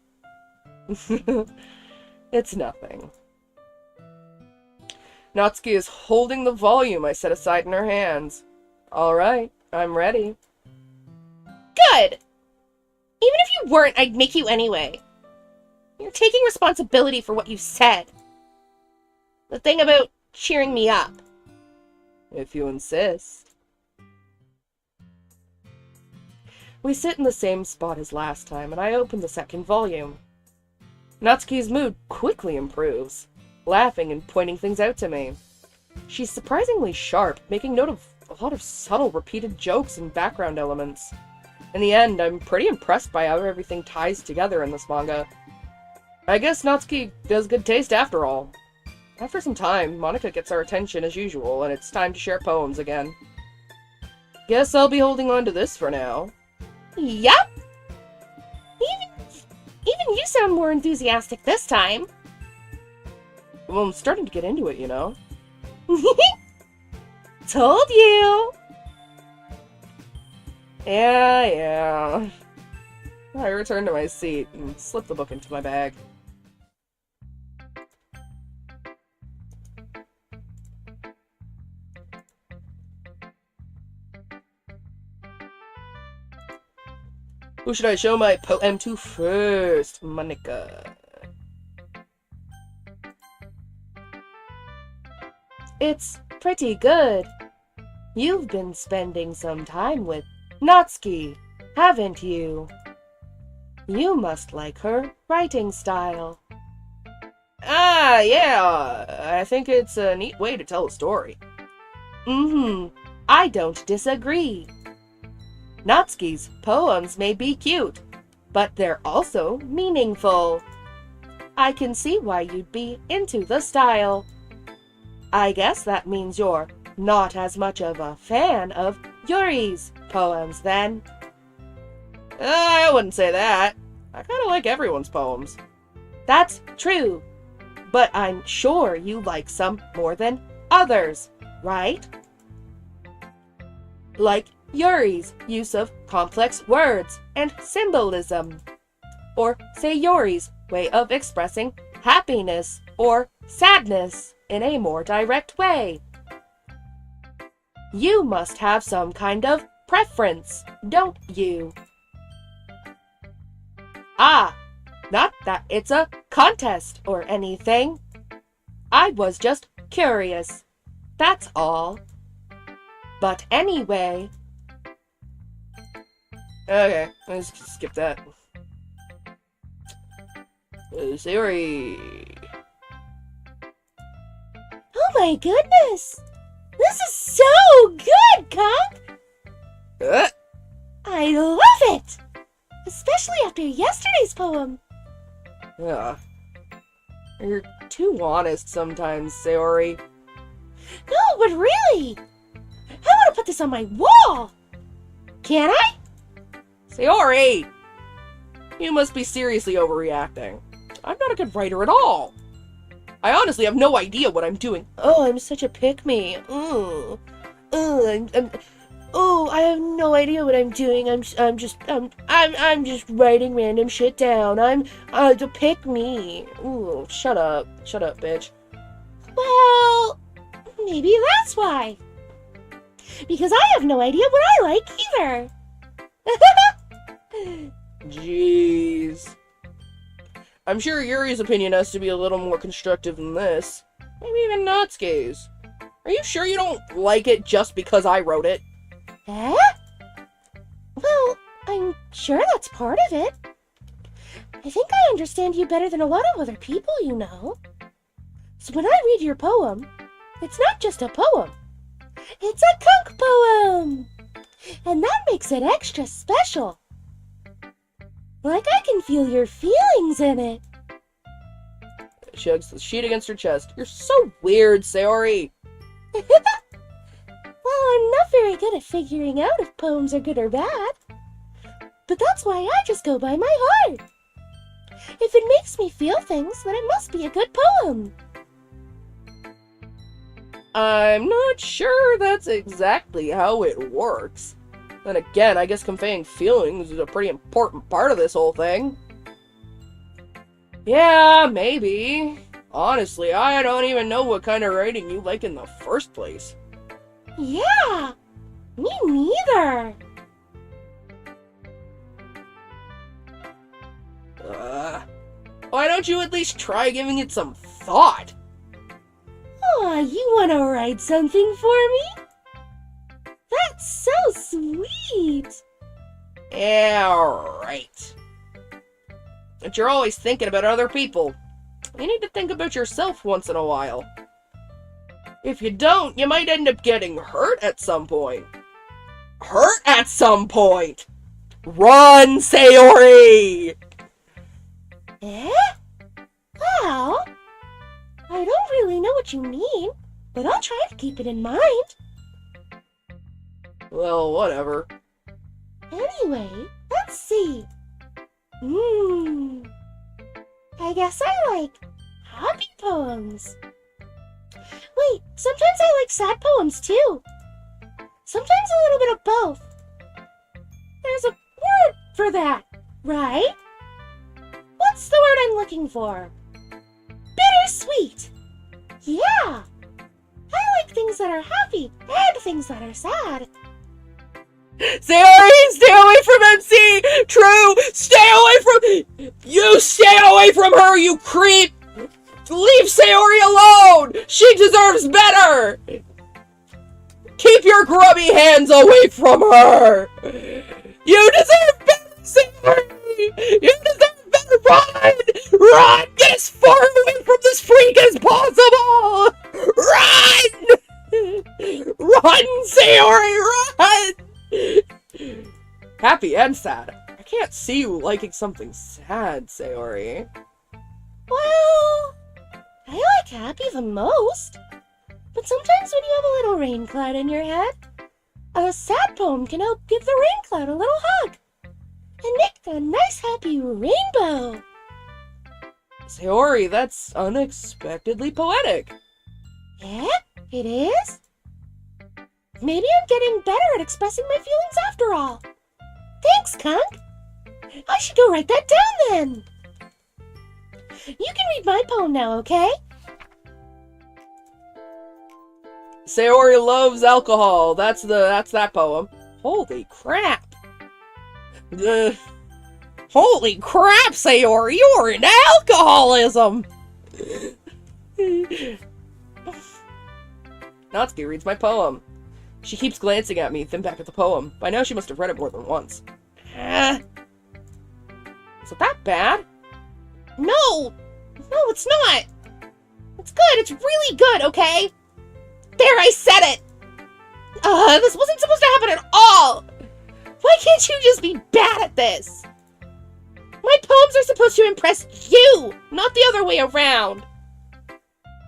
It's nothing. Natsuki is holding the volume I set aside in her hands. Alright, I'm ready. Good! Even if you weren't, I'd make you anyway. You're taking responsibility for what you said. The thing about cheering me up. If you insist. We sit in the same spot as last time, and I open the second volume. Natsuki's mood quickly improves, laughing and pointing things out to me. She's surprisingly sharp, making note of a lot of subtle, repeated jokes and background elements. In the end, I'm pretty impressed by how everything ties together in this manga. I guess Natsuki does good taste after all. After some time, Monika gets our attention as usual, and it's time to share poems again. Guess I'll be holding on to this for now. Yup! Even you sound more enthusiastic this time. Well, I'm starting to get into it, you know? Told you! Yeah. I return to my seat and slip the book into my bag. Who should I show my poem to first? Monica. It's pretty good. You've been spending some time with Natsuki, haven't you? You must like her writing style. Ah, yeah. I think it's a neat way to tell a story. I don't disagree. Natsuki's poems may be cute, but they're also meaningful. I can see why you'd be into the style. I guess that means you're not as much of a fan of Yuri's poems, then. I wouldn't say that. I kind of like everyone's poems. That's true, but I'm sure you like some more than others, right? Like Yuri's use of complex words and symbolism. Or say Yuri's way of expressing happiness or sadness in a more direct way. You must have some kind of preference, don't you? Ah, not that it's a contest or anything. I was just curious, that's all. But anyway... Okay, let's just skip that. Sayori. Oh my goodness! This is so good, Conk! I love it! Especially after yesterday's poem. Yeah. You're too honest sometimes, Sayori. No, but really! I want to put this on my wall! Can I? Sayori! You must be seriously overreacting. I'm not a good writer at all. I honestly have no idea what I'm doing. Oh, I'm such a pick-me. I have no idea what I'm doing. I'm just writing random shit down. I'm to pick me. Ooh, shut up, bitch. Well, maybe that's why. Because I have no idea what I like either. Jeez. I'm sure Yuri's opinion has to be a little more constructive than this. Maybe even Natsuki's. Are you sure you don't like it just because I wrote it? Eh? Well, I'm sure that's part of it. I think I understand you better than a lot of other people, you know. So when I read your poem, it's not just a poem. It's a Conk poem! And that makes it extra special. Like I can feel your feelings in it. She hugs the sheet against her chest. You're so weird, Sayori. Well, I'm not very good at figuring out if poems are good or bad. But that's why I just go by my heart. If it makes me feel things, then it must be a good poem. I'm not sure that's exactly how it works. Then again, I guess conveying feelings is a pretty important part of this whole thing. Yeah, maybe. Honestly, I don't even know what kind of writing you like in the first place. Yeah, me neither. Why don't you at least try giving it some thought? Aw, you want to write something for me? That's so sweet. Yeah, right. But you're always thinking about other people. You need to think about yourself once in a while. If you don't, you might end up getting hurt at some point. Hurt at some point! Run, Sayori! Eh? Well, I don't really know what you mean, but I'll try to keep it in mind. Well, whatever. Anyway, let's see. I guess I like happy poems. Wait, sometimes I like sad poems too. Sometimes a little bit of both. There's a word for that, right? What's the word I'm looking for? Bittersweet. Yeah. I like things that are happy and things that are sad. Sayori, stay away from MC! true! Stay away from- You stay away from her, you creep! Leave Sayori alone! She deserves better! Keep your grubby hands away from her! You deserve better, Sayori! You deserve better! Run! Run! Get as far away from this freak as possible! Run! Run, Sayori! Run! Happy and sad. I can't see you liking something sad, Sayori. Well, I like happy the most. But sometimes when you have a little rain cloud in your head, a sad poem can help give the rain cloud a little hug and make a nice happy rainbow. Sayori, that's unexpectedly poetic. Yeah, it is. Maybe I'm getting better at expressing my feelings after all. Thanks, Kunk. I should go write that down then. You can read my poem now, okay? Sayori loves alcohol. That's that poem. Holy crap. Holy crap, Sayori, you're into alcoholism! Natsuki reads my poem. She keeps glancing at me, then back at the poem. By now she must have read it more than once. Is it that bad? No, it's not. It's good, it's really good, okay? There, I said it! This wasn't supposed to happen at all! Why can't you just be bad at this? My poems are supposed to impress you, not the other way around.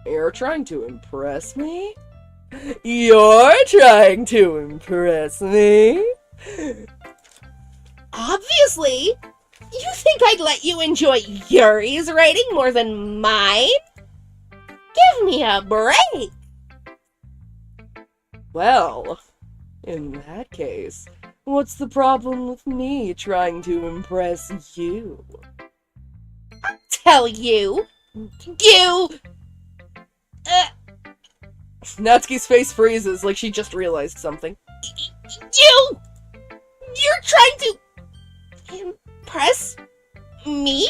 You're trying to impress me? You're trying to impress me? Obviously! You think I'd let you enjoy Yuri's writing more than mine? Give me a break! Well, in that case, what's the problem with me trying to impress you? I'll tell you! You! Natsuki's face freezes like she just realized something. You! You're trying to impress me?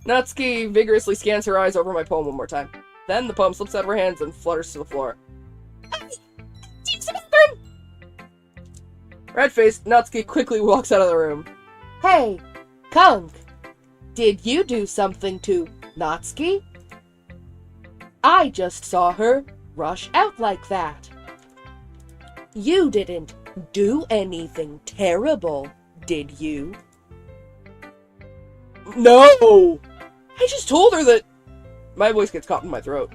Natsuki vigorously scans her eyes over my poem one more time. Then the poem slips out of her hands and flutters to the floor. Use the bathroom! Red-faced, Natsuki quickly walks out of the room. Hey, Kunk, did you do something to Natsuki? I just saw her rush out like that. You didn't do anything terrible, did you? No! I just told her that... My voice gets caught in my throat.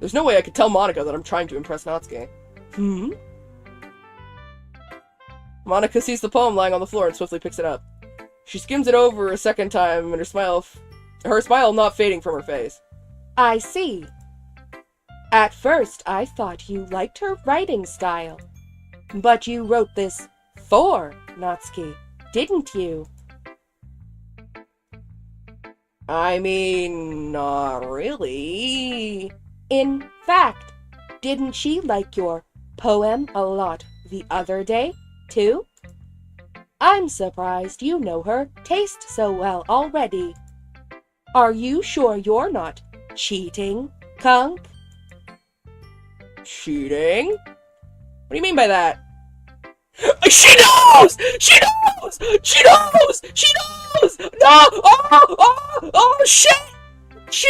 There's no way I could tell Monica that I'm trying to impress Natsuki. Monica sees the poem lying on the floor and swiftly picks it up. She skims it over a second time, and her smile not fading from her face. I see. At first, I thought you liked her writing style. But you wrote this for Natsuki, didn't you? I mean, not really. In fact, didn't she like your poem a lot the other day, too? I'm surprised you know her taste so well already. Are you sure you're not cheating, Kunk? Cheating? What do you mean by that? She knows! She knows! She knows! She knows! No! Oh, shit! She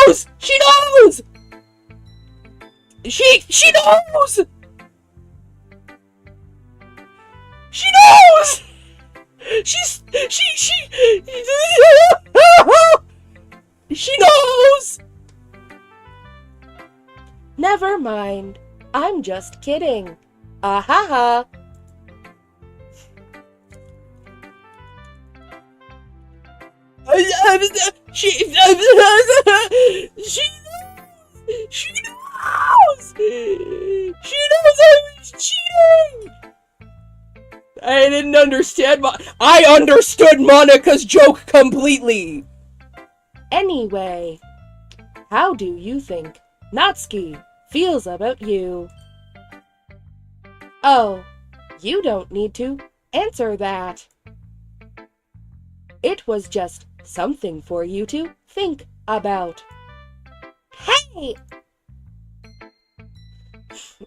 knows! She knows! She knows! She knows! She knows! Never mind. I'm just kidding. Ah-ha-ha. She knows! She knows I was cheating! I didn't understand I understood Monica's joke completely! Anyway, how do you think Natsuki feels about you? Oh, you don't need to answer that. It was just something for you to think about. Hey!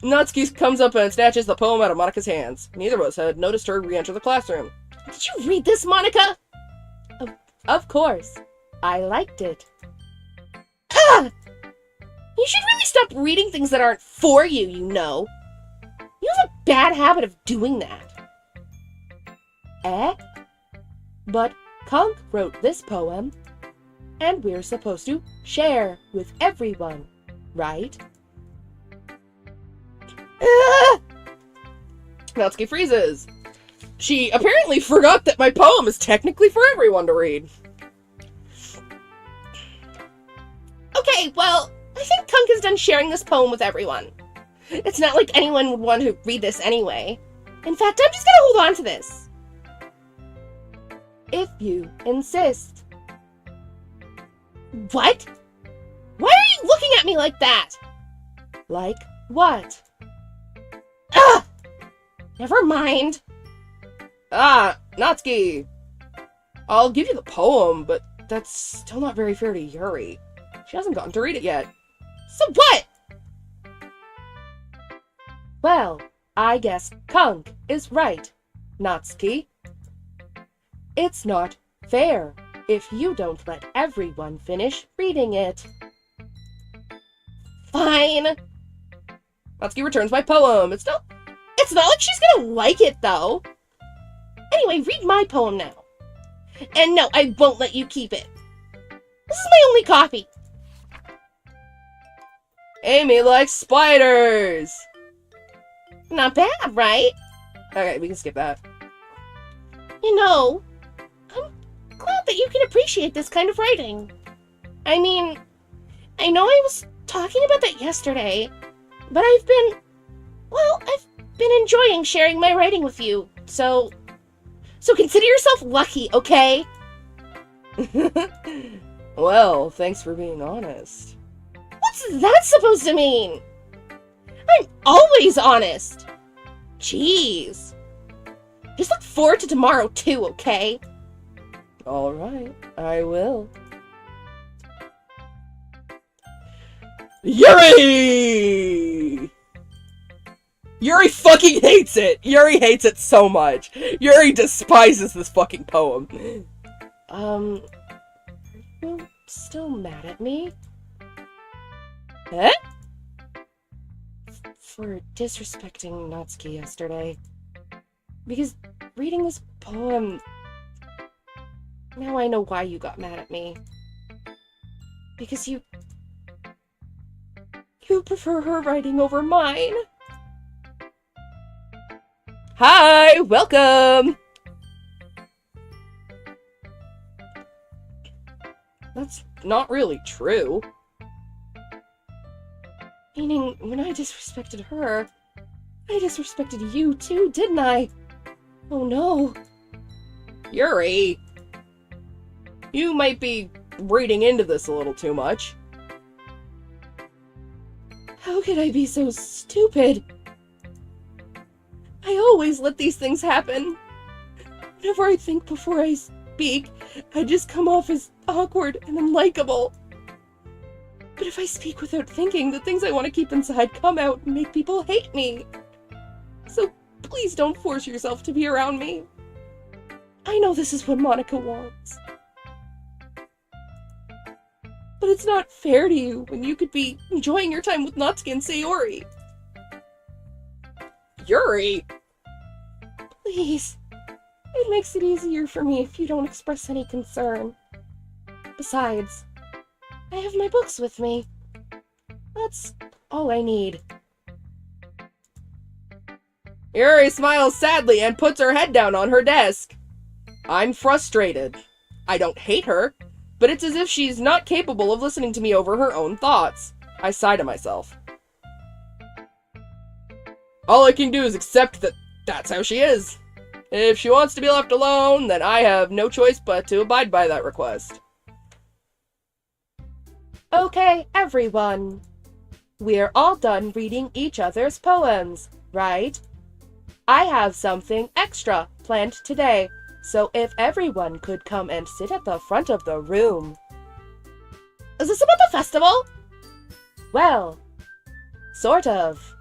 Natsuki comes up and snatches the poem out of Monika's hands. Neither of us had noticed her re-enter the classroom. Did you read this, Monika? Of course. I liked it. Ugh! You should really stop reading things that aren't for you, you know. You have a bad habit of doing that. Eh? But Conk wrote this poem, and we're supposed to share with everyone, right? Natsuki freezes. She apparently forgot that my poem is technically for everyone to read. Okay, well, I think Kunk is done sharing this poem with everyone. It's not like anyone would want to read this anyway. In fact, I'm just gonna hold on to this. If you insist. What? Why are you looking at me like that? Like what? Ugh! Never mind. Natsuki! I'll give you the poem, but that's still not very fair to Yuri. She hasn't gotten to read it yet. So what? Well, I guess Conk is right, Natsuki. It's not fair if you don't let everyone finish reading it. Fine. Natsuki returns my poem. It's not like she's gonna like it, though. Anyway, read my poem now. And no, I won't let you keep it. This is my only copy. Amy likes spiders! Not bad, right? Okay, we can skip that. You know, I'm glad that you can appreciate this kind of writing. I mean, I know I was talking about that yesterday, but I've been enjoying sharing my writing with you, so consider yourself lucky, okay? Well, thanks for being honest. What's that supposed to mean? I'm always honest. Jeez. Just look forward to tomorrow too, okay? Alright, I will. Yuri! Yuri fucking hates it! Yuri hates it so much! Yuri despises this fucking poem. Are you still mad at me? Eh? For disrespecting Natsuki yesterday. Because reading this poem... Now I know why you got mad at me. Because you prefer her writing over mine. Hi! Welcome! That's not really true. Meaning, when I disrespected her, I disrespected you too, didn't I? Oh no. Yuri! You might be reading into this a little too much. How could I be so stupid? I always let these things happen. Whenever I think before I speak, I just come off as awkward and unlikable. But if I speak without thinking, the things I want to keep inside come out and make people hate me. So please don't force yourself to be around me. I know this is what Monika wants. But it's not fair to you when you could be enjoying your time with Natsuki and Sayori. Yuri! Please. It makes it easier for me if you don't express any concern. Besides, I have my books with me. That's all I need. Yuri smiles sadly and puts her head down on her desk. I'm frustrated. I don't hate her, but it's as if she's not capable of listening to me over her own thoughts. I sigh to myself. All I can do is accept that that's how she is. If she wants to be left alone, then I have no choice but to abide by that request. Okay, everyone. We're all done reading each other's poems, right? I have something extra planned today, so if everyone could come and sit at the front of the room. Is this about the festival? Well, sort of.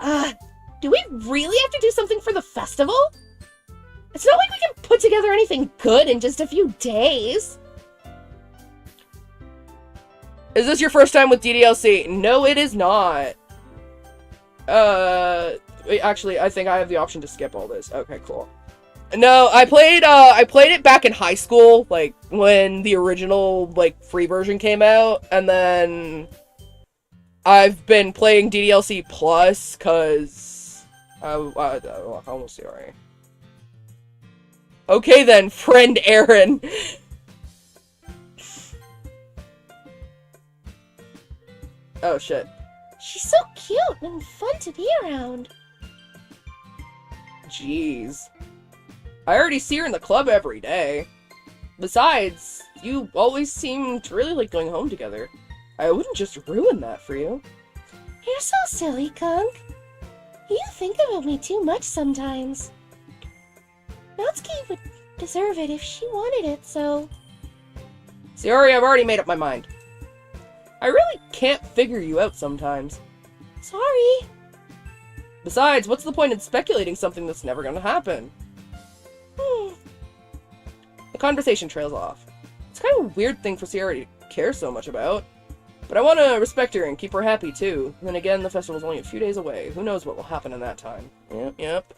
Do we really have to do something for the festival? It's not like we can put together anything good in just a few days. Is this your first time with DDLC? No, it is not. Wait, actually, I think I have the option to skip all this. Okay, cool. No, I played it back in high school, like, when the original, like, free version came out, and then I've been playing DDLC Plus, cause I almost sorry. Okay then, friend Aaron. Oh shit. She's so cute and fun to be around. Jeez. I already see her in the club every day. Besides, you always seem to really like going home together. I wouldn't just ruin that for you. You're so silly, Kunk. You think about me too much sometimes. Natsuki would deserve it if she wanted it, so... Sayori, I've already made up my mind. I really can't figure you out sometimes. Sorry. Besides, what's the point in speculating something that's never gonna happen? The conversation trails off. It's kind of a weird thing for Sayori to care so much about. But I want to respect her and keep her happy, too. Then again, the festival's only a few days away. Who knows what will happen in that time. Yep.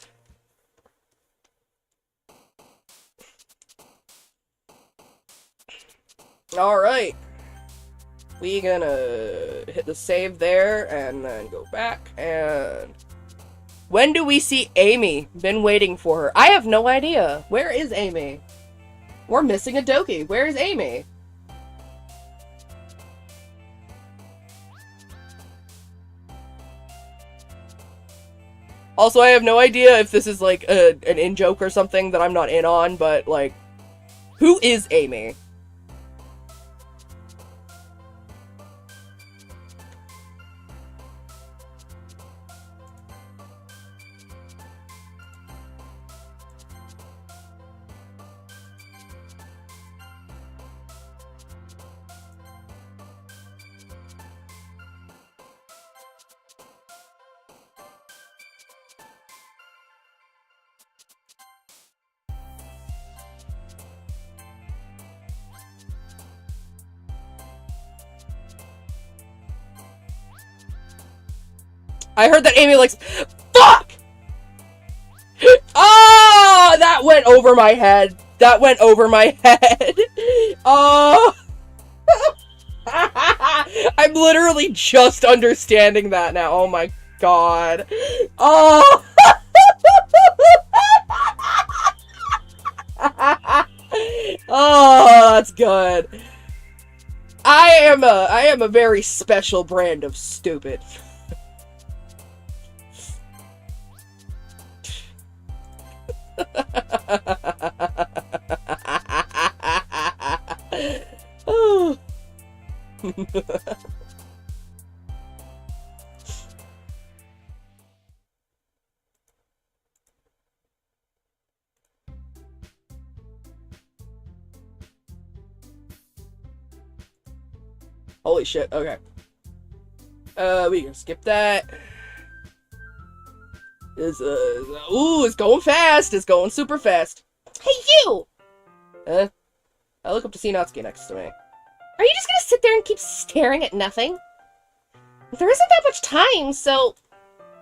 Alright. We gonna hit the save there, and then go back, and... When do we see Amy? Been waiting for her. I have no idea. Where is Amy? We're missing a Doki. Where is Amy? Also, I have no idea if this is, like, an in-joke or something that I'm not in on, but, like... Who is Amy? I heard that Amy likes- Fuck! Oh! That went over my head. That went over my head. Oh! I'm literally just understanding that now. Oh my god. Oh! Oh, that's good. I am a very special brand of stupid. Oh. Holy shit, okay. We can skip that. Ooh, it's going fast. It's going super fast. Hey, you! I look up to see Natsuki next to me. Are you just gonna sit there and keep staring at nothing? There isn't that much time, so...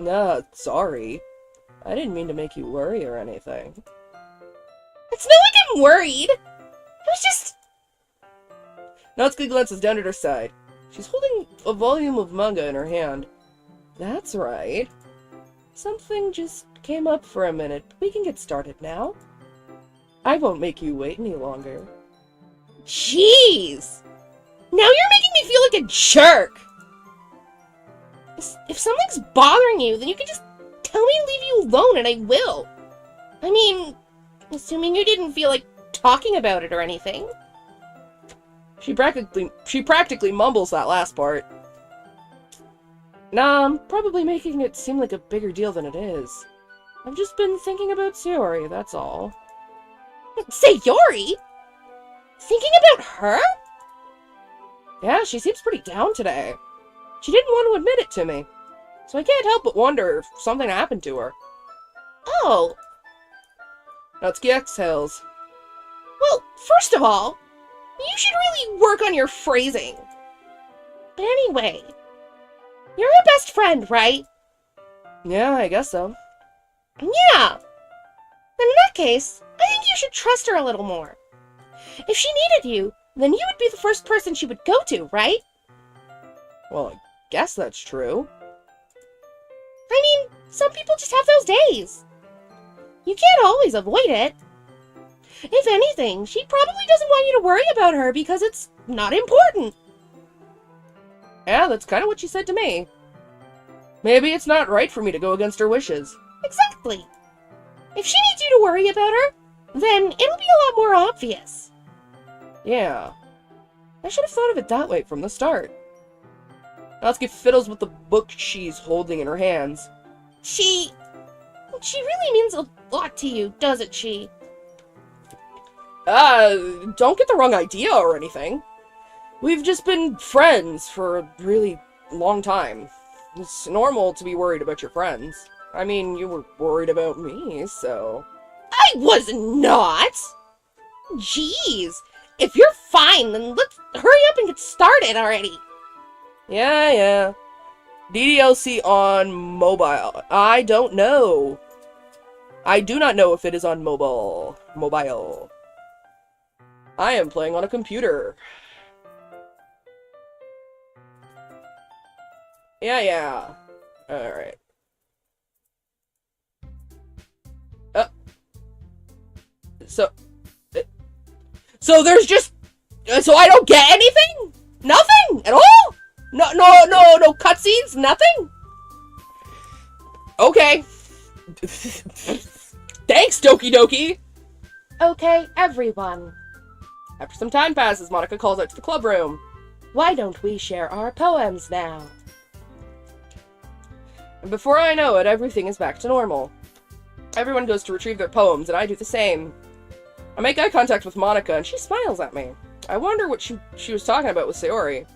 Nah, sorry. I didn't mean to make you worry or anything. It's not like I'm worried. I was just... Natsuki glances down at her side. She's holding a volume of manga in her hand. That's right. Something just came up for a minute. We can get started now. I won't make you wait any longer. Jeez! Now you're making me feel like a jerk! If something's bothering you, then you can just tell me to leave you alone and I will. I mean, assuming you didn't feel like talking about it or anything. She practically mumbles that last part. Nah, I'm probably making it seem like a bigger deal than it is. I've just been thinking about Sayori, that's all. Sayori? Thinking about her? Yeah, she seems pretty down today. She didn't want to admit it to me. So I can't help but wonder if something happened to her. Oh. Natsuki exhales. Well, first of all, you should really work on your phrasing. But anyway, you're her best friend, right? Yeah, I guess so. Yeah. Then in that case, I think you should trust her a little more. If she needed you, then you would be the first person she would go to, right? Well, I guess that's true. I mean, some people just have those days. You can't always avoid it. If anything, she probably doesn't want you to worry about her because it's not important. Yeah, that's kind of what she said to me. Maybe it's not right for me to go against her wishes. Exactly. If she needs you to worry about her, then it'll be a lot more obvious. Yeah. I should have thought of it that way from the start. Natsuki fiddles with the book she's holding in her hands. She really means a lot to you, doesn't she? Don't get the wrong idea or anything. We've just been friends for a really long time. It's normal to be worried about your friends. I mean, you were worried about me, so... I was not! Jeez. If you're fine, then let's hurry up and get started already. Yeah. DDLC on mobile. I don't know. I do not know if it is on mobile. I am playing on a computer. Yeah. Alright. So there's just... So I don't get anything? Nothing? At all? No cutscenes? Nothing? Okay. Thanks, Doki. Okay, everyone. After some time passes, Monica calls out to the club room. Why don't we share our poems now? And before I know it, everything is back to normal. Everyone goes to retrieve their poems, and I do the same. I make eye contact with Monica, and she smiles at me. I wonder what she was talking about with Sayori.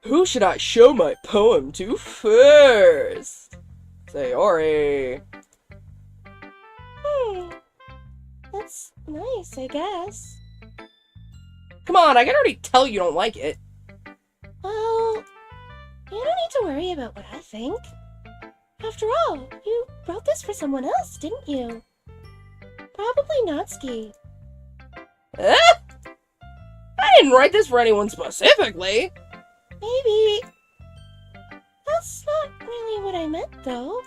Who should I show my poem to first? Sayori. That's nice, I guess. Come on, I can already tell you don't like it. Well, you don't need to worry about what I think. After all, you wrote this for someone else, didn't you? Probably Natsuki. Eh? I didn't write this for anyone specifically. Maybe. That's not really what I meant, though.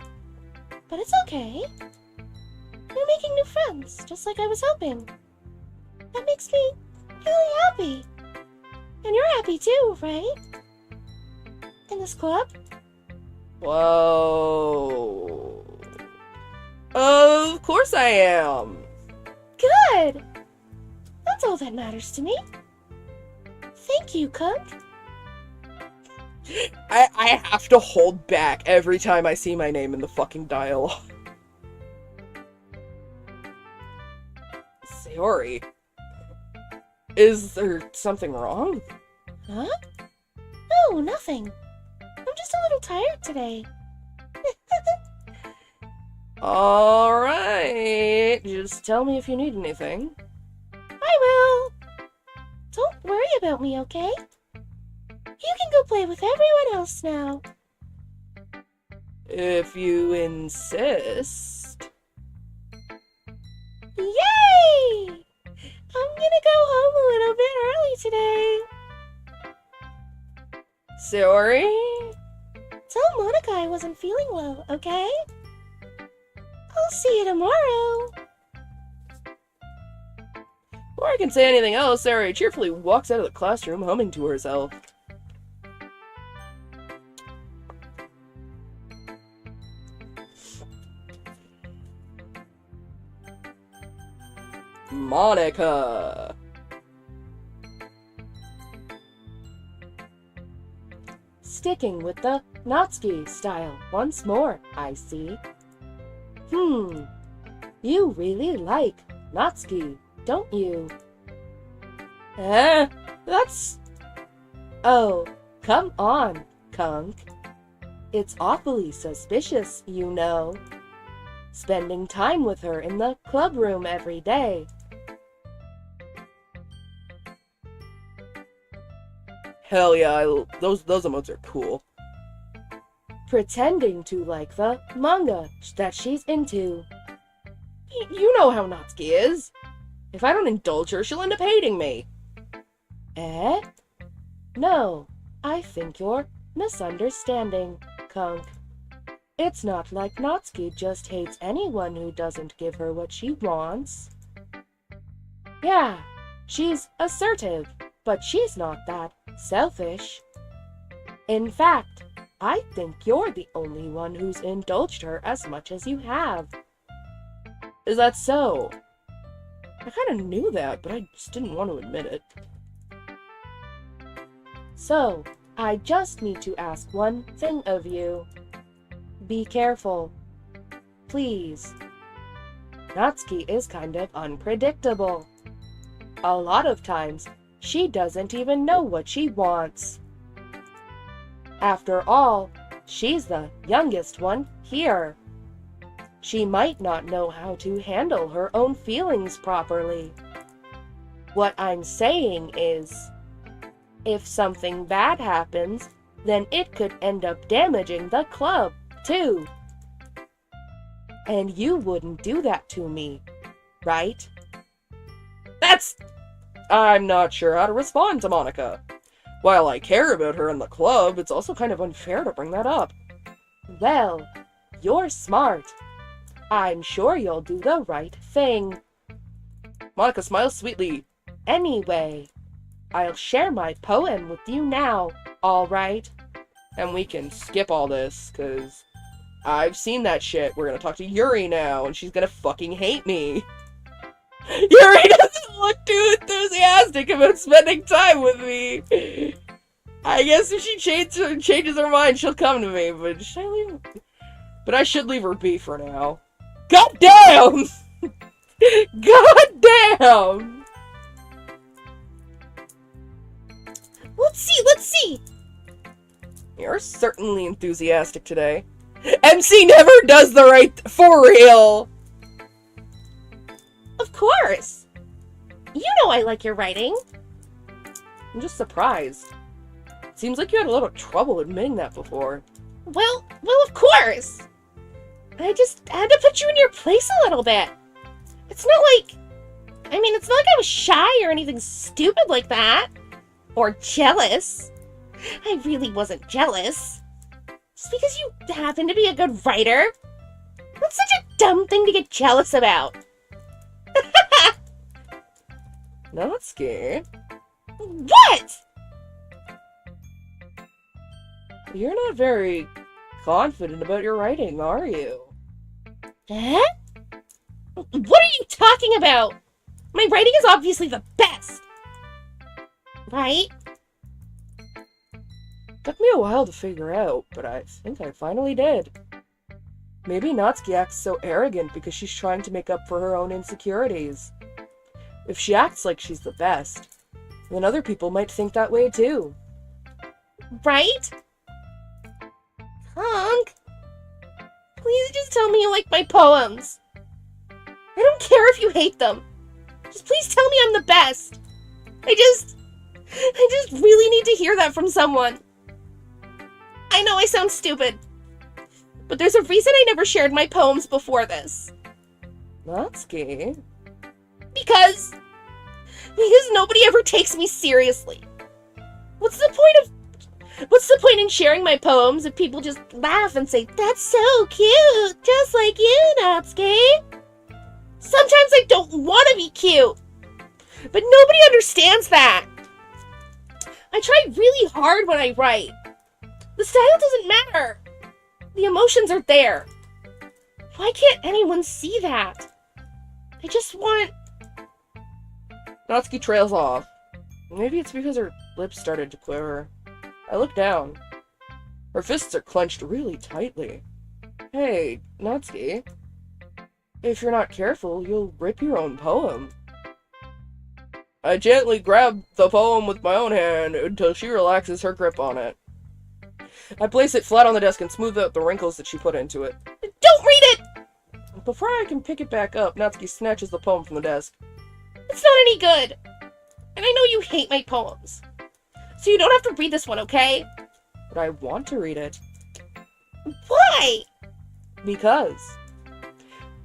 But it's okay. You're making new friends, just like I was hoping. That makes me really happy. And you're happy too, right? In this club? Whoa. Of course I am. Good! That's all that matters to me. Thank you, Cook. I have to hold back every time I see my name in the fucking dialogue. Sayori. Is there something wrong? Huh? No, nothing. I'm just a little tired today. Alright. Just tell me if you need anything. I will. Don't worry about me, okay? You can go play with everyone else now. If you insist. Yay! I'm gonna go home a little bit early today. Sayori? Tell Monica I wasn't feeling well, okay? I'll see you tomorrow. Before I can say anything else, Sayori cheerfully walks out of the classroom, humming to herself. Monica. Sticking with the Natsuki style once more, I see. You really like Natsuki, don't you? That's... Oh, come on, Kunk. It's awfully suspicious, you know. Spending time with her in the club room every day. Hell yeah, those emotes are cool. Pretending to like the manga that she's into. You know how Natsuki is. If I don't indulge her, she'll end up hating me. Eh? No, I think you're misunderstanding, Kunk. It's not like Natsuki just hates anyone who doesn't give her what she wants. Yeah, she's assertive, but she's not that selfish. In fact, I think you're the only one who's indulged her as much as you have. Is that so? I kind of knew that, but I just didn't want to admit it. So, I just need to ask one thing of you. Be careful. Please. Natsuki is kind of unpredictable. A lot of times, she doesn't even know what she wants. After all, she's the youngest one here. She might not know how to handle her own feelings properly. What I'm saying is, if something bad happens, then it could end up damaging the club, too. And you wouldn't do that to me, right? I'm not sure how to respond to Monica. While I care about her in the club, it's also kind of unfair to bring that up. Well, you're smart. I'm sure you'll do the right thing. Monica smiles sweetly. Anyway, I'll share my poem with you now, all right? And we can skip all this, because I've seen that shit. We're gonna talk to Yuri now, and she's gonna fucking hate me. Yuri doesn't look too enthusiastic about spending time with me. I guess if she changes her mind, she'll come to me, but should I leave? But I should leave her be for now. God damn! God damn! Let's see. You're certainly enthusiastic today. MC never does the right for real! Of course. You know I like your writing. I'm just surprised. Seems like you had a little trouble admitting that before. Well, of course. I just had to put you in your place a little bit. It's not like I was shy or anything stupid like that. Or jealous. I really wasn't jealous. Just because you happen to be a good writer. That's such a dumb thing to get jealous about. Not scared. What? You're not very confident about your writing, are you? Huh? What are you talking about? My writing is obviously the best. Right? Took me a while to figure out, but I think I finally did. Maybe Natsuki acts so arrogant because she's trying to make up for her own insecurities. If she acts like she's the best, then other people might think that way too. Right? Honk. Please just tell me you like my poems. I don't care if you hate them. Just please tell me I'm the best. I just really need to hear that from someone. I know I sound stupid, but there's a reason I never shared my poems before this. Natsuki? Because nobody ever takes me seriously. What's the point in sharing my poems if people just laugh and say, "That's so cute, just like you, Natsuki"? Sometimes I don't want to be cute, but nobody understands that. I try really hard when I write. The style doesn't matter. The emotions are there. Why can't anyone see that? I just want... Natsuki trails off. Maybe it's because her lips started to quiver. I look down. Her fists are clenched really tightly. Hey, Natsuki. If you're not careful, you'll rip your own poem. I gently grab the poem with my own hand until she relaxes her grip on it. I place it flat on the desk and smooth out the wrinkles that she put into it. Don't read it! Before I can pick it back up, Natsuki snatches the poem from the desk. It's not any good. And I know you hate my poems. So you don't have to read this one, okay? But I want to read it. Why? Because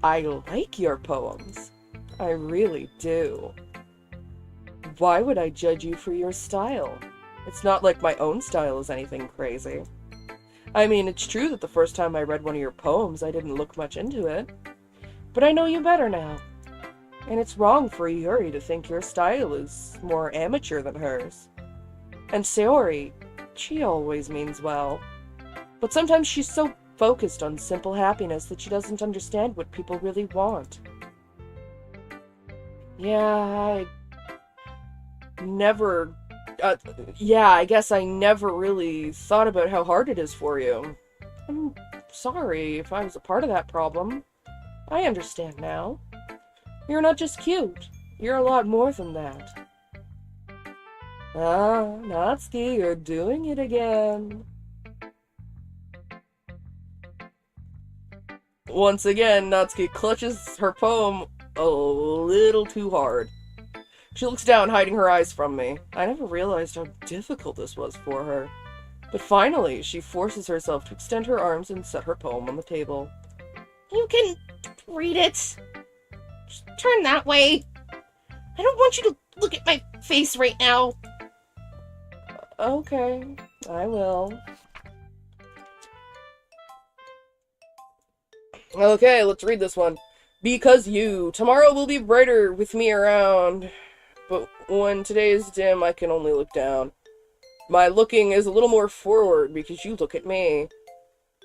I like your poems. I really do. Why would I judge you for your style? It's not like my own style is anything crazy. I mean, it's true that the first time I read one of your poems, I didn't look much into it. But I know you better now. And it's wrong for Yuri to think your style is more amateur than hers. And Sayori, she always means well. But sometimes she's so focused on simple happiness that she doesn't understand what people really want. I guess I never really thought about how hard it is for you. I'm sorry if I was a part of that problem. I understand now. You're not just cute. You're a lot more than that. Ah, Natsuki, you're doing it again. Once again, Natsuki clutches her poem a little too hard. She looks down, hiding her eyes from me. I never realized how difficult this was for her. But finally, she forces herself to extend her arms and set her poem on the table. You can read it. Just turn that way. I don't want you to look at my face right now. Okay, I will. Okay, let's read this one. Because you. Tomorrow will be brighter with me around. But when today is dim, I can only look down. My looking is a little more forward because you look at me.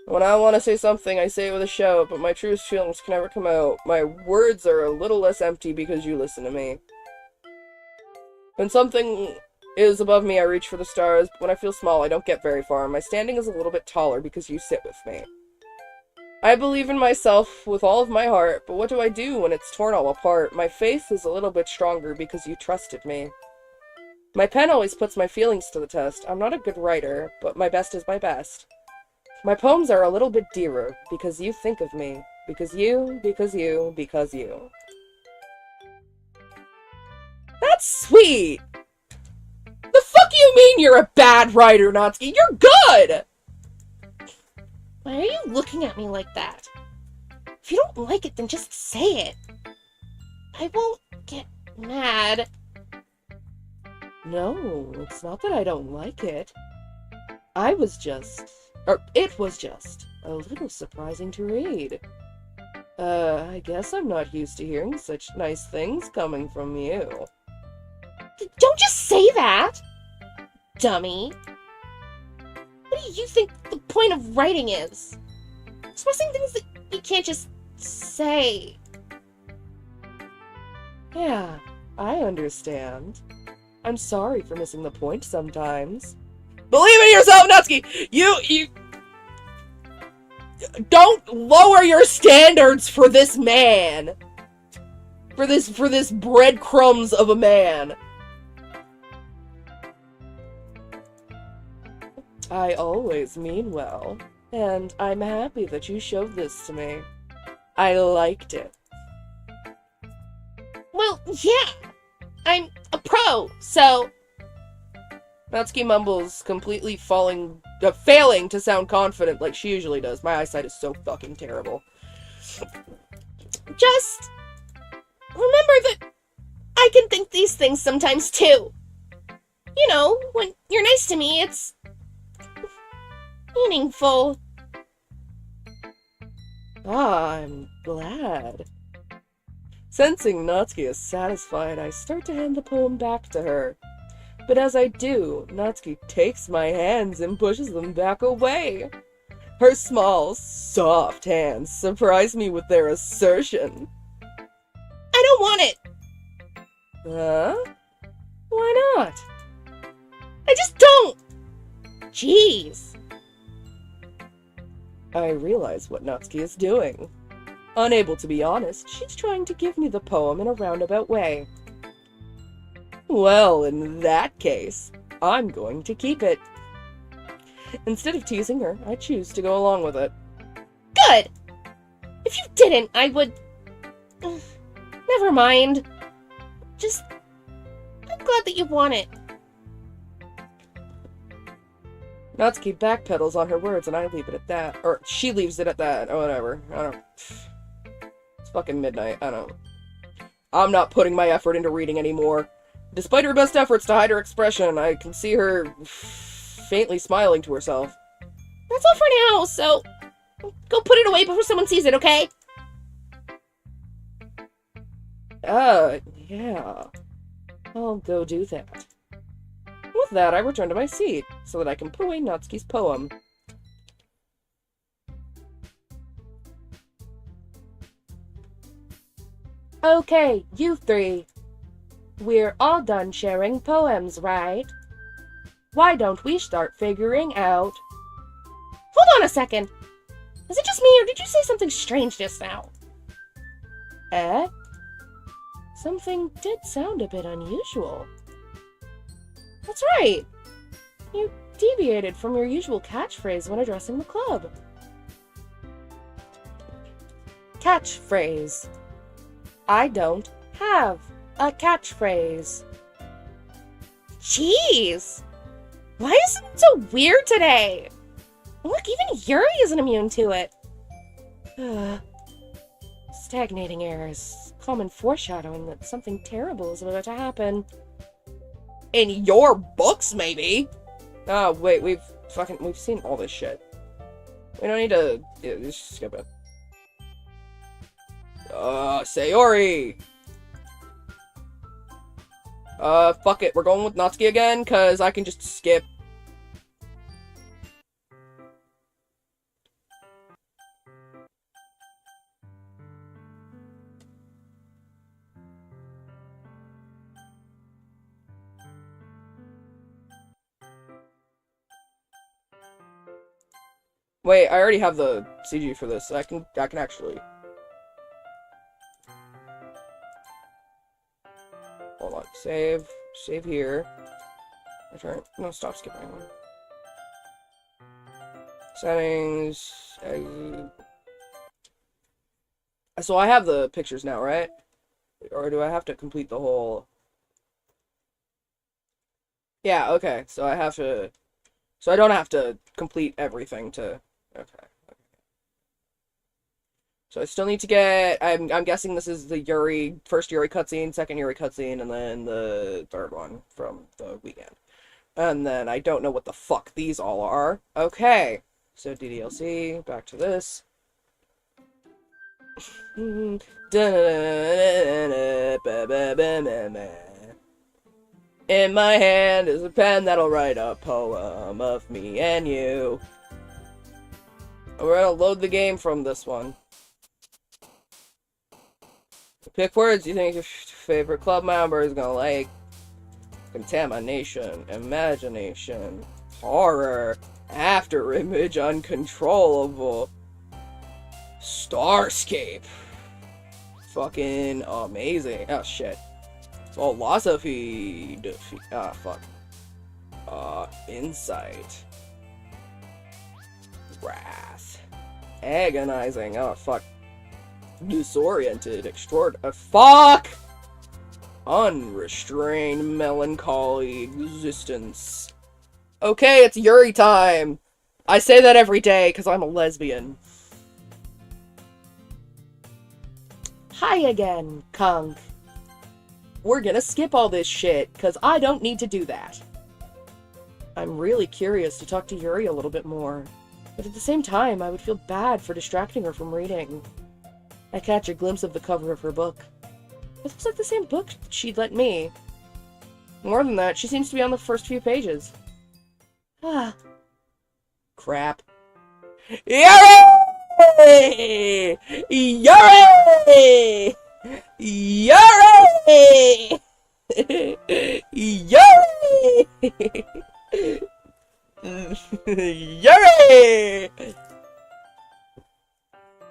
When I want to say something, I say it with a shout, but my truest feelings can never come out. My words are a little less empty because you listen to me. When something is above me, I reach for the stars, but when I feel small, I don't get very far. My standing is a little bit taller because you sit with me. I believe in myself with all of my heart, but what do I do when it's torn all apart? My faith is a little bit stronger because you trusted me. My pen always puts my feelings to the test. I'm not a good writer, but my best is my best. My poems are a little bit dearer because you think of me. Because you, because you, because you. That's sweet! The fuck do you mean you're a bad writer, Natsuki? You're good! Why are you looking at me like that? If you don't like it, then just say it. I won't get mad. No, it's not that I don't like it. It was just a little surprising to read. I guess I'm not used to hearing such nice things coming from you. Don't just say that, dummy. What do you think the point of writing is? Expressing things that you can't just say. Yeah, I understand. I'm sorry for missing the point sometimes. Believe in yourself, Natsuki! You don't lower your standards for this man! For this breadcrumbs of a man. I always mean well, and I'm happy that you showed this to me. I liked it. Well, yeah. I'm a pro, so... Natsuki mumbles, completely failing to sound confident like she usually does. My eyesight is so fucking terrible. Just remember that I can think these things sometimes too. You know, when you're nice to me, it's meaningful. Ah, I'm glad. Sensing Natsuki is satisfied, I start to hand the poem back to her. But as I do, Natsuki takes my hands and pushes them back away. Her small, soft hands surprise me with their assertion. I don't want it. Huh? Why not? I just don't. Jeez. I realize what Natsuki is doing. Unable to be honest, she's trying to give me the poem in a roundabout way. Well, in that case, I'm going to keep it. Instead of teasing her, I choose to go along with it. Good! If you didn't, I would... Never mind. Just... I'm glad that you want it. Natsuki backpedals on her words and I leave it at that. Or she leaves it at that, or whatever. I don't... It's fucking midnight, I don't... I'm not putting my effort into reading anymore. Despite her best efforts to hide her expression, I can see her faintly smiling to herself. That's all for now, so... Go put it away before someone sees it, okay? Yeah. I'll go do that. With that, I return to my seat, so that I can put away Natsuki's poem. Okay, you three. We're all done sharing poems, right? Why don't we start figuring out... Hold on a second. Is it just me, or did you say something strange just now? Eh? Something did sound a bit unusual. That's right. You deviated from your usual catchphrase when addressing the club. Catchphrase. I don't have a catchphrase. Jeez! Why is it so weird today? Look, even Yuri isn't immune to it. Stagnating air is common foreshadowing that something terrible is about to happen. In your books, maybe? Oh, wait, we've seen all this shit. We don't need to... Yeah, just skip it. Sayori! Fuck it, we're going with Natsuki again, cause I can just skip. Wait, I already have the CG for this. I can actually... Hold on. Save here. Return. No, stop skipping. Settings. So I have the pictures now, right? Or do I have to complete the whole... Yeah, okay. So I have to... So I don't have to complete everything to... Okay. So I still need to get... I'm guessing this is the first Yuri cutscene, second Yuri cutscene, and then the third one from the weekend. And then I don't know what the fuck these all are. Okay. So DDLC, back to this. In my hand is a pen that'll write a poem of me and you. We're gonna load the game from this one. Pick words you think your favorite club member is gonna like. Contamination, imagination, horror, after image, uncontrollable, starscape. Fucking amazing. Oh shit. Philosophy. Fuck. Insight. Wrath. Agonizing. Oh, fuck. Disoriented. Fuck! Unrestrained melancholy existence. Okay, it's Yuri time! I say that every day, because I'm a lesbian. Hi again, Kunk. We're gonna skip all this shit, because I don't need to do that. I'm really curious to talk to Yuri a little bit more, but at the same time, I would feel bad for distracting her from reading. I catch a glimpse of the cover of her book. It looks like the same book she'd lent me. More than that, she seems to be on the first few pages. Ah. Crap. Yuri! Yuri! Yuri! Yuri! Yuri!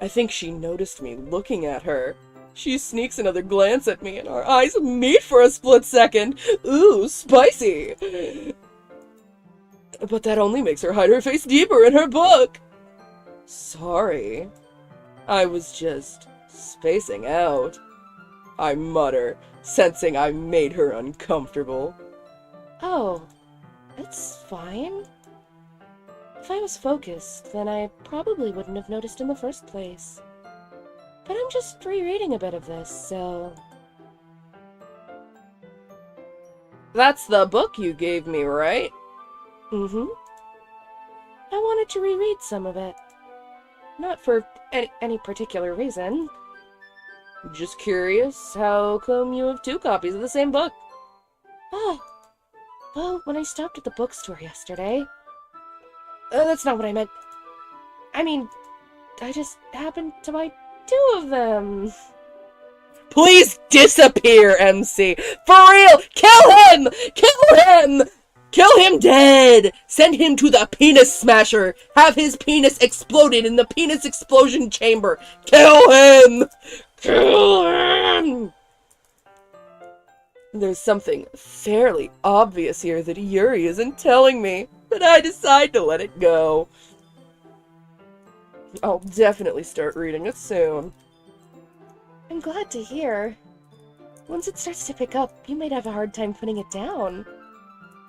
I think she noticed me looking at her. She sneaks another glance at me and our eyes meet for a split second. Ooh, spicy! But that only makes her hide her face deeper in her book. Sorry. I was just spacing out. I mutter, sensing I made her uncomfortable. Oh, that's fine. If I was focused, then I probably wouldn't have noticed in the first place. But I'm just rereading a bit of this, so... That's the book you gave me, right? Mm-hmm. I wanted to reread some of it. Not for any particular reason. Just curious, how come you have 2 copies of the same book? Oh, well, when I stopped at the bookstore yesterday... that's not what I meant. I mean, I just happened to buy 2 of them. Please disappear, MC! For real! Kill him! Kill him! Kill him dead! Send him to the penis smasher! Have his penis exploded in the penis explosion chamber! Kill him! Kill him! There's something fairly obvious here that Yuri isn't telling me, but I decide to let it go. I'll definitely start reading it soon. I'm glad to hear. Once it starts to pick up, you might have a hard time putting it down.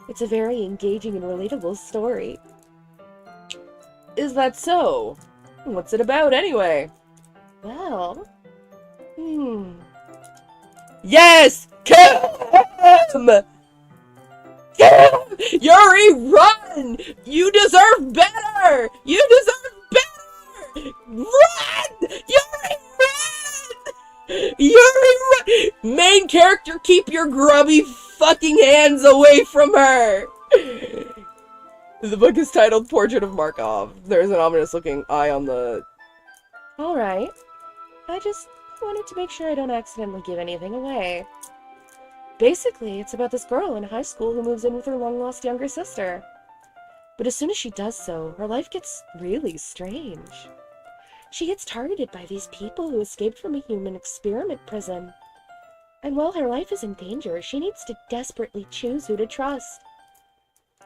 It's a very engaging and relatable story. Is that so? What's it about, anyway? Well... Yes! Kill him! Kill him! Yuri, run! You deserve better! You deserve better! Run! Yuri, run! Yuri, run! Main character, keep your grubby fucking hands away from her! The book is titled Portrait of Markov. There's an ominous-looking eye on the... Alright. I just wanted to make sure I don't accidentally give anything away. Basically, it's about this girl in high school who moves in with her long-lost younger sister. But as soon as she does so, her life gets really strange. She gets targeted by these people who escaped from a human experiment prison. And while her life is in danger, she needs to desperately choose who to trust.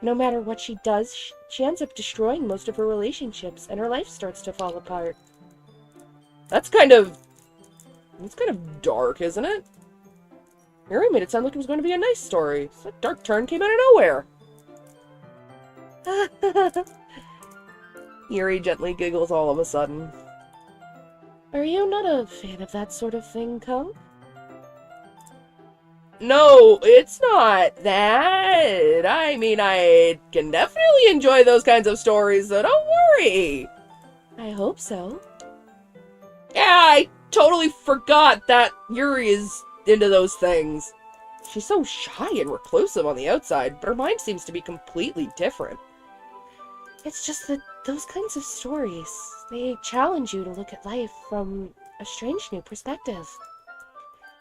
No matter what she does, she ends up destroying most of her relationships, and her life starts to fall apart. That's kind of dark, isn't it? Yuri made it sound like it was going to be a nice story. So that dark turn came out of nowhere. Yuri gently giggles all of a sudden. Are you not a fan of that sort of thing, Ko? No, it's not that. I mean, I can definitely enjoy those kinds of stories, so don't worry. I hope so. Yeah, I totally forgot that Yuri is into those things. She's so shy and reclusive on the outside, but her mind seems to be completely different. It's just that those kinds of stories, they challenge you to look at life from a strange new perspective.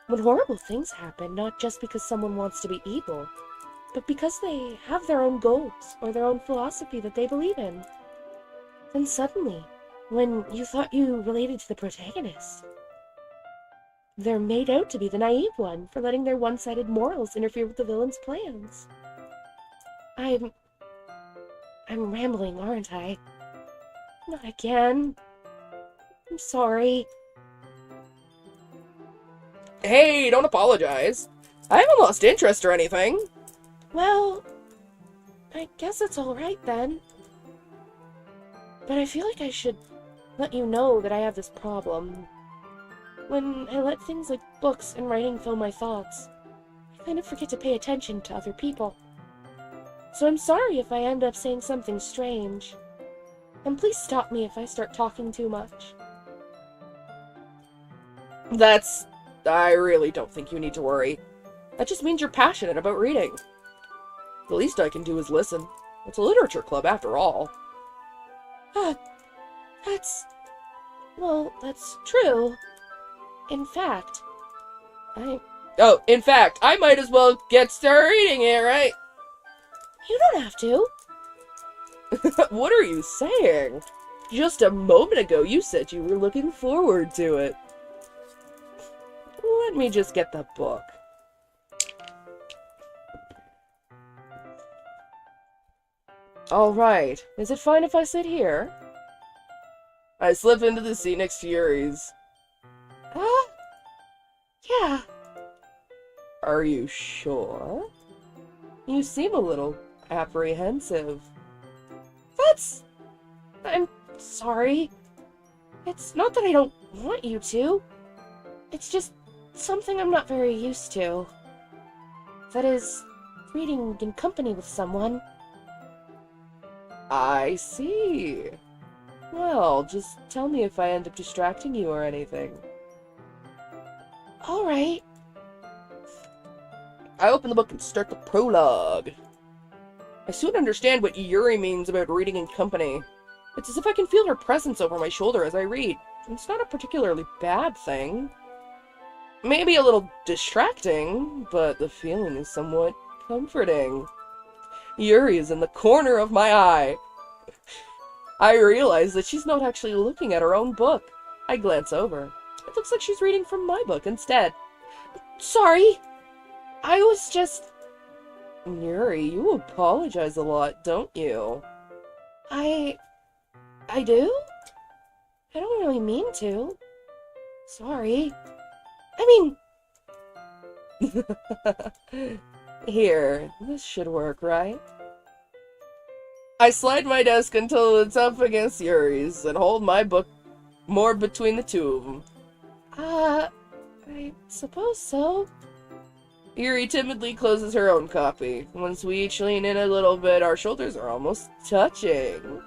When horrible things happen, not just because someone wants to be evil, but because they have their own goals or their own philosophy that they believe in. Then suddenly, when you thought you related to the protagonist, they're made out to be the naive one for letting their one-sided morals interfere with the villain's plans. I'm rambling, aren't I? Not again. I'm sorry. Hey, don't apologize. I haven't lost interest or anything. Well, I guess it's alright then. But I feel like I should let you know that I have this problem. When I let things like books and writing fill my thoughts, I kind of forget to pay attention to other people. So I'm sorry if I end up saying something strange. And please stop me if I start talking too much. I really don't think you need to worry. That just means you're passionate about reading. The least I can do is listen. It's a literature club after all. That's true. In fact, I might as well get started reading it, right? You don't have to. What are you saying? Just a moment ago, you said you were looking forward to it. Let me just get the book. Alright, is it fine if I sit here? I slip into the seat next to Yuri's. Yeah. Are you sure? You seem a little apprehensive. I'm sorry. It's not that I don't want you to. It's just something I'm not very used to. That is, reading in company with someone. I see. Well, just tell me if I end up distracting you or anything. Alright. I open the book and start the prologue. I soon understand what Yuri means about reading in company. It's as if I can feel her presence over my shoulder as I read. It's not a particularly bad thing. Maybe a little distracting, but the feeling is somewhat comforting. Yuri is in the corner of my eye. I realize that she's not actually looking at her own book. I glance over. It looks like she's reading from my book instead. Sorry. I was just... Yuri, you apologize a lot, don't you? I do? I don't really mean to. Sorry. I mean... Here, this should work, right? I slide my desk until it's up against Yuri's and hold my book more between the two of them. I suppose so. Yuri timidly closes her own copy. Once we each lean in a little bit, our shoulders are almost touching.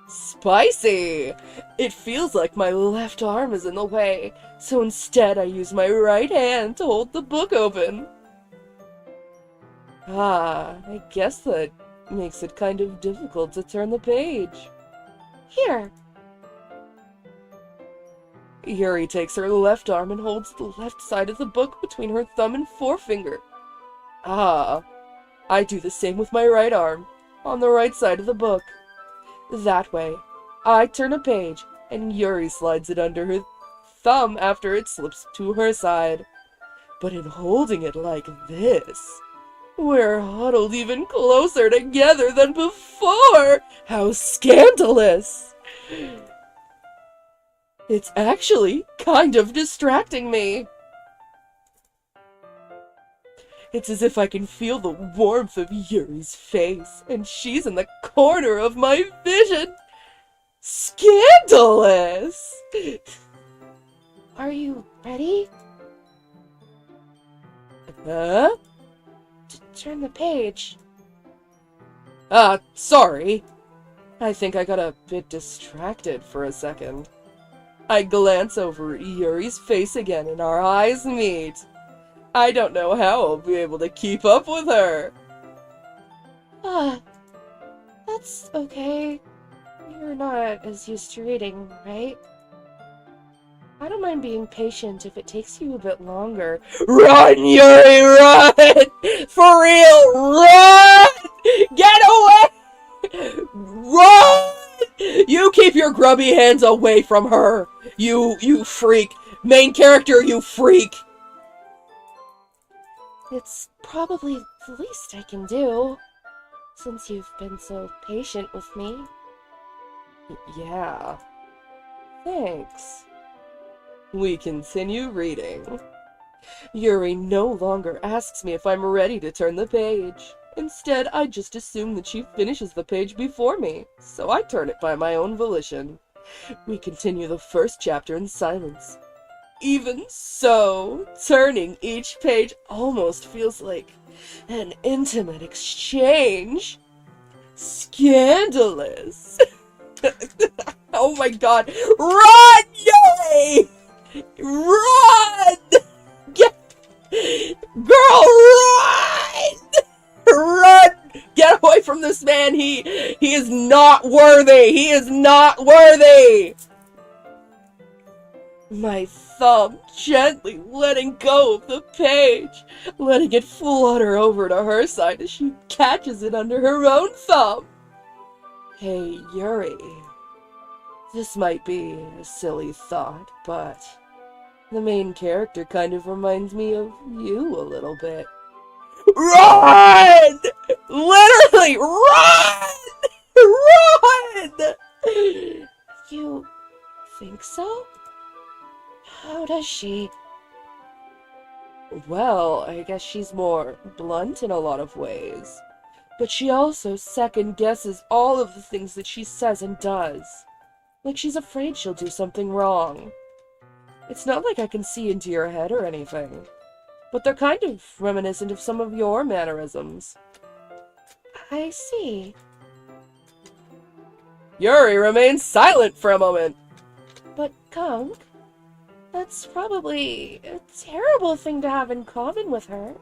Spicy! It feels like my left arm is in the way, so instead I use my right hand to hold the book open. I guess that makes it kind of difficult to turn the page. Here. Yuri takes her left arm and holds the left side of the book between her thumb and forefinger. I do the same with my right arm, on the right side of the book. That way, I turn a page, and Yuri slides it under her thumb after it slips to her side. But in holding it like this, we're huddled even closer together than before! How scandalous! It's actually kind of distracting me. It's as if I can feel the warmth of Yuri's face, and she's in the corner of my vision. Scandalous! Are you ready? Huh? To turn the page. Sorry. I think I got a bit distracted for a second. I glance over Yuri's face again and our eyes meet. I don't know how I'll be able to keep up with her. That's okay. You're not as used to reading, right? I don't mind being patient if it takes you a bit longer. Run, Yuri, run! For real, run! Get away! Run! You keep your grubby hands away from her! You freak! Main character, you freak! It's probably the least I can do, since you've been so patient with me. Yeah. Thanks. We continue reading. Yuri no longer asks me if I'm ready to turn the page. Instead, I just assume that she finishes the page before me, so I turn it by my own volition. We continue the first chapter in silence. Even so, turning each page almost feels like an intimate exchange. Scandalous. Oh my god. Run, Yuri! Run! Girl, run! Run! Get away from this man. He is not worthy. He is not worthy. My thumb gently letting go of the page, letting it flutter over to her side as she catches it under her own thumb. Hey, Yuri. This might be a silly thought, but the main character kind of reminds me of you a little bit. Run! Literally, run! Run! You think so? How does she? Well, I guess she's more blunt in a lot of ways. But she also second guesses all of the things that she says and does. Like she's afraid she'll do something wrong. It's not like I can see into your head or anything. But they're kind of reminiscent of some of your mannerisms. I see. Yuri remains silent for a moment. But Kunk, that's probably a terrible thing to have in common with her.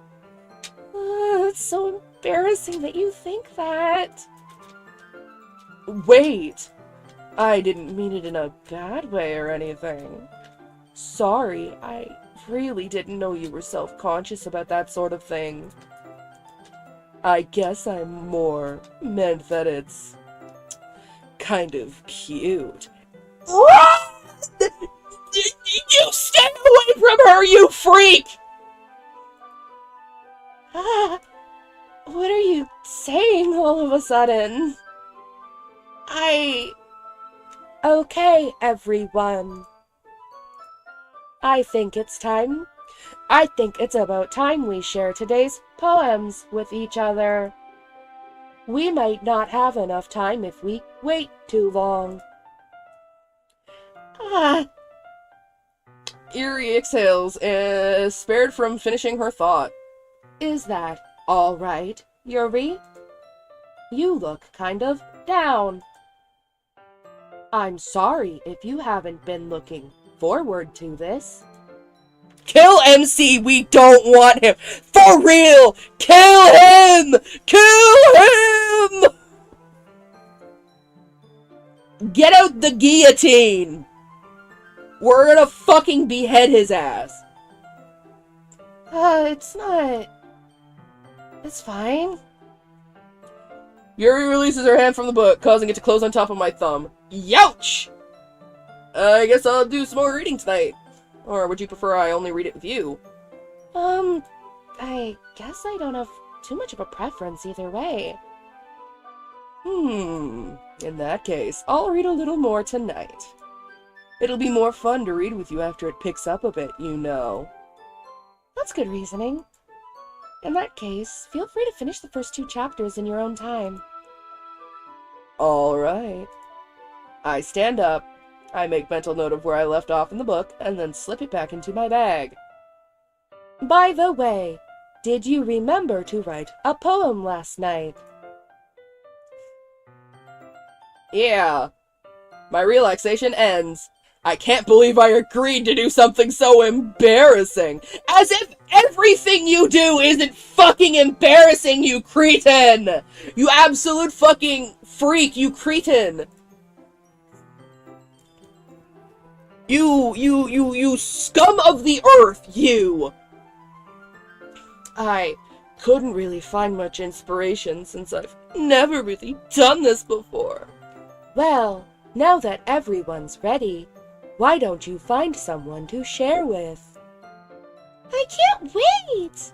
It's so embarrassing that you think that. Wait! I didn't mean it in a bad way or anything. Sorry, I really didn't know you were self-conscious about that sort of thing. I guess I more meant that it's kind of cute. Run! You stay away from her, you freak! What are you saying all of a sudden? Okay, everyone. I think it's about time we share today's poems with each other. We might not have enough time if we wait too long. Eerie exhales, spared from finishing her thought. Is that all right, Yuri? You look kind of down. I'm sorry if you haven't been looking forward to this. Kill MC! We don't want him! For real! Kill him! Kill him! Get out the guillotine! We're gonna fucking behead his ass. It's not... It's fine. Yuri releases her hand from the book, causing it to close on top of my thumb. Youch! I guess I'll do some more reading tonight. Or would you prefer I only read it with you? I guess I don't have too much of a preference either way. In that case, I'll read a little more tonight. It'll be more fun to read with you after it picks up a bit, you know. That's good reasoning. In that case, feel free to finish the first 2 chapters in your own time. Alright. I stand up. I make mental note of where I left off in the book, and then slip it back into my bag. By the way, did you remember to write a poem last night? Yeah. My relaxation ends. I can't believe I agreed to do something so embarrassing. As if everything you do isn't fucking embarrassing, you cretin! You absolute fucking freak, you cretin! You scum of the earth, you! I couldn't really find much inspiration since I've never really done this before. Well, now that everyone's ready, why don't you find someone to share with? I can't wait!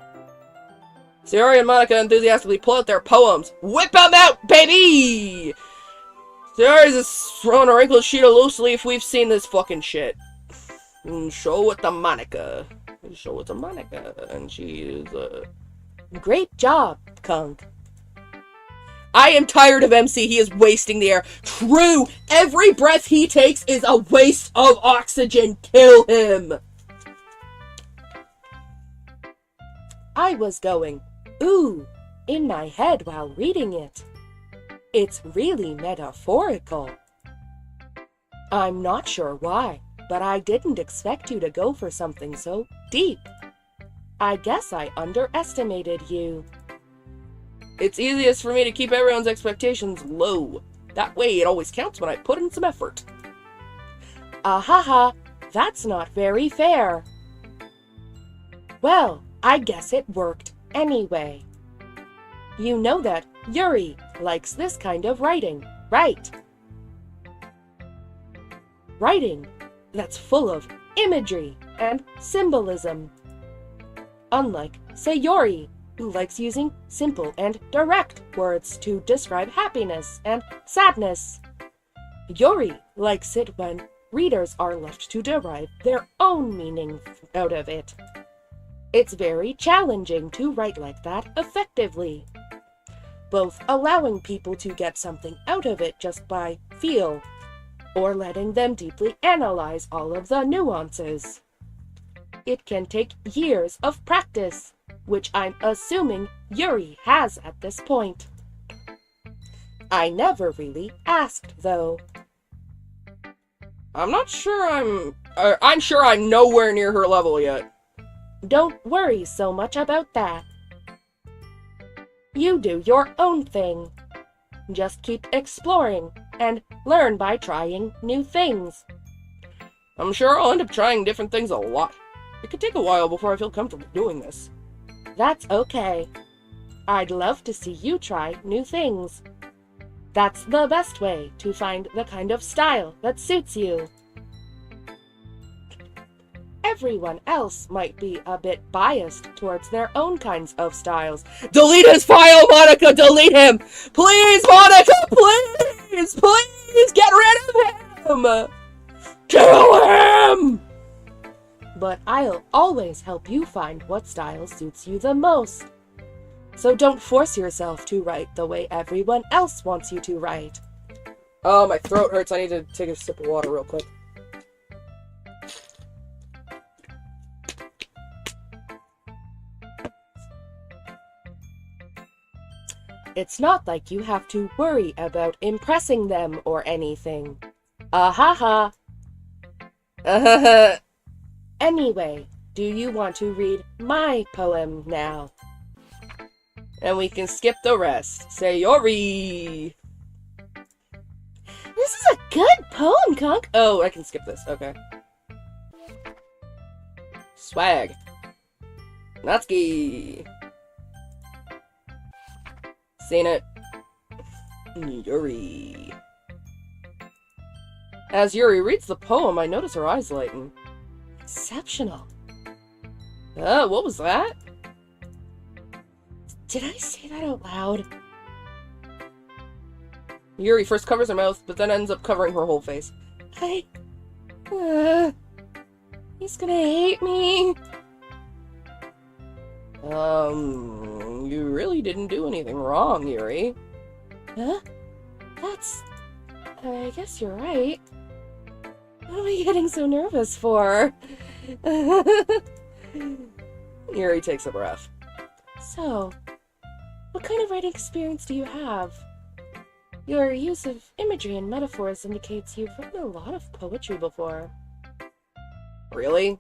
Sayori and Monica enthusiastically pull out their poems. Whip them out, baby! Sayori's just throwing a wrinkled sheet of loose leaf. We've seen this fucking shit. And show it to Monica. Show it to Monica. And she is, Great job, Kunk. I am tired of MC. He is wasting the air. True! Every breath he takes is a waste of oxygen. Kill him! I was going, ooh, in my head while reading it. It's really metaphorical. I'm not sure why, but I didn't expect you to go for something so deep. I guess I underestimated you. It's easiest for me to keep everyone's expectations low. That way it always counts when I put in some effort. Ahaha, that's not very fair. Well, I guess it worked anyway. You know that Yuri likes this kind of writing, right? writing that's full of imagery and symbolism. Unlike Sayori, who likes using simple and direct words to describe happiness and sadness. Yuri likes it when readers are left to derive their own meaning out of it. It's very challenging to write like that effectively, both allowing people to get something out of it just by feel, or letting them deeply analyze all of the nuances. It can take years of practice, which I'm assuming Yuri has at this point. I never really asked, though. I'm not sure I'm sure I'm nowhere near her level yet. Don't worry so much about that. You do your own thing. Just keep exploring and learn by trying new things. I'm sure I'll end up trying different things a lot. It could take a while before I feel comfortable doing this. That's okay. I'd love to see you try new things. That's the best way to find the kind of style that suits you. Everyone else might be a bit biased towards their own kinds of styles. Delete his file, Monica! Delete him! Please, Monica! Please! Please! Get rid of him! Kill him! But I'll always help you find what style suits you the most. So don't force yourself to write the way everyone else wants you to write. Oh, my throat hurts. I need to take a sip of water real quick. It's not like you have to worry about impressing them or anything. Ahaha. Anyway, do you want to read my poem now? And we can skip the rest. Sayori! This is a good poem, Kunk. Oh, I can skip this. Okay. Swag. Natsuki. Seen it. Yuri. As Yuri reads the poem, I notice her eyes lighten. Exceptional. What was that? Did I say that out loud? Yuri first covers her mouth, but then ends up covering her whole face. He's gonna hate me. You really didn't do anything wrong, Yuri. Huh? I guess you're right. What am I getting so nervous for? Yuri takes a breath. So, what kind of writing experience do you have? Your use of imagery and metaphors indicates you've written a lot of poetry before. Really?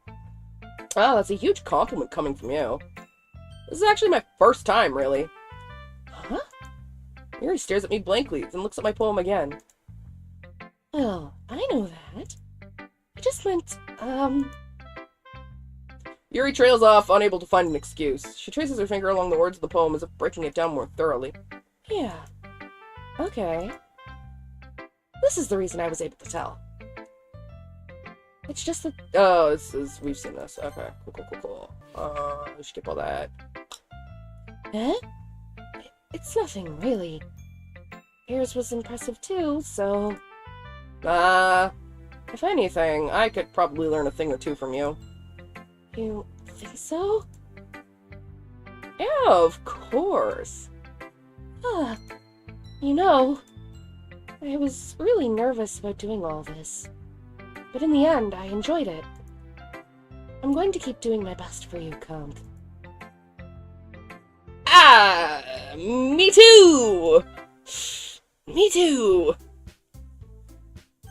Oh, that's a huge compliment coming from you. This is actually my first time, really. Huh? Yuri stares at me blankly, then looks at my poem again. Well, I know that. I just meant, Yuri trails off, unable to find an excuse. She traces her finger along the words of the poem as if breaking it down more thoroughly. Yeah. Okay. This is the reason I was able to tell. It's just that... Oh, we've seen this. Okay, cool. Skip all that. Eh? It's nothing, really. Yours was impressive too, so... If anything, I could probably learn a thing or two from you. You think so? Yeah, of course. You know, I was really nervous about doing all this. But in the end, I enjoyed it. I'm going to keep doing my best for you, Kunk. Me too! Me too!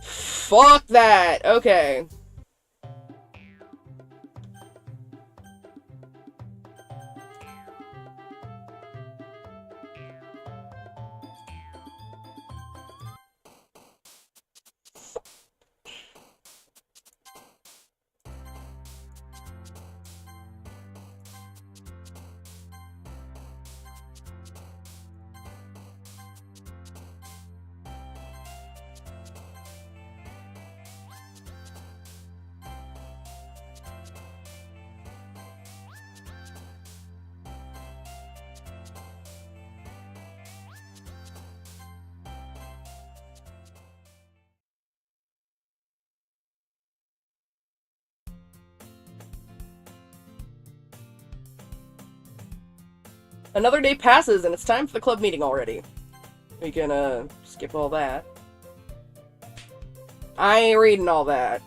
Fuck that! Okay. Another day passes, and it's time for the club meeting already. We can, skip all that. I ain't reading all that.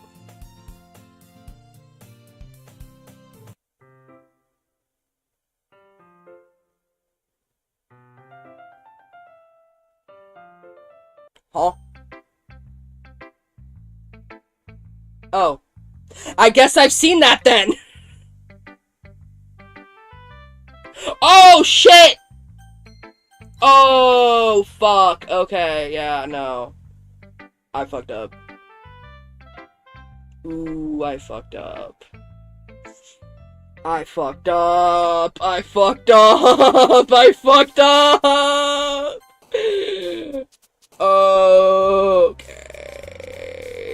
Huh? Oh. I guess I've seen that then! Oh, shit! Oh, fuck. Okay, yeah, no. I fucked up. Ooh, I fucked up. I fucked up! I fucked up! I fucked up! Okay.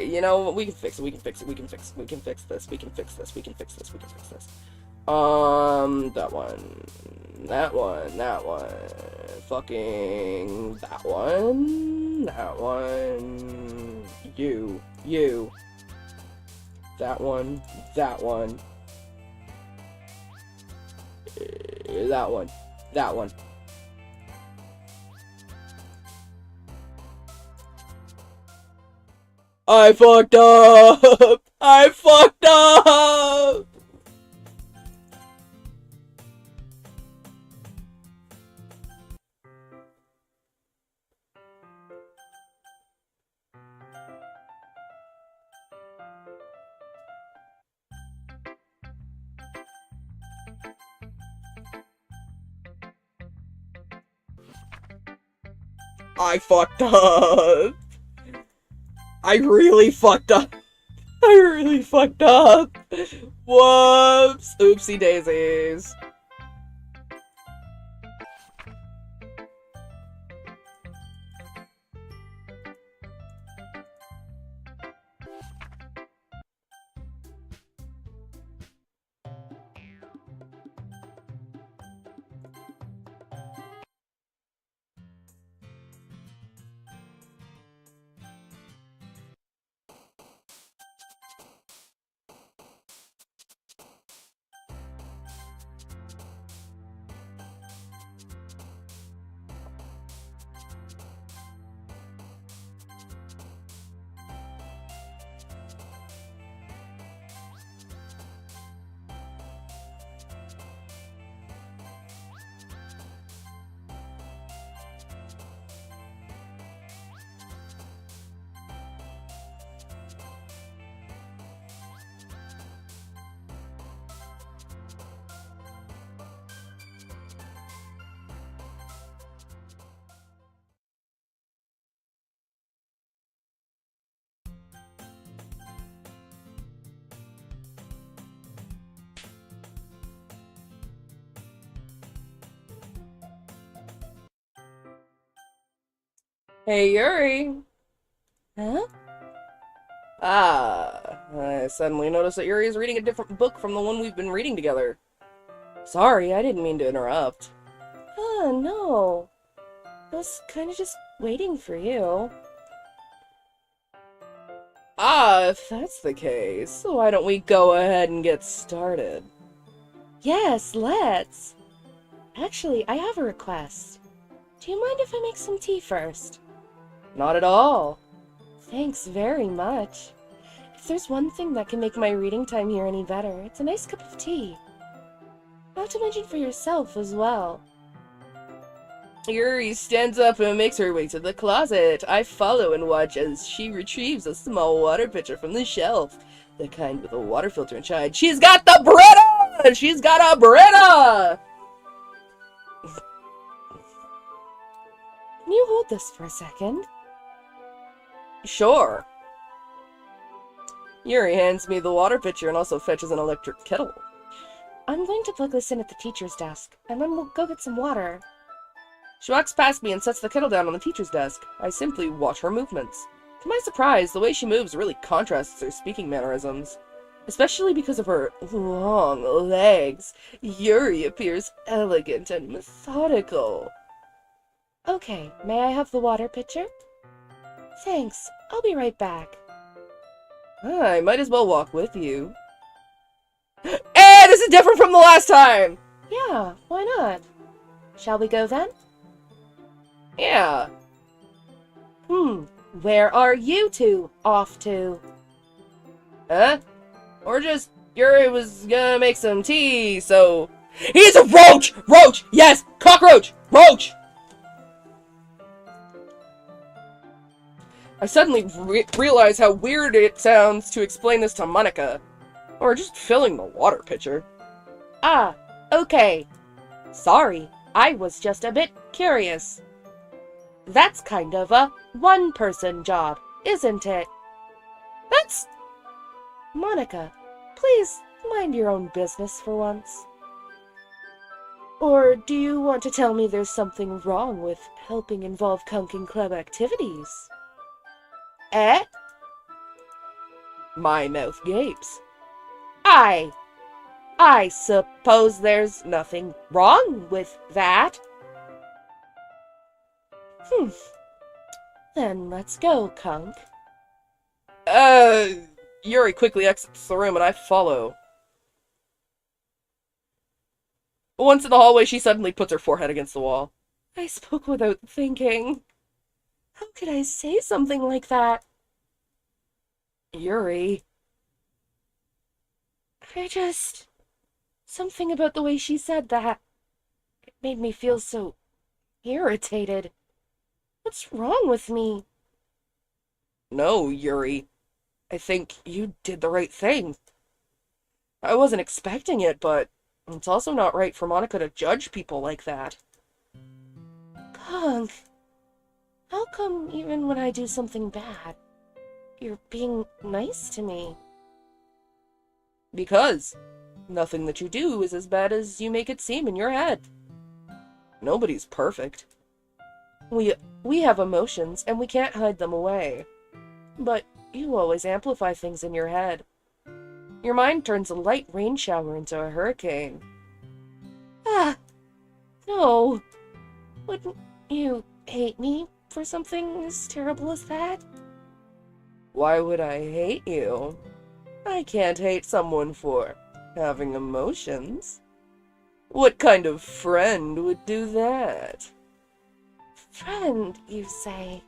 You know, we can fix it, we can fix it, we can fix it, we can fix this, we can fix this, we can fix this, we can fix this. That one. That one. That one. Fucking... that one. That one. You. You. That one. That one. That one. That one. I fucked up! I fucked up! I fucked up. I really fucked up. I really fucked up. Whoops. Oopsie daisies. Hey, Yuri. Huh? I suddenly noticed that Yuri is reading a different book from the one we've been reading together. Sorry, I didn't mean to interrupt. Oh, no. I was kind of just waiting for you. If that's the case, why don't we go ahead and get started? Yes, let's. Actually, I have a request. Do you mind if I make some tea first? Not at all. Thanks very much. If there's one thing that can make my reading time here any better, it's a nice cup of tea. Not to mention for yourself as well. Yuri stands up and makes her way to the closet. I follow and watch as she retrieves a small water pitcher from the shelf. The kind with a water filter inside. She's got the Brita! She's got a Brita! Can you hold this for a second? Sure. Yuri hands me the water pitcher and also fetches an electric kettle. I'm going to plug this in at the teacher's desk, and then we'll go get some water. She walks past me and sets the kettle down on the teacher's desk. I simply watch her movements. To my surprise, the way she moves really contrasts her speaking mannerisms. Especially because of her long legs. Yuri appears elegant and methodical. Okay, may I have the water pitcher? Thanks, I'll be right back. I might as well walk with you. This is different from the last time! Yeah, why not? Shall we go then? Yeah. Where are you two off to? Huh? Or just Yuri was gonna make some tea, so... He's a roach! Roach! Yes! Cockroach! Roach! I suddenly realize how weird it sounds to explain this to Monica. Or just filling the water pitcher. Ah, okay. Sorry, I was just a bit curious. That's kind of a one-person job, isn't it? That's... Monica, please mind your own business for once. Or do you want to tell me there's something wrong with helping involve Kunk in club activities? Eh? My mouth gapes. I suppose there's nothing wrong with that. Then let's go, Kunk. Yuri quickly exits the room and I follow. Once in the hallway, she suddenly puts her forehead against the wall. I spoke without thinking. How could I say something like that? Yuri. Something about the way she said that. It made me feel so irritated. What's wrong with me? No, Yuri. I think you did the right thing. I wasn't expecting it, but it's also not right for Monica to judge people like that. Kunk, how come even when I do something bad, you're being nice to me? Because nothing that you do is as bad as you make it seem in your head. Nobody's perfect. We have emotions, and we can't hide them away. But you always amplify things in your head. Your mind turns a light rain shower into a hurricane. Ah, no. Wouldn't you hate me for something as terrible as that? Why would I hate you? I can't hate someone for having emotions. What kind of friend would do that? Friend, you say?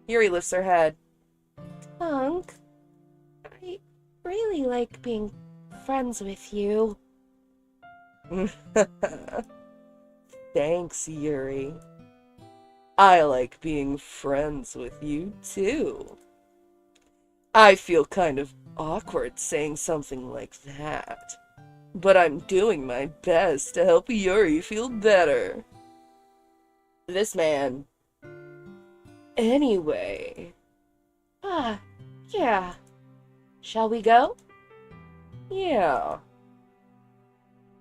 Yuri lifts her head. Kunk, I really like being friends with you. Thanks, Yuri. I like being friends with you, too. I feel kind of awkward saying something like that, but I'm doing my best to help Yuri feel better. This man. Anyway. Yeah. Shall we go? Yeah.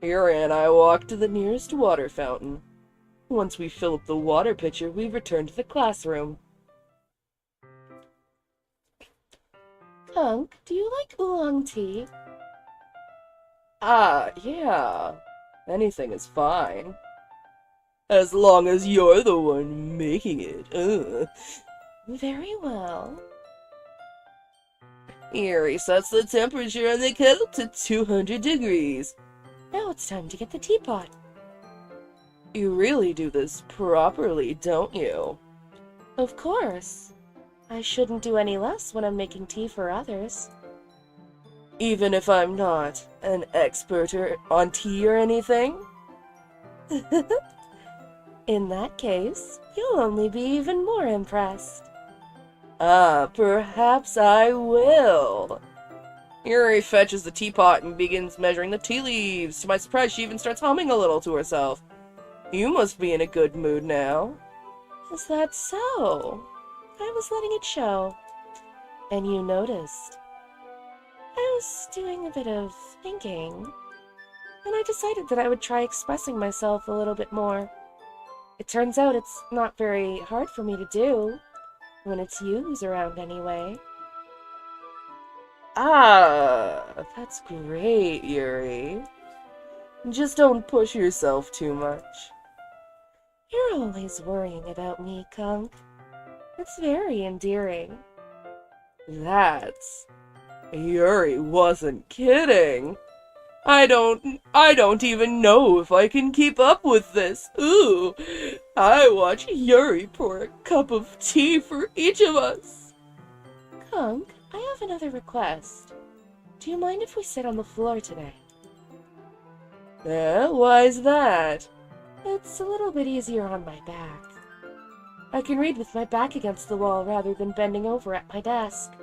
Yuri and I walk to the nearest water fountain. Once we fill up the water pitcher, we return to the classroom. Kunk, do you like oolong tea? Yeah. Anything is fine. As long as you're the one making it. Very well. Yuri sets the temperature on the kettle to 200 degrees. Now it's time to get the teapot. You really do this properly, don't you? Of course. I shouldn't do any less when I'm making tea for others. Even if I'm not an expert on tea or anything? In that case, you'll only be even more impressed. Perhaps I will. Yuri fetches the teapot and begins measuring the tea leaves. To my surprise, she even starts humming a little to herself. You must be in a good mood now. Is that so? I was letting it show. And you noticed. I was doing a bit of thinking, and I decided that I would try expressing myself a little bit more. It turns out it's not very hard for me to do, when it's you who's around anyway. That's great, Yuri. Just don't push yourself too much. You're always worrying about me, Kunk. It's very endearing. Yuri wasn't kidding. I don't even know if I can keep up with this. Ooh, I watch Yuri pour a cup of tea for each of us. Kunk, I have another request. Do you mind if we sit on the floor today? Why's that? It's a little bit easier on my back. I can read with my back against the wall rather than bending over at my desk.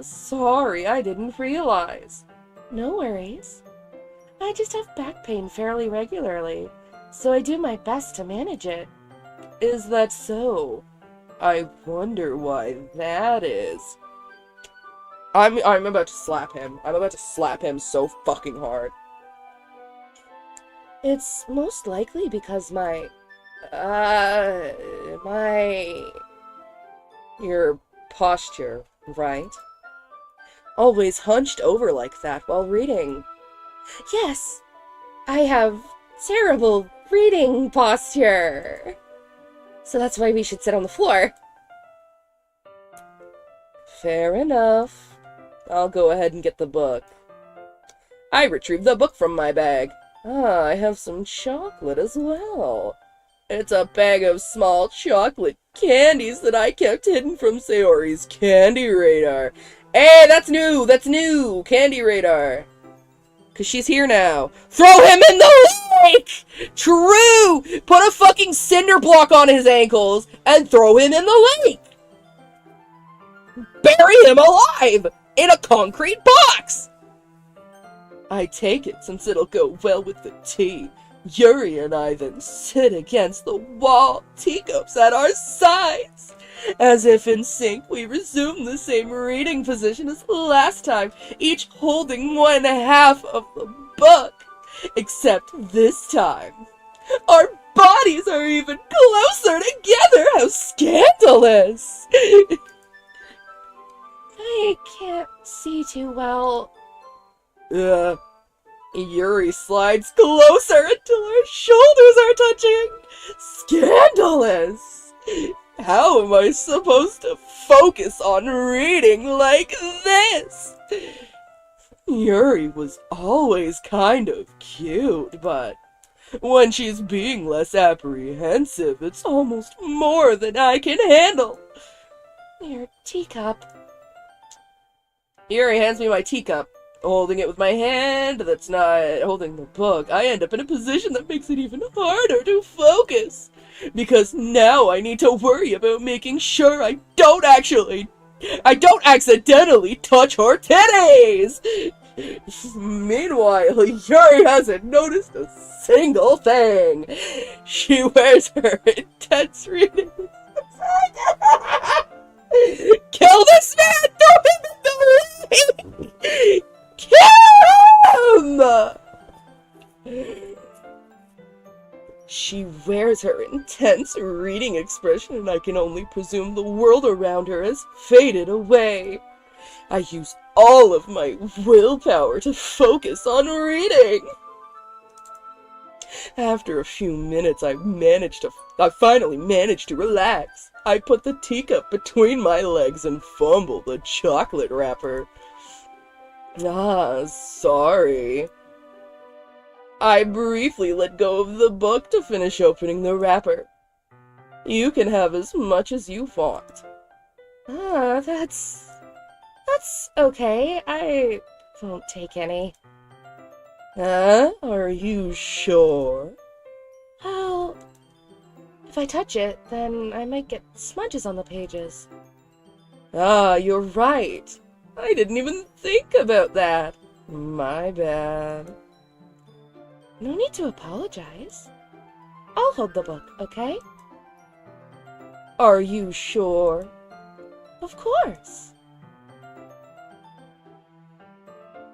Sorry, I didn't realize. No worries. I just have back pain fairly regularly, so I do my best to manage it. Is that so? I wonder why that is. I'm about to slap him. I'm about to slap him so fucking hard. It's most likely because your posture, right? Always hunched over like that while reading. Yes, I have terrible reading posture. So that's why we should sit on the floor. Fair enough. I'll go ahead and get the book. I retrieved the book from my bag. I have some chocolate as well. It's a bag of small chocolate candies that I kept hidden from Sayori's candy radar. Hey, that's new! That's new! Candy radar. 'Cause she's here now. Throw him in the lake! True! Put a fucking cinder block on his ankles and throw him in the lake! Bury him alive! In a concrete box! I take it since it'll go well with the tea. Yuri and I then sit against the wall, teacups at our sides. As if in sync, we resume the same reading position as last time, each holding one half of the book. Except this time, our bodies are even closer together! How scandalous! I can't see too well. Yuri slides closer until our shoulders are touching. Scandalous! How am I supposed to focus on reading like this? Yuri was always kind of cute, but when she's being less apprehensive, it's almost more than I can handle. Your teacup. Yuri hands me my teacup. Holding it with my hand that's not holding the book, I end up in a position that makes it even harder to focus. Because now I need to worry about making sure I don't accidentally touch her titties! Meanwhile, Yuri hasn't noticed a single thing. She wears her intense reading. Kill this man! Throw him in the lake! Kill him! She wears her intense reading expression, and I can only presume the world around her has faded away. I use all of my willpower to focus on reading. After a few minutes, I finally managed to relax. I put the teacup between my legs and fumble the chocolate wrapper. Sorry. I briefly let go of the book to finish opening the wrapper. You can have as much as you want. That's okay. I won't take any. Are you sure? Well, if I touch it, then I might get smudges on the pages. You're right. I didn't even think about that. My bad. No need to apologize. I'll hold the book, okay? Are you sure? Of course.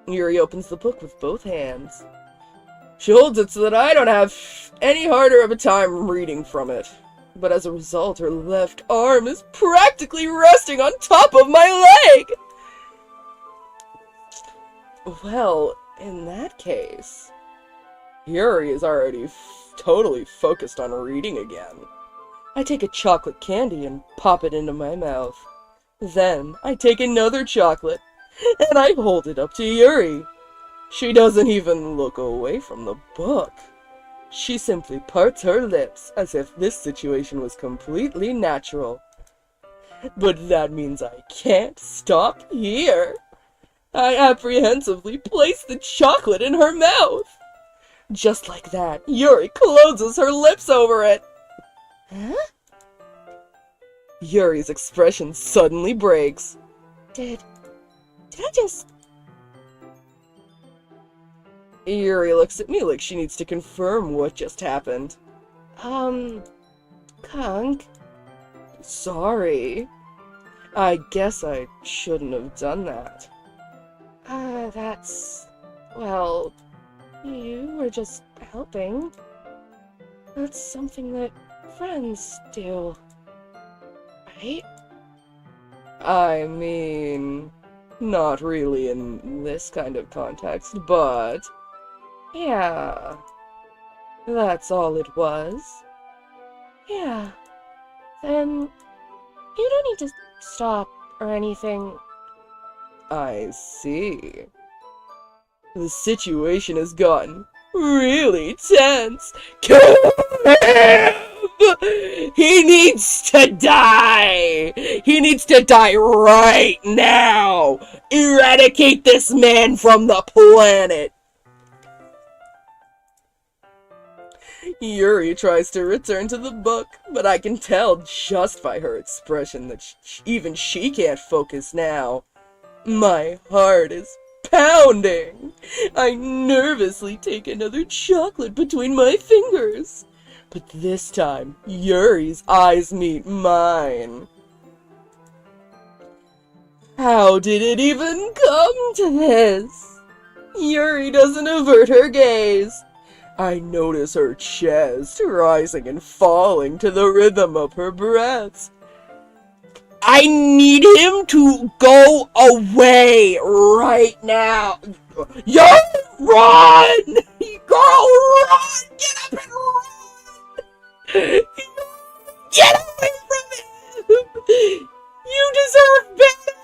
Yuri opens the book with both hands. She holds it so that I don't have any harder of a time reading from it. But as a result, her left arm is practically resting on top of my leg! Well, in that case, Yuri is already totally focused on reading again. I take a chocolate candy and pop it into my mouth. Then I take another chocolate and I hold it up to Yuri. She doesn't even look away from the book. She simply parts her lips as if this situation was completely natural. But that means I can't stop here. I apprehensively place the chocolate in her mouth. Just like that, Yuri closes her lips over it. Huh? Yuri's expression suddenly breaks. Did I just... Yuri looks at me like she needs to confirm what just happened. Conk? Sorry. I guess I shouldn't have done that. Well, you were just helping. That's something that friends do, right? I mean, not really in this kind of context, but yeah, that's all it was. Yeah. Then you don't need to stop or anything. I see. The situation has gotten really tense. Kill him! He needs to die! He needs to die right now! Eradicate this man from the planet! Yuri tries to return to the book, but I can tell just by her expression that even she can't focus now. My heart is pounding. I nervously take another chocolate between my fingers. But this time, Yuri's eyes meet mine. How did it even come to this? Yuri doesn't avert her gaze. I notice her chest rising and falling to the rhythm of her breaths. I need him to go away right now. Yo, run! Girl, run! Get up and run! Get away from him! You deserve better!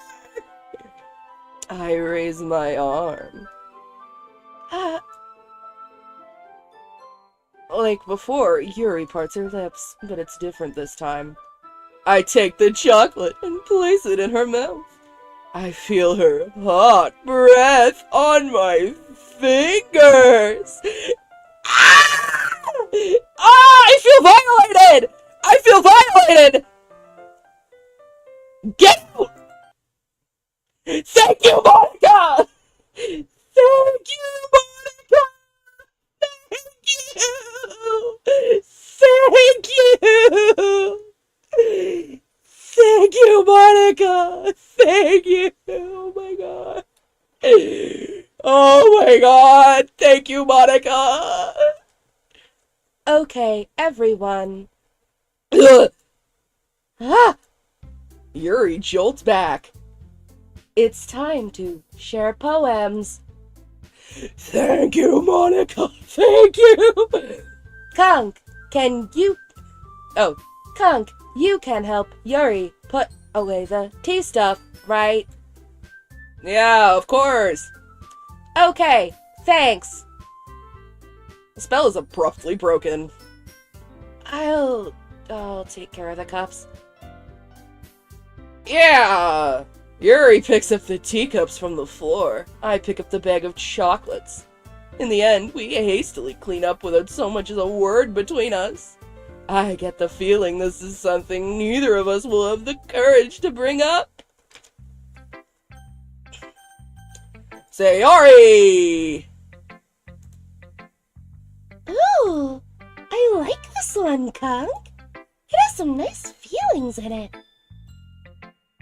I raise my arm. Like before, Yuri parts her lips, but it's different this time. I take the chocolate and place it in her mouth. I feel her hot breath on my fingers. Ah! Ah! I feel violated! I feel violated! Get out! Thank you, Monica! Thank you, Monica! Thank you! Thank you! Thank you, Monica! Thank you! Oh my god! Oh my god! Thank you, Monica! Okay, everyone. Ah! Yuri jolts back. It's time to share poems. Thank you, Monica! Thank you! Conk, can you... Oh, Conk, you can help Yuri put away the tea stuff, right? Yeah, of course! Okay, thanks. The spell is abruptly broken. I'll take care of the cups. Yeah! Yuri picks up the teacups from the floor. I pick up the bag of chocolates. In the end, we hastily clean up without so much as a word between us. I get the feeling this is something neither of us will have the courage to bring up. Sayori! Ooh, I like this one, Conk. It has some nice feelings in it.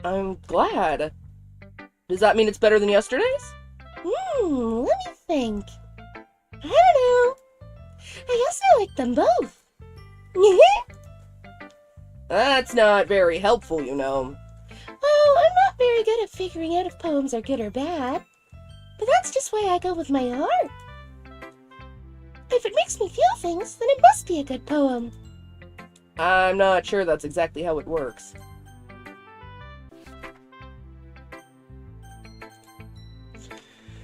I'm glad. Does that mean it's better than yesterday's? Let me think. I don't know. I guess I like them both. That's not very helpful, you know. Well, I'm not very good at figuring out if poems are good or bad. But that's just why I go with my heart. If it makes me feel things, then it must be a good poem. I'm not sure that's exactly how it works.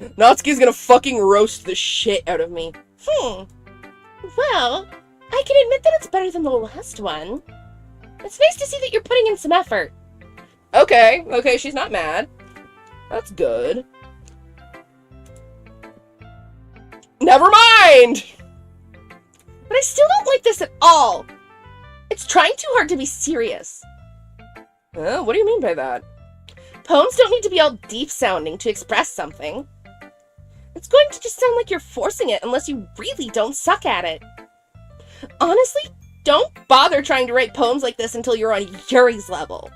Natsuki's gonna fucking roast the shit out of me. Well, I can admit that it's better than the last one. It's nice to see that you're putting in some effort. Okay, she's not mad. That's good. Never mind! But I still don't like this at all. It's trying too hard to be serious. What do you mean by that? Poems don't need to be all deep-sounding to express something. It's going to just sound like you're forcing it unless you really don't suck at it. Honestly, don't bother trying to write poems like this until you're on Yuri's level.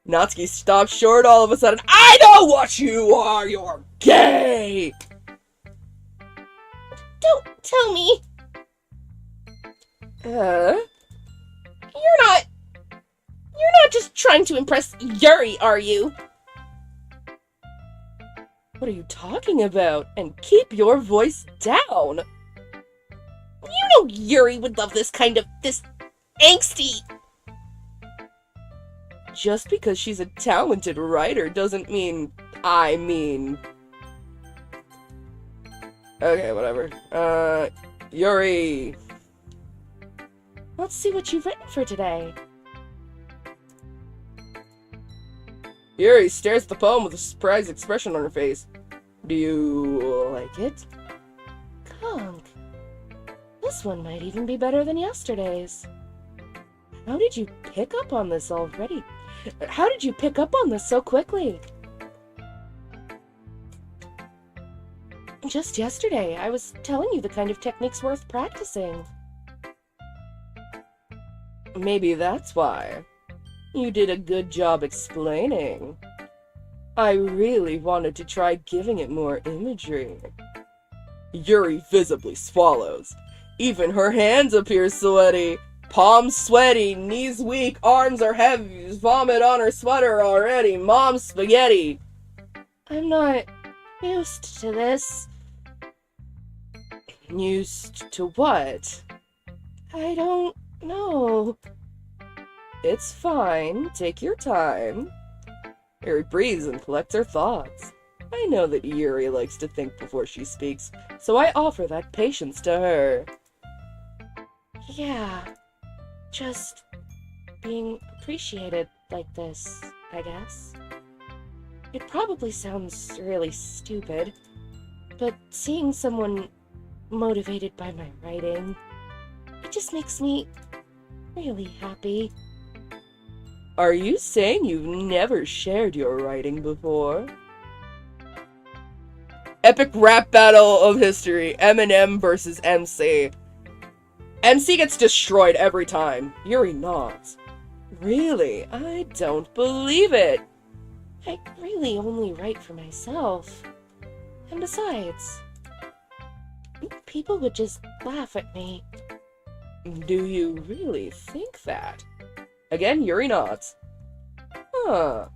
Natsuki stopped short all of a sudden. I know what you are! You're gay! Don't tell me. Uh? You're not just trying to impress Yuri, are you? What are you talking about? And keep your voice down! You know Yuri would love this angsty. Just because she's a talented writer doesn't mean I mean... Okay, whatever. Yuri! Let's see what you've written for today. Yuri stares at the poem with a surprised expression on her face. Do you like it? Conk. This one might even be better than yesterday's. How did you pick up on this already? How did you pick up on this so quickly? Just yesterday, I was telling you the kind of techniques worth practicing. Maybe that's why. You did a good job explaining. I really wanted to try giving it more imagery. Yuri visibly swallows. Even her hands appear sweaty. Palms sweaty, knees weak, arms are heavy, vomit on her sweater already. Mom's spaghetti. I'm not used to this. Used to what? I don't know. It's fine. Take your time. Yuri breathes and collects her thoughts. I know that Yuri likes to think before she speaks, so I offer that patience to her. Yeah, just being appreciated like this, I guess. It probably sounds really stupid, but seeing someone motivated by my writing, it just makes me really happy. Are you saying you've never shared your writing before? Epic rap battle of history. Eminem versus MC. MC gets destroyed every time. Yuri nods. Really? I don't believe it. I really only write for myself. And besides, people would just laugh at me. Do you really think that? Again, Yuri nods. Huh.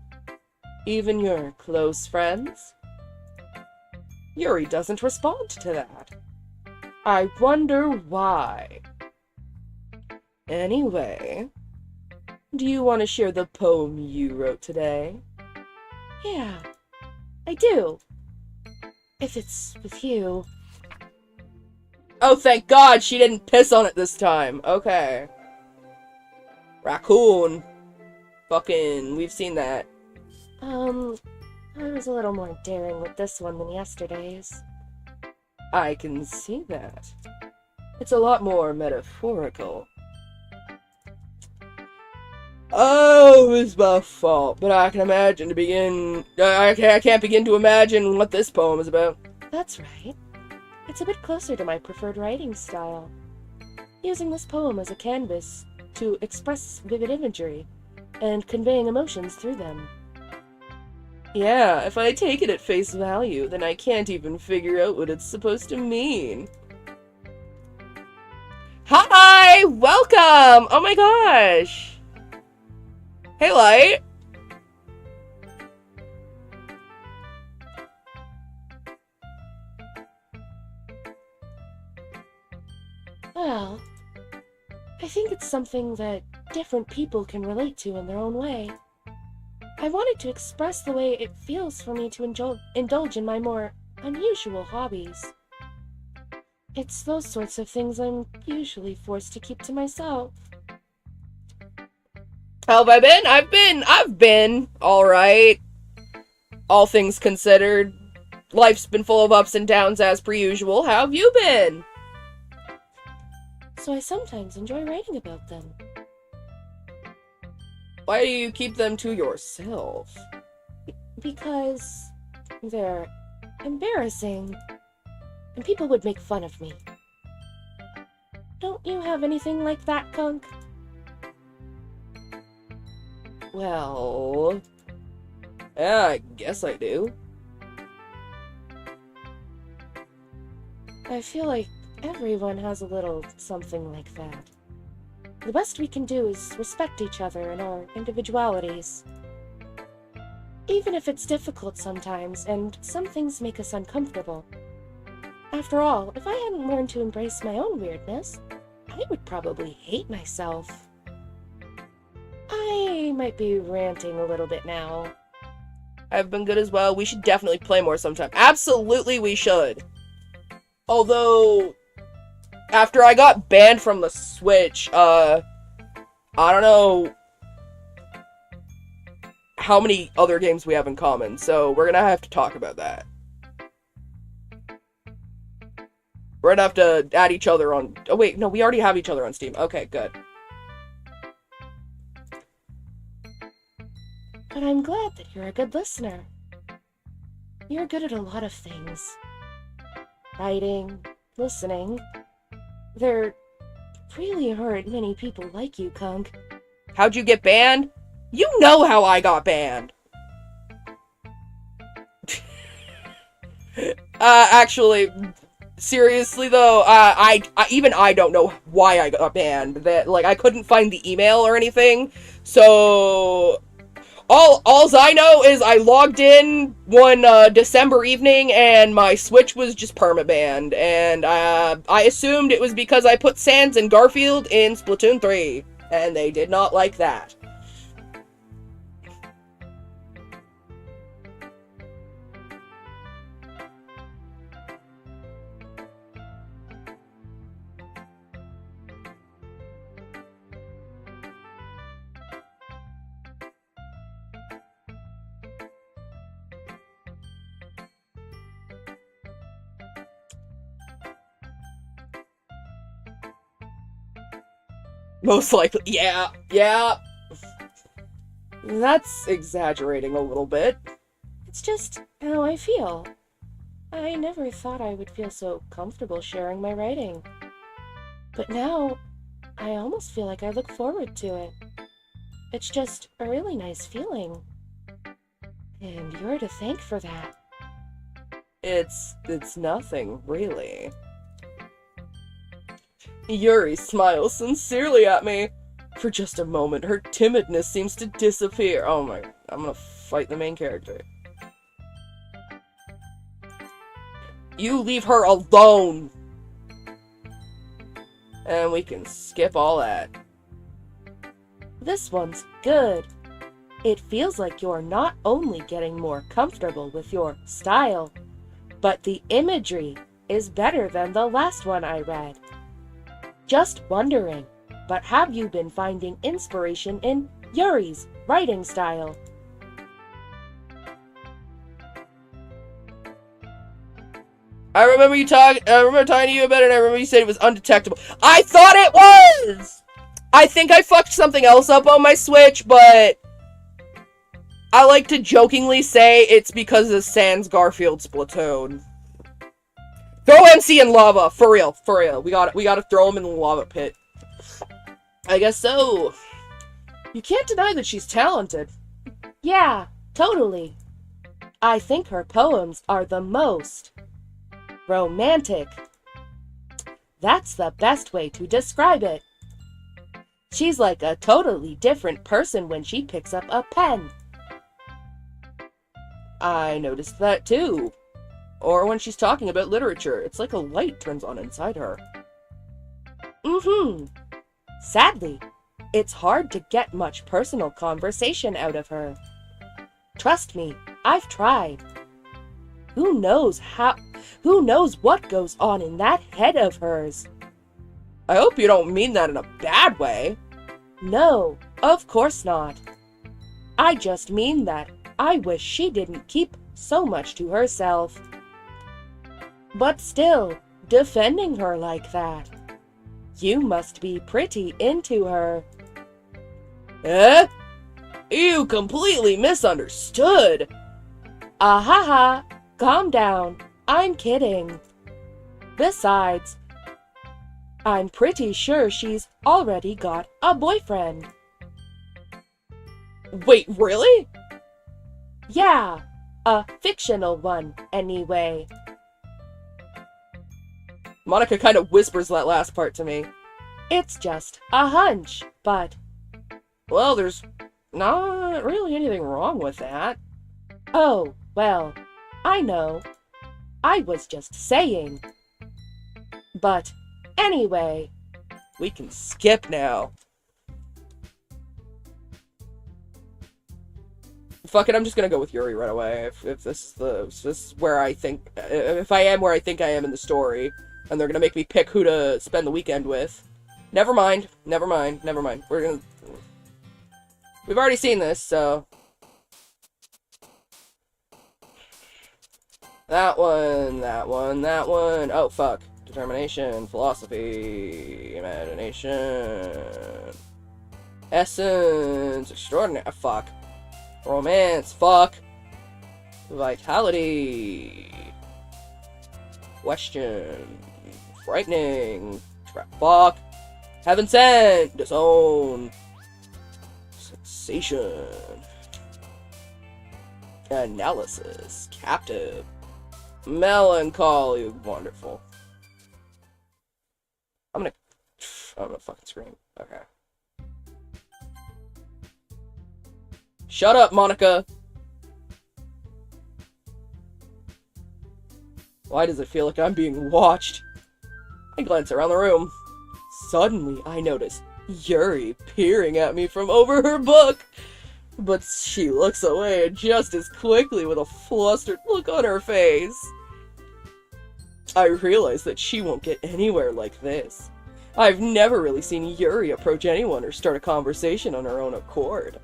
Even your close friends? Yuri doesn't respond to that. I wonder why. Anyway, do you want to share the poem you wrote today? Yeah, I do. If it's with you. Oh, thank God she didn't piss on it this time. Okay. Raccoon. Fucking, we've seen that. I was a little more daring with this one than yesterday's. I can see that. It's a lot more metaphorical. Oh, it's my fault, but I can imagine to begin... I can't begin to imagine what this poem is about. That's right. It's a bit closer to my preferred writing style. Using this poem as a canvas to express vivid imagery and conveying emotions through them. Yeah, if I take it at face value, then I can't even figure out what it's supposed to mean. Hi! Welcome! Oh my gosh! Hey, Light! Well, I think it's something that different people can relate to in their own way. I wanted to express the way it feels for me to indulge in my more unusual hobbies. It's those sorts of things I'm usually forced to keep to myself. How have I been? I've been alright. All things considered. Life's been full of ups and downs as per usual. How have you been? So I sometimes enjoy writing about them. Why do you keep them to yourself? Because they're embarrassing. And people would make fun of me. Don't you have anything like that, Kunk? Well... yeah, I guess I do. I feel like everyone has a little something like that. The best we can do is respect each other and our individualities. Even if it's difficult sometimes, and some things make us uncomfortable. After all, if I hadn't learned to embrace my own weirdness, I would probably hate myself. I might be ranting a little bit now. I've been good as well. We should definitely play more sometime. Absolutely we should. Although, after I got banned from the Switch, I don't know how many other games we have in common, so we're gonna have to talk about that. We're gonna have to add each other on... oh wait, no, we already have each other on Steam. Okay, good. But I'm glad that you're a good listener. You're good at a lot of things. Writing, listening. There really aren't many people like you, Kunk. How'd you get banned? You know how I got banned! Actually... seriously though, I don't know why I got banned. That, like, I couldn't find the email or anything, so... Alls I know is I logged in one, December evening, and my Switch was just permabanned, and, I assumed it was because I put Sans and Garfield in Splatoon 3, and they did not like that. Most likely, yeah. That's exaggerating a little bit. It's just how I feel. I never thought I would feel so comfortable sharing my writing. But now, I almost feel like I look forward to it. It's just a really nice feeling. And you're to thank for that. It's nothing, really. Yuri smiles sincerely at me. For just a moment, her timidness seems to disappear. Oh my, I'm gonna fight the main character. You leave her alone! And we can skip all that. This one's good. It feels like you're not only getting more comfortable with your style, but the imagery is better than the last one I read. Just wondering, but have you been finding inspiration in Yuri's writing style? I remember talking to you about it, and I remember you said it was undetectable. I thought it was! I think I fucked something else up on my Switch, but I like to jokingly say it's because of Sans Garfield Splatoon. Throw MC in lava, for real. We gotta throw him in the lava pit. I guess so. You can't deny that she's talented. Yeah, totally. I think her poems are the most romantic. That's the best way to describe it. She's like a totally different person when she picks up a pen. I noticed that too. Or when she's talking about literature, it's like a light turns on inside her. Sadly, it's hard to get much personal conversation out of her. Trust me, I've tried. Who knows what goes on in that head of hers? I hope you don't mean that in a bad way. No, of course not. I just mean that I wish she didn't keep so much to herself. But still, defending her like that. You must be pretty into her. Eh? You completely misunderstood. Ahaha, calm down. I'm kidding. Besides, I'm pretty sure she's already got a boyfriend. Wait, really? Yeah, a fictional one, anyway. Monica kind of whispers that last part to me. It's just a hunch, but... Well, there's not really anything wrong with that. Oh, well, I know. I was just saying. But anyway... We can skip now. Fuck it, I'm just gonna go with Yuri right away. If this is where I think... If I am where I think I am in the story, and they're gonna make me pick who to spend the weekend with. Never mind. We're gonna... We've already seen this, so... That one. Oh, fuck. Determination, philosophy, imagination, essence, extraordinary, fuck. Romance, fuck. Vitality. Question. Frightening. Fuck. Heaven sent. Disown. Sensation. Analysis. Captive. Melancholy. Wonderful. I'm gonna fucking scream. Okay. Shut up, Monica! Why does it feel like I'm being watched? I glance around the room. Suddenly, I notice Yuri peering at me from over her book. But she looks away just as quickly with a flustered look on her face. I realize that she won't get anywhere like this. I've never really seen Yuri approach anyone or start a conversation on her own accord.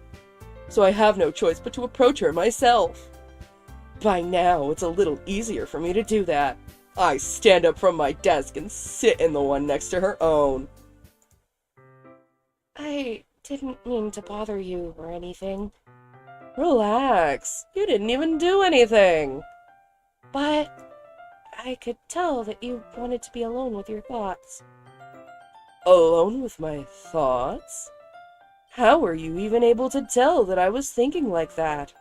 So I have no choice but to approach her myself. By now, it's a little easier for me to do that. I stand up from my desk and sit in the one next to her own. I didn't mean to bother you or anything. Relax. You didn't even do anything. But I could tell that you wanted to be alone with your thoughts. Alone with my thoughts? How were you even able to tell that I was thinking like that?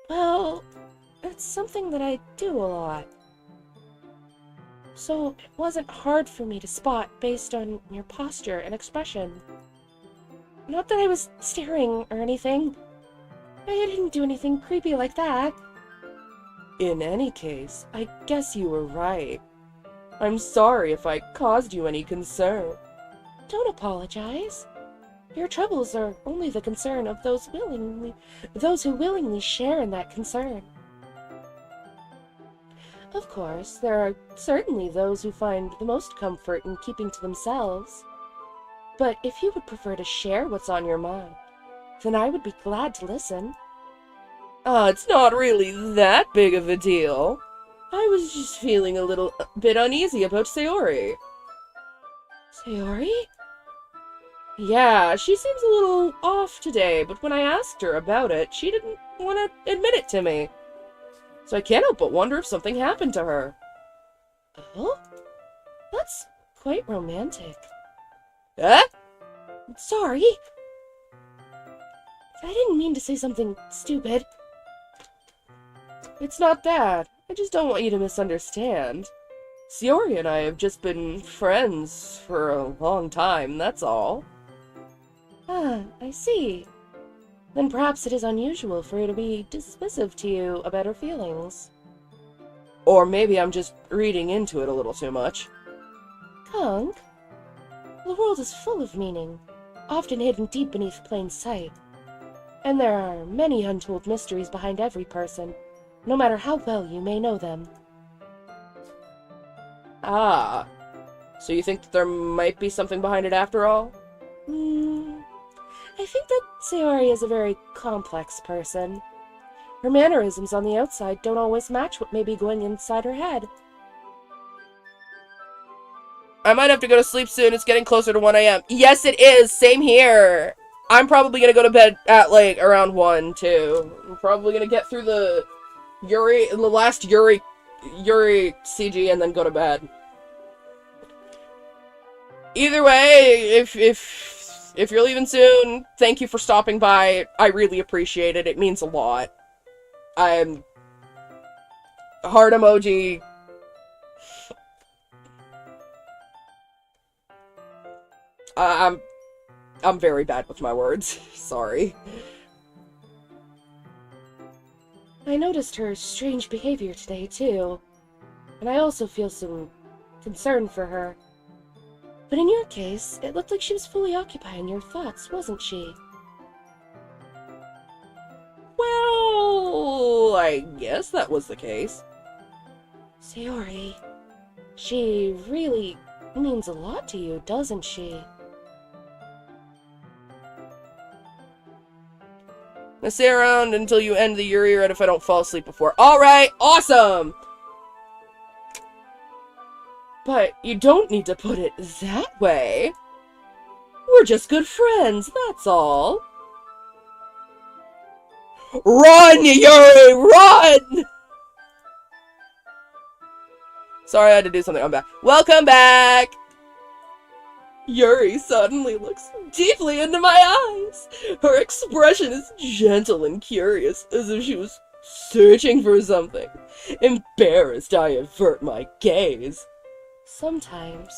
Well, it's something that I do a lot. So it wasn't hard for me to spot based on your posture and expression. Not that I was staring or anything. I didn't do anything creepy like that. In any case, I guess you were right. I'm sorry if I caused you any concern. Don't apologize. Your troubles are only the concern of those who willingly share in that concern. Of course, there are certainly those who find the most comfort in keeping to themselves. But if you would prefer to share what's on your mind, then I would be glad to listen. It's not really that big of a deal. I was just feeling a bit uneasy about Sayori. Sayori? Yeah, she seems a little off today, but when I asked her about it, she didn't want to admit it to me. So I can't help but wonder if something happened to her. Oh? That's quite romantic. Eh? Sorry. I didn't mean to say something stupid. It's not that. I just don't want you to misunderstand. Sayori and I have just been friends for a long time, that's all. Ah, I see. Then perhaps it is unusual for her to be dismissive to you about her feelings. Or maybe I'm just reading into it a little too much. Conk, the world is full of meaning, often hidden deep beneath plain sight. And there are many untold mysteries behind every person, no matter how well you may know them. Ah. So you think that there might be something behind it after all? I think that Sayori is a very complex person. Her mannerisms on the outside don't always match what may be going inside her head. I might have to go to sleep soon. It's getting closer to 1 a.m. Yes, it is. Same here. I'm probably gonna go to bed at, like, around 1, too. I'm probably gonna get through the last Yuri CG and then go to bed. Either way, if you're leaving soon, thank you for stopping by. I really appreciate it. It means a lot. I'm... Heart emoji. I'm very bad with my words. Sorry. I noticed her strange behavior today, too. And I also feel some concern for her. But in your case, it looked like she was fully occupying your thoughts, wasn't she? Well, I guess that was the case. Sayori, she really means a lot to you, doesn't she? Now stay around until you end the Yuri Red if I don't fall asleep before. Alright, awesome! But you don't need to put it that way. We're just good friends, that's all. Run, Yuri, run! Sorry, I had to do something. I'm back. Welcome back! Yuri suddenly looks deeply into my eyes. Her expression is gentle and curious, as if she was searching for something. Embarrassed, I avert my gaze. Sometimes,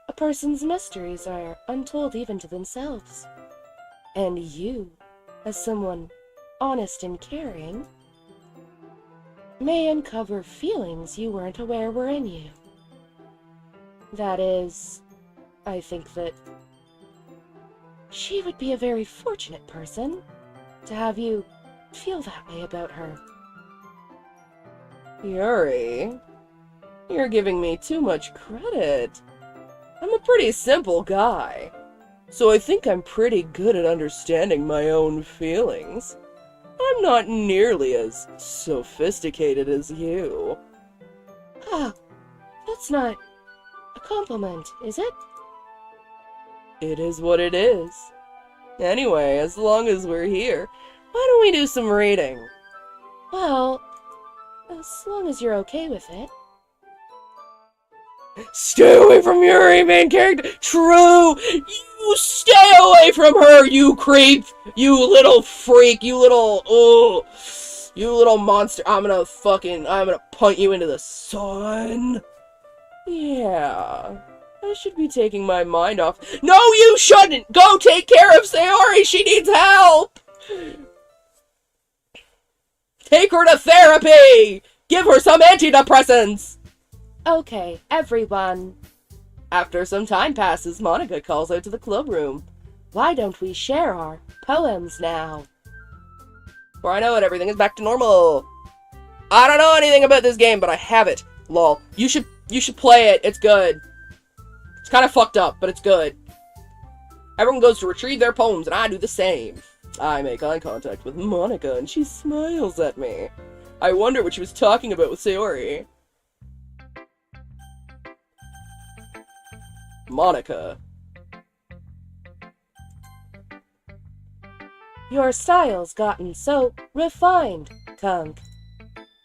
a person's mysteries are untold even to themselves. And you, as someone honest and caring, may uncover feelings you weren't aware were in you. That is, I think that she would be a very fortunate person to have you feel that way about her. Yuri, you're giving me too much credit. I'm a pretty simple guy, so I think I'm pretty good at understanding my own feelings. I'm not nearly as sophisticated as you. Ah, that's not a compliment, is it? It is what it is. Anyway, as long as we're here, why don't we do some reading? Well, as long as you're okay with it. Stay away from Yuri, main character! True! You stay away from her, you creep! You little freak! You little... you little monster! I'm gonna punt you into the sun! Yeah... I should be taking my mind off. No, you shouldn't! Go take care of Sayori! She needs help! Take her to therapy! Give her some antidepressants! Okay, everyone. After some time passes, Monica calls out to the club room. Why don't we share our poems now? Before I know it, everything is back to normal. I don't know anything about this game, but I have it. Lol. You should play it. It's good. It's kind of fucked up, but it's good. Everyone goes to retrieve their poems, and I do the same. I make eye contact with Monica, and she smiles at me. I wonder what she was talking about with Sayori. Monica. Your style's gotten so refined, Kunk.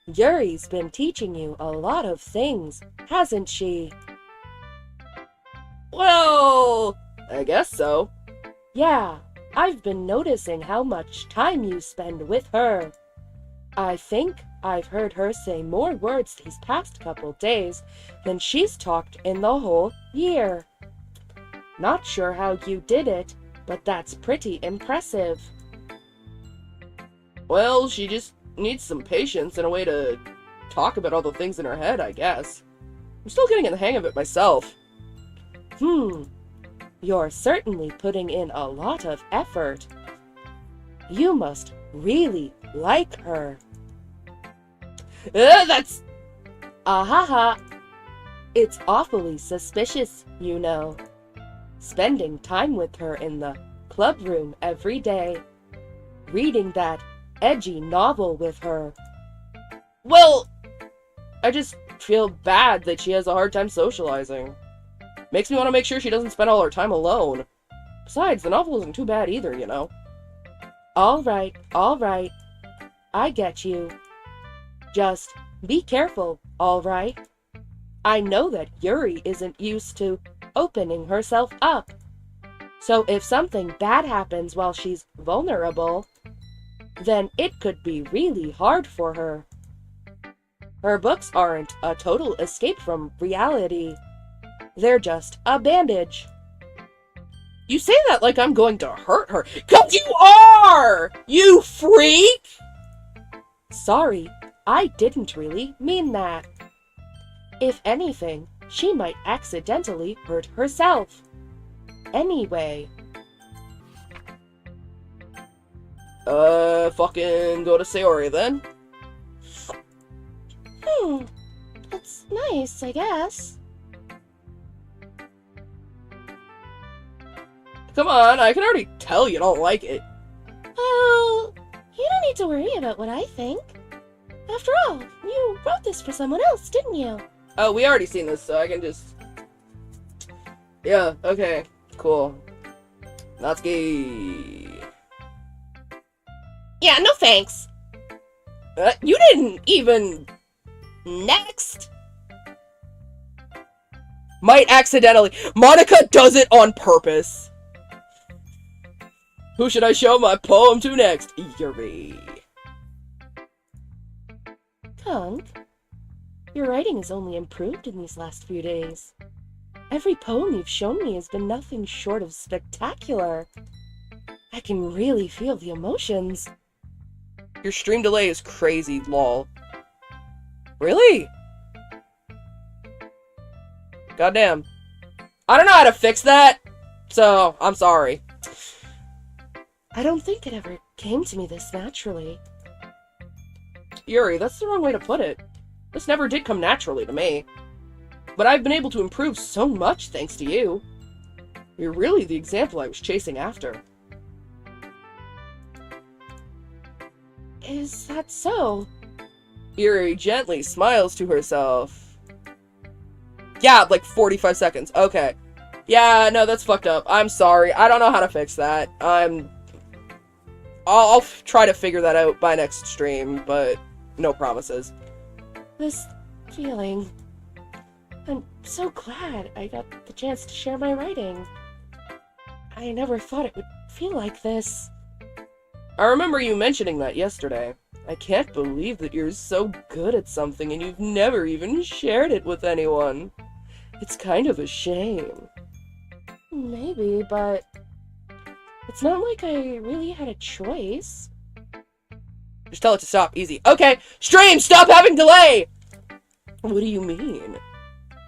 Yuri's been teaching you a lot of things, hasn't she? Well, I guess so. Yeah, I've been noticing how much time you spend with her. I think I've heard her say more words these past couple days than she's talked in the whole year. Not sure how you did it, but that's pretty impressive. Well, she just needs some patience and a way to talk about all the things in her head, I guess. I'm still getting the hang of it myself. You're certainly putting in a lot of effort. You must really like her. That's... Ahaha. It's awfully suspicious, you know. Spending time with her in the club room every day. Reading that edgy novel with her. Well, I just feel bad that she has a hard time socializing. Makes me want to make sure she doesn't spend all her time alone. Besides, the novel isn't too bad either, you know. All right. I get you. Just be careful, all right? I know that Yuri isn't used to opening herself up. So if something bad happens while she's vulnerable, then it could be really hard for her. Her books aren't a total escape from reality. They're just a bandage. You say that like I'm going to hurt her. 'Cause you are! You freak! Sorry, I didn't really mean that. If anything, she might accidentally hurt herself. Anyway. Fucking go to Sayori then. That's nice, I guess. Come on, I can already tell you don't like it. Well, you don't need to worry about what I think. After all, you wrote this for someone else, didn't you? Oh, we already seen this, so I can just... Yeah, okay, cool. Natsuki. Yeah, no thanks. You didn't even... Next! Might accidentally. Monica does it on purpose. Who should I show my poem to next? Yuri. Kunk, your writing has only improved in these last few days. Every poem you've shown me has been nothing short of spectacular. I can really feel the emotions. Your stream delay is crazy, lol. Really? Goddamn. I don't know how to fix that, so I'm sorry. I don't think it ever came to me this naturally. Yuri, that's the wrong way to put it. This never did come naturally to me. But I've been able to improve so much thanks to you. You're really the example I was chasing after. Is that so? Yuri gently smiles to herself. Yeah, like 45 seconds. Okay. Yeah, no, that's fucked up. I'm sorry. I don't know how to fix that. I'll try to figure that out by next stream, but no promises. This feeling. I'm so glad I got the chance to share my writing. I never thought it would feel like this. I remember you mentioning that yesterday. I can't believe that you're so good at something and you've never even shared it with anyone. It's kind of a shame. Maybe, but it's not like I really had a choice. Just tell it to stop. Easy. Okay, stream, stop having delay! What do you mean?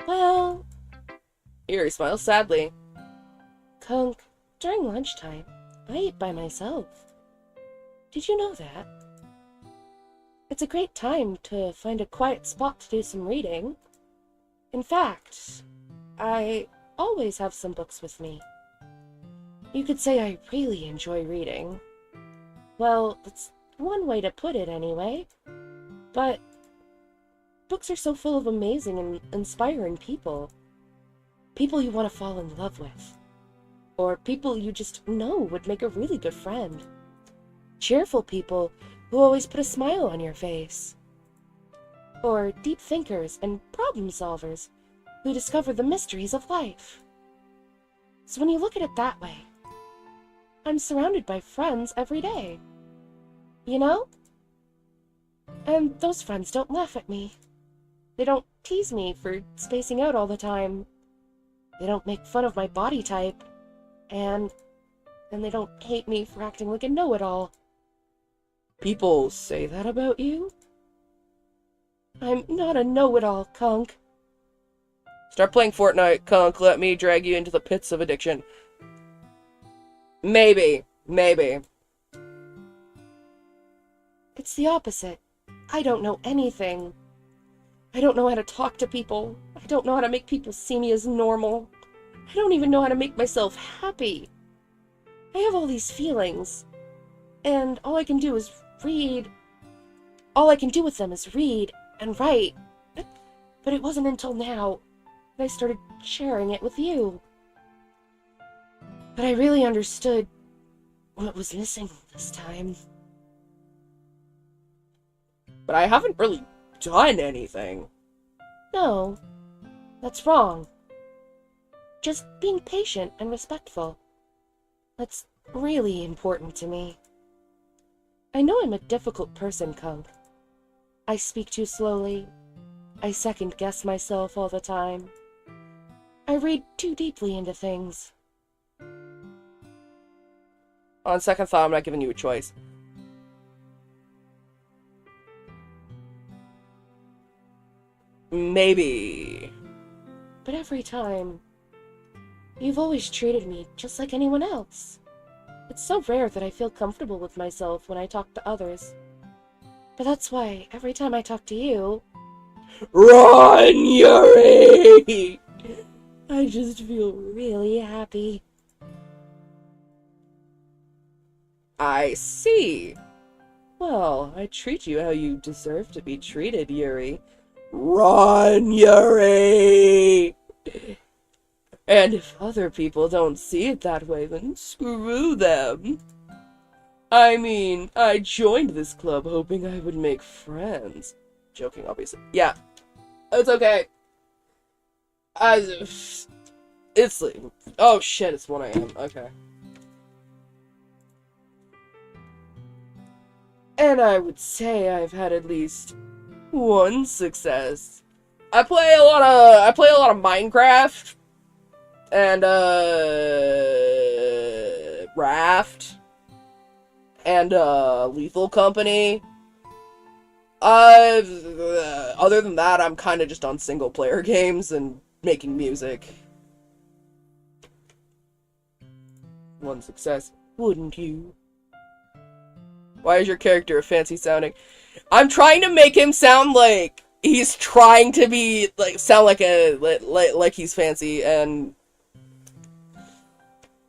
Well, Yuri smiles sadly. Kunk, during lunchtime, I eat by myself. Did you know that? It's a great time to find a quiet spot to do some reading. In fact, I always have some books with me. You could say I really enjoy reading. Well, that's one way to put it anyway. But books are so full of amazing and inspiring people. People you want to fall in love with. Or people you just know would make a really good friend. Cheerful people who always put a smile on your face. Or deep thinkers and problem solvers who discover the mysteries of life. So when you look at it that way, I'm surrounded by friends every day. You know? And those friends don't laugh at me. They don't tease me for spacing out all the time. They don't make fun of my body type. And they don't hate me for acting like a know-it-all. People say that about you? I'm not a know-it-all, Kunk. Start playing Fortnite, Kunk. Let me drag you into the pits of addiction. Maybe. Maybe. It's the opposite. I don't know anything. I don't know how to talk to people. I don't know how to make people see me as normal. I don't even know how to make myself happy. I have all these feelings, and all I can do is read. All I can do with them is read and write. But it wasn't until now that I started sharing it with you. But I really understood what was missing this time. But I haven't really done anything. No, that's wrong. Just being patient and respectful. That's really important to me. I know I'm a difficult person, Kunk. I speak too slowly. I second-guess myself all the time. I read too deeply into things. On second thought, I'm not giving you a choice. Maybe. But every time, you've always treated me just like anyone else. It's so rare that I feel comfortable with myself when I talk to others. But that's why every time I talk to you, Run, Yuri! I just feel really happy. I see. Well, I treat you how you deserve to be treated, Yuri. Run, Yuri! And if other people don't see it that way, then screw them. I mean, I joined this club hoping I would make friends. Joking, obviously. Yeah. It's okay. It's like... Oh shit, it's 1 AM. Okay. And I would say I've had at least one success. I play a lot of Minecraft and Raft and Lethal Company. Other than that, I'm kind of just on single player games and making music. One success, wouldn't you? Why is your character fancy sounding? I'm trying to make him sound like he's trying to be sound like he's fancy and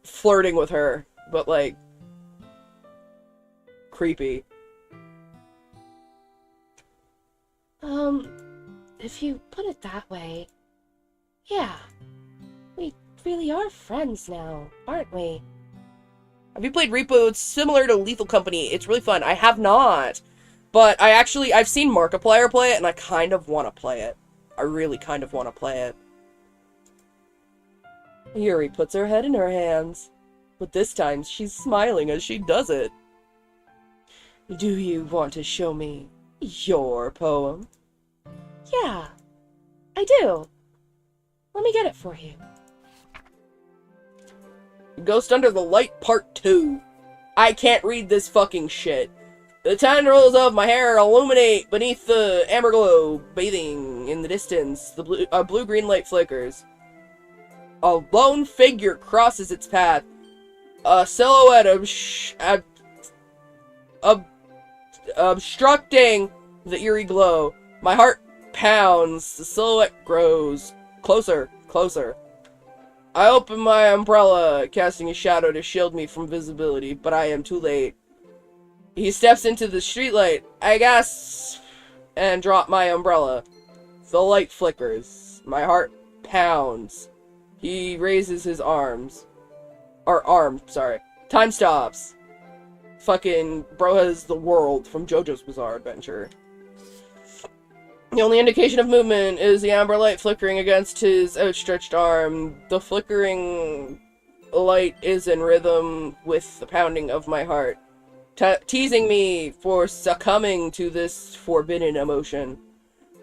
flirting with her, but like creepy. If you put it that way, yeah. We really are friends now, aren't we? Have you played Repo? It's similar to Lethal Company. It's really fun. I have not. But I've seen Markiplier play it, and I kind of want to play it. I really kind of want to play it. Yuri puts her head in her hands. But this time, she's smiling as she does it. Do you want to show me your poem? Yeah, I do. Let me get it for you. Ghost Under the Light Part 2. I can't read this fucking shit. The tendrils of my hair illuminate beneath the amber glow, bathing in the distance. The blue-green light flickers. A lone figure crosses its path. A silhouette obstructing the eerie glow. My heart pounds. The silhouette grows closer, closer. I open my umbrella, casting a shadow to shield me from visibility, but I am too late. He steps into the streetlight. I gasp and drop my umbrella. The light flickers. My heart pounds. He raises his arms. Sorry. Time stops. Fucking bro has the world from JoJo's Bizarre Adventure. The only indication of movement is the amber light flickering against his outstretched arm. The flickering light is in rhythm with the pounding of my heart, teasing me for succumbing to this forbidden emotion.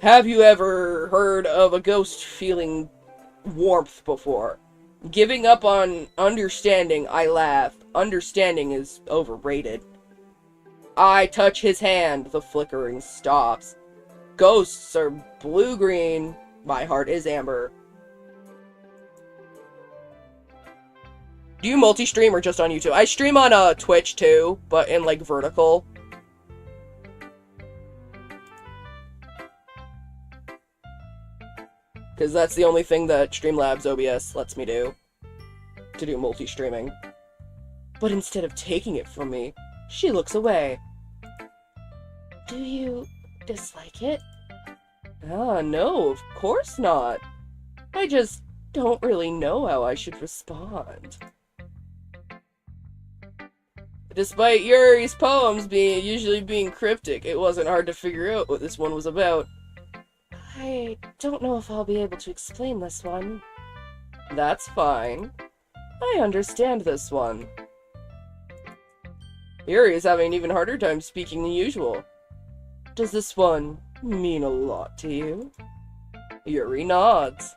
Have you ever heard of a ghost feeling warmth before? Giving up on understanding, I laugh. Understanding is overrated. I touch his hand. The flickering stops. Ghosts are blue-green. My heart is amber. Do you multi-stream or just on YouTube? I stream on Twitch too, but in like vertical. Because that's the only thing that Streamlabs OBS lets me do. To do multi-streaming. But instead of taking it from me, she looks away. Do you dislike it? Ah, no, of course not. I just don't really know how I should respond. Despite Yuri's poems usually being cryptic, it wasn't hard to figure out what this one was about. I don't know if I'll be able to explain this one. That's fine. I understand this one. Yuri is having an even harder time speaking than usual. Does this one mean a lot to you? Yuri nods.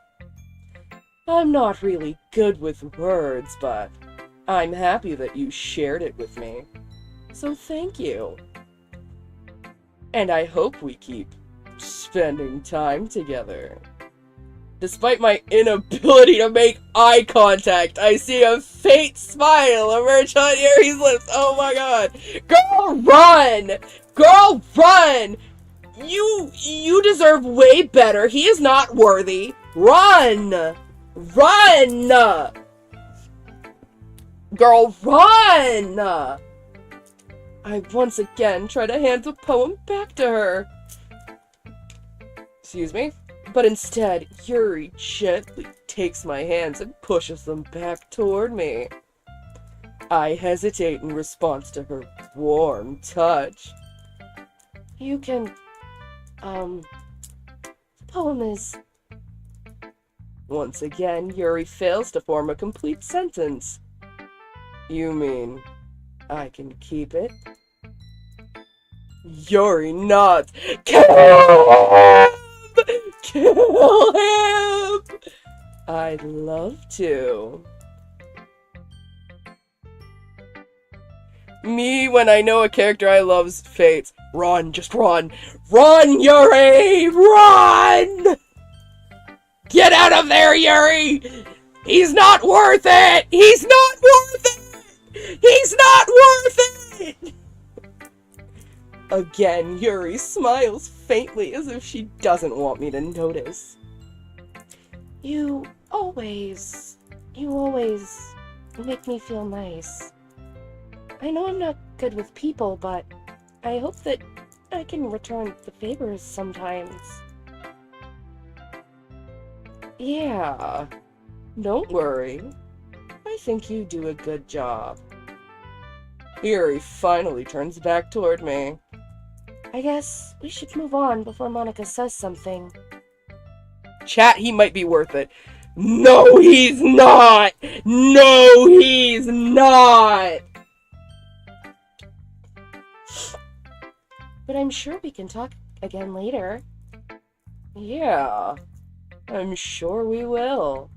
I'm not really good with words, but I'm happy that you shared it with me. So thank you. And I hope we keep spending time together. Despite my inability to make eye contact, I see a faint smile emerge on Yuri's lips. Oh my god. Girl, run! Girl, run! You deserve way better. He is not worthy. Run! Run! Girl, run! I once again try to hand the poem back to her. Excuse me? But instead, Yuri gently takes my hands and pushes them back toward me. I hesitate in response to her warm touch. You can, the poem is... Once again, Yuri fails to form a complete sentence. You mean, I can keep it? Yuri nods. Kill him! Kill him! I'd love to. Me, when I know a character I love's fates. Run, just run. Run, Yuri! Run! Get out of there, Yuri! He's not worth it! He's not worth it! He's not worth it! Again, Yuri smiles faintly as if she doesn't want me to notice. You always make me feel nice. I know I'm not good with people, but I hope that I can return the favors sometimes. Yeah, don't worry. I think you do a good job. Yuri finally turns back toward me. I guess we should move on before Monica says something. Chat, he might be worth it. No, he's not! No, he's not! But I'm sure we can talk again later. Yeah, I'm sure we will.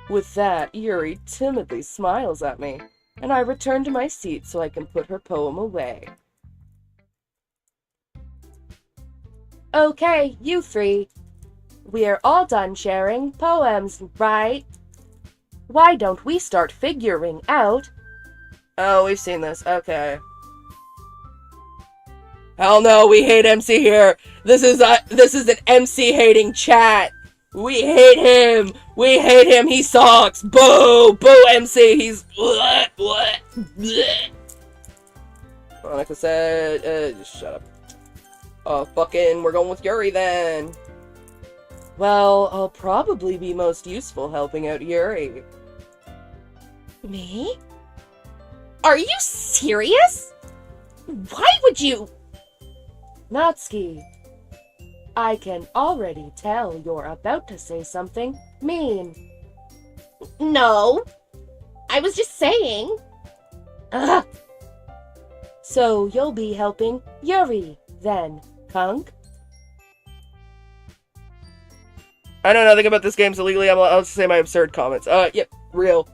With that, Yuri timidly smiles at me, and I return to my seat so I can put her poem away. Okay, you three. We're all done sharing poems, right? Why don't we start figuring out... Oh, we've seen this. Okay. Hell no, we hate MC here. This is an MC hating chat. We hate him. We hate him. He sucks. Boo. Boo MC. He's bleh. Monica said, just shut up. We're going with Yuri then. Well, I'll probably be most useful helping out Yuri. Me? Are you serious? Why would you? Natsuki, I can already tell you're about to say something mean. No. I was just saying. Ugh. So you'll be helping Yuri, then, Kunk? I know nothing about this game, so legally I'll just say my absurd comments. Yep, real.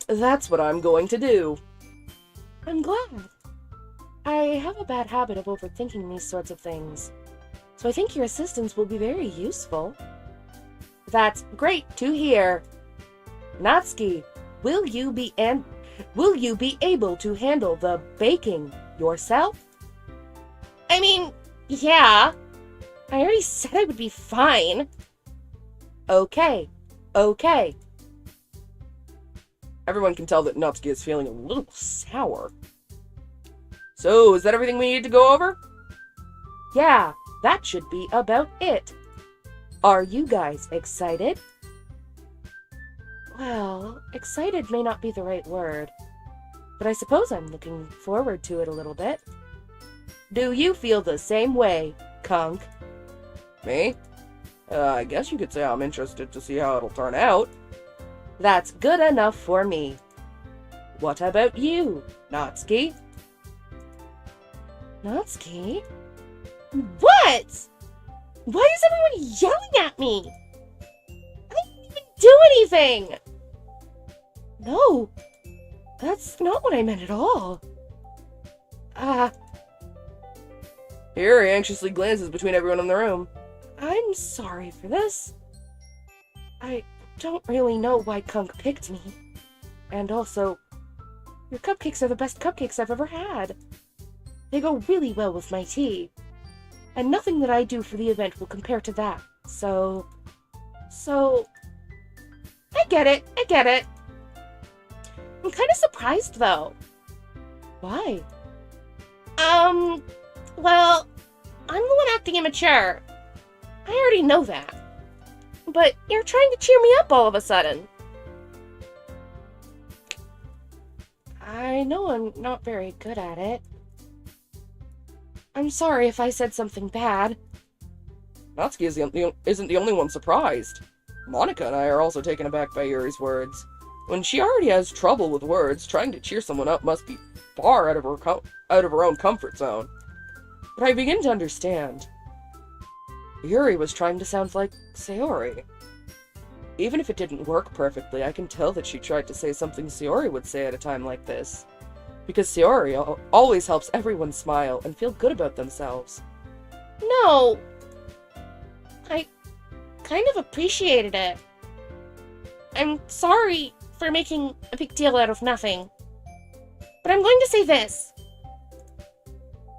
That's what I'm going to do. I'm glad. I have a bad habit of overthinking these sorts of things, so I think your assistance will be very useful. That's great to hear. Natsuki, will you be able to handle the baking yourself? I mean, yeah. I already said I would be fine. Okay. Okay. Everyone can tell that Natsuki is feeling a little sour. So, is that everything we need to go over? Yeah, that should be about it. Are you guys excited? Well, excited may not be the right word, but I suppose I'm looking forward to it a little bit. Do you feel the same way, Kunk? Me? I guess you could say I'm interested to see how it'll turn out. That's good enough for me. What about you, Natsuki? Natsuki? What? Why is everyone yelling at me? I didn't even do anything! No, that's not what I meant at all. Yuri anxiously glances between everyone in the room. I'm sorry for this. I don't really know why Kunk picked me. And also, your cupcakes are the best cupcakes I've ever had. They go really well with my tea. And nothing that I do for the event will compare to that. So... I get it. I'm kind of surprised, though. Why? Well, I'm the one acting immature. I already know that. But you're trying to cheer me up all of a sudden. I know I'm not very good at it. I'm sorry if I said something bad. Natsuki isn't the only one surprised. Monica and I are also taken aback by Yuri's words. When she already has trouble with words, trying to cheer someone up must be far out of her own comfort zone. But I begin to understand. Yuri was trying to sound like Sayori. Even if it didn't work perfectly, I can tell that she tried to say something Sayori would say at a time like this. Because Sayori always helps everyone smile and feel good about themselves. No. I kind of appreciated it. I'm sorry for making a big deal out of nothing. But I'm going to say this.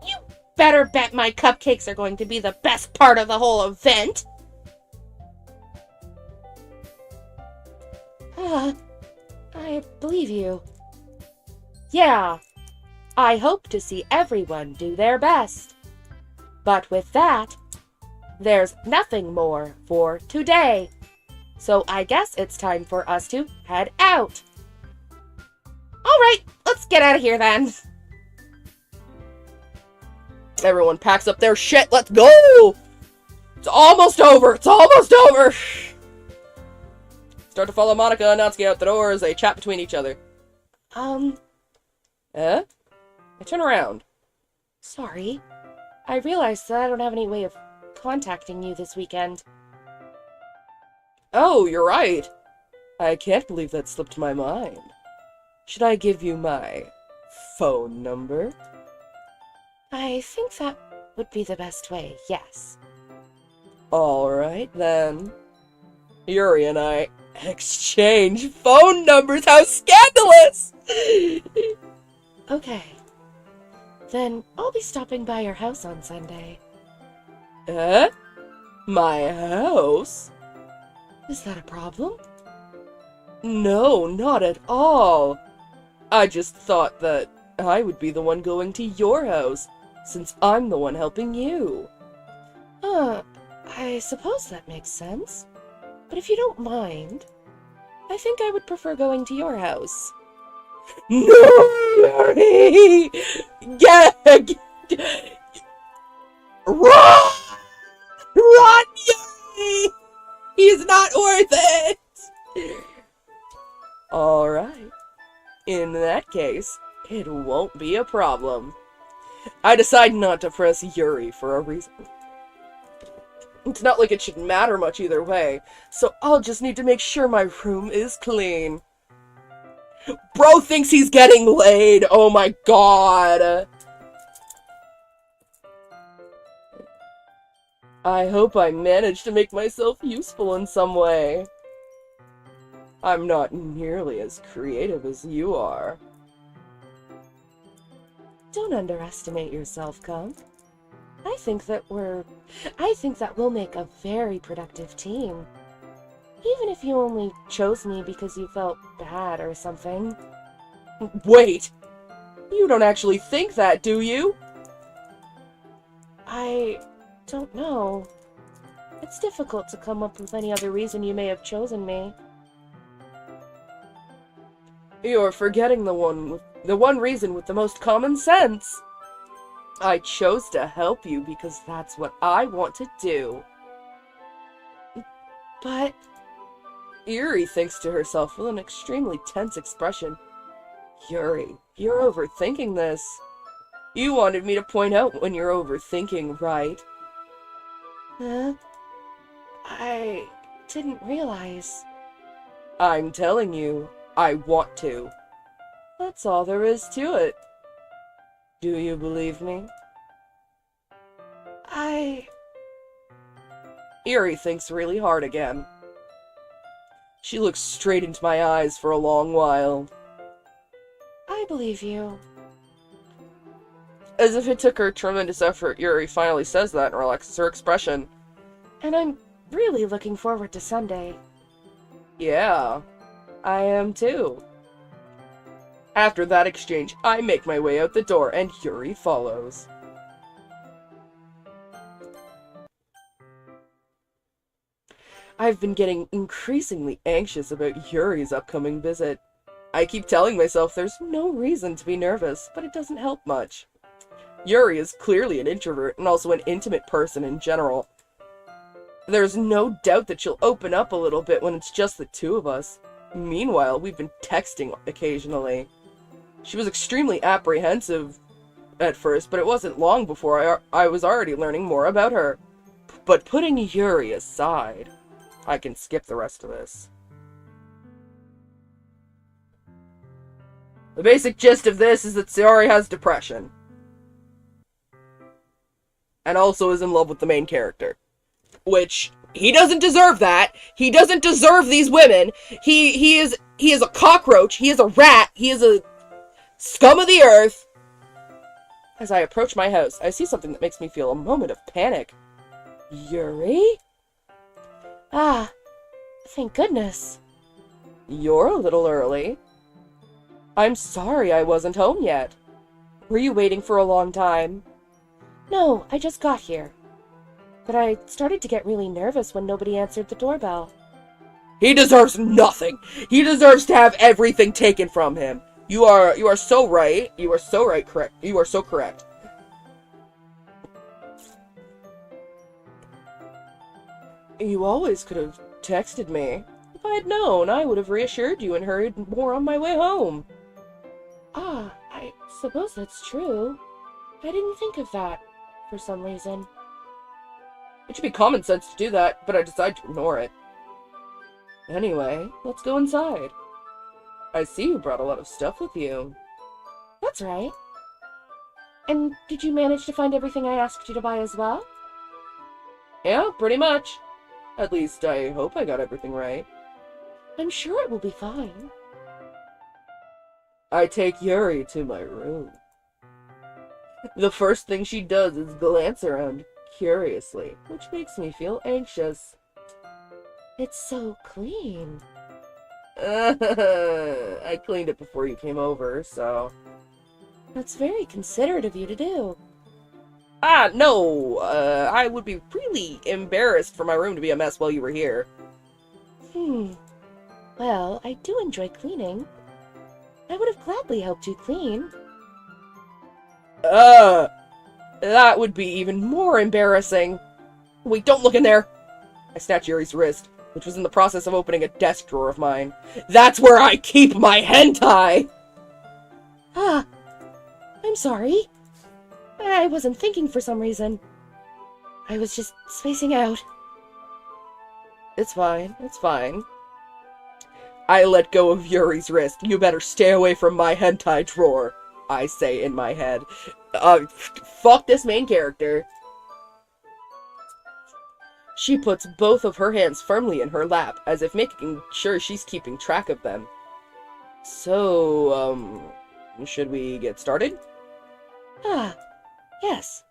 You better bet my cupcakes are going to be the best part of the whole event. I believe you. Yeah, I hope to see everyone do their best. But with that, there's nothing more for today. So I guess it's time for us to head out. Alright, let's get out of here then. Everyone packs up their shit, let's go! It's almost over! Start to follow Monica and Natsuki out the door as they chat between each other. I turn around. Sorry. I realized that I don't have any way of contacting you this weekend. Oh, you're right. I can't believe that slipped my mind. Should I give you my phone number? I think that would be the best way, yes. Alright then. Yuri and I exchange phone numbers, how scandalous! Okay. Then I'll be stopping by your house on Sunday. My house? Is that a problem? No, not at all. I just thought that I would be the one going to your house, since I'm the one helping you. I suppose that makes sense. But if you don't mind, I think I would prefer going to your house. No, Yuri! Run! Run, Yuri! He's not worth it! Alright. In that case, it won't be a problem. I decide not to press Yuri for a reason. It's not like it should matter much either way, so I'll just need to make sure my room is clean. Bro thinks he's getting laid! Oh my god! I hope I managed to make myself useful in some way. I'm not nearly as creative as you are. Don't underestimate yourself, Kunk. I think that we'll make a very productive team. Even if you only chose me because you felt bad or something. Wait! You don't actually think that, do you? I don't know. It's difficult to come up with any other reason you may have chosen me. You're forgetting the one reason with the most common sense. I chose to help you because that's what I want to do. But Yuri thinks to herself with an extremely tense expression. Yuri, you're overthinking this. You wanted me to point out when you're overthinking, right? I didn't realize. I'm telling you, I want to. That's all there is to it. Do you believe me? Yuri thinks really hard again. She looks straight into my eyes for a long while. I believe you. As if it took her tremendous effort, Yuri finally says that and relaxes her expression. And I'm really looking forward to Sunday. Yeah, I am too. After that exchange, I make my way out the door and Yuri follows. I've been getting increasingly anxious about Yuri's upcoming visit. I keep telling myself there's no reason to be nervous, but it doesn't help much. Yuri is clearly an introvert and also an intimate person in general. There's no doubt that she'll open up a little bit when it's just the two of us. Meanwhile, we've been texting occasionally. She was extremely apprehensive at first, but it wasn't long before I was already learning more about her. But putting Yuri aside, I can skip the rest of this. The basic gist of this is that Sayori has depression. And also is in love with the main character. Which, he doesn't deserve that. He doesn't deserve these women. He is a cockroach. He is a rat. He is a scum of the earth. As I approach my house, I see something that makes me feel a moment of panic. Yuri? Ah, thank goodness. You're a little early. I'm sorry I wasn't home yet. Were you waiting for a long time? No, I just got here. But I started to get really nervous when nobody answered the doorbell. He deserves nothing. He deserves to have everything taken from him. You are so right. You are so right, correct. You are so correct. You always could have texted me. If I had known, I would have reassured you and hurried more on my way home. Ah, I suppose that's true. I didn't think of that, for some reason. It should be common sense to do that, but I decided to ignore it. Anyway, let's go inside. I see you brought a lot of stuff with you. That's right. And did you manage to find everything I asked you to buy as well? Yeah, pretty much. At least I hope I got everything right. I'm sure it will be fine. I take Yuri to my room. The first thing she does is glance around curiously, which makes me feel anxious. It's so clean. I cleaned it before you came over, so... That's very considerate of you to do. No! I would be really embarrassed for my room to be a mess while you were here. Well, I do enjoy cleaning. I would have gladly helped you clean. That would be even more embarrassing. Wait, don't look in there! I snatch Yuri's wrist, which was in the process of opening a desk drawer of mine. That's where I keep my hentai! Ah, I'm sorry. I wasn't thinking for some reason. I was just spacing out. It's fine, it's fine. I let go of Yuri's wrist. You better stay away from my hentai drawer, I say in my head. Fuck this main character. She puts both of her hands firmly in her lap, as if making sure she's keeping track of them. So, should we get started? Ah, yes.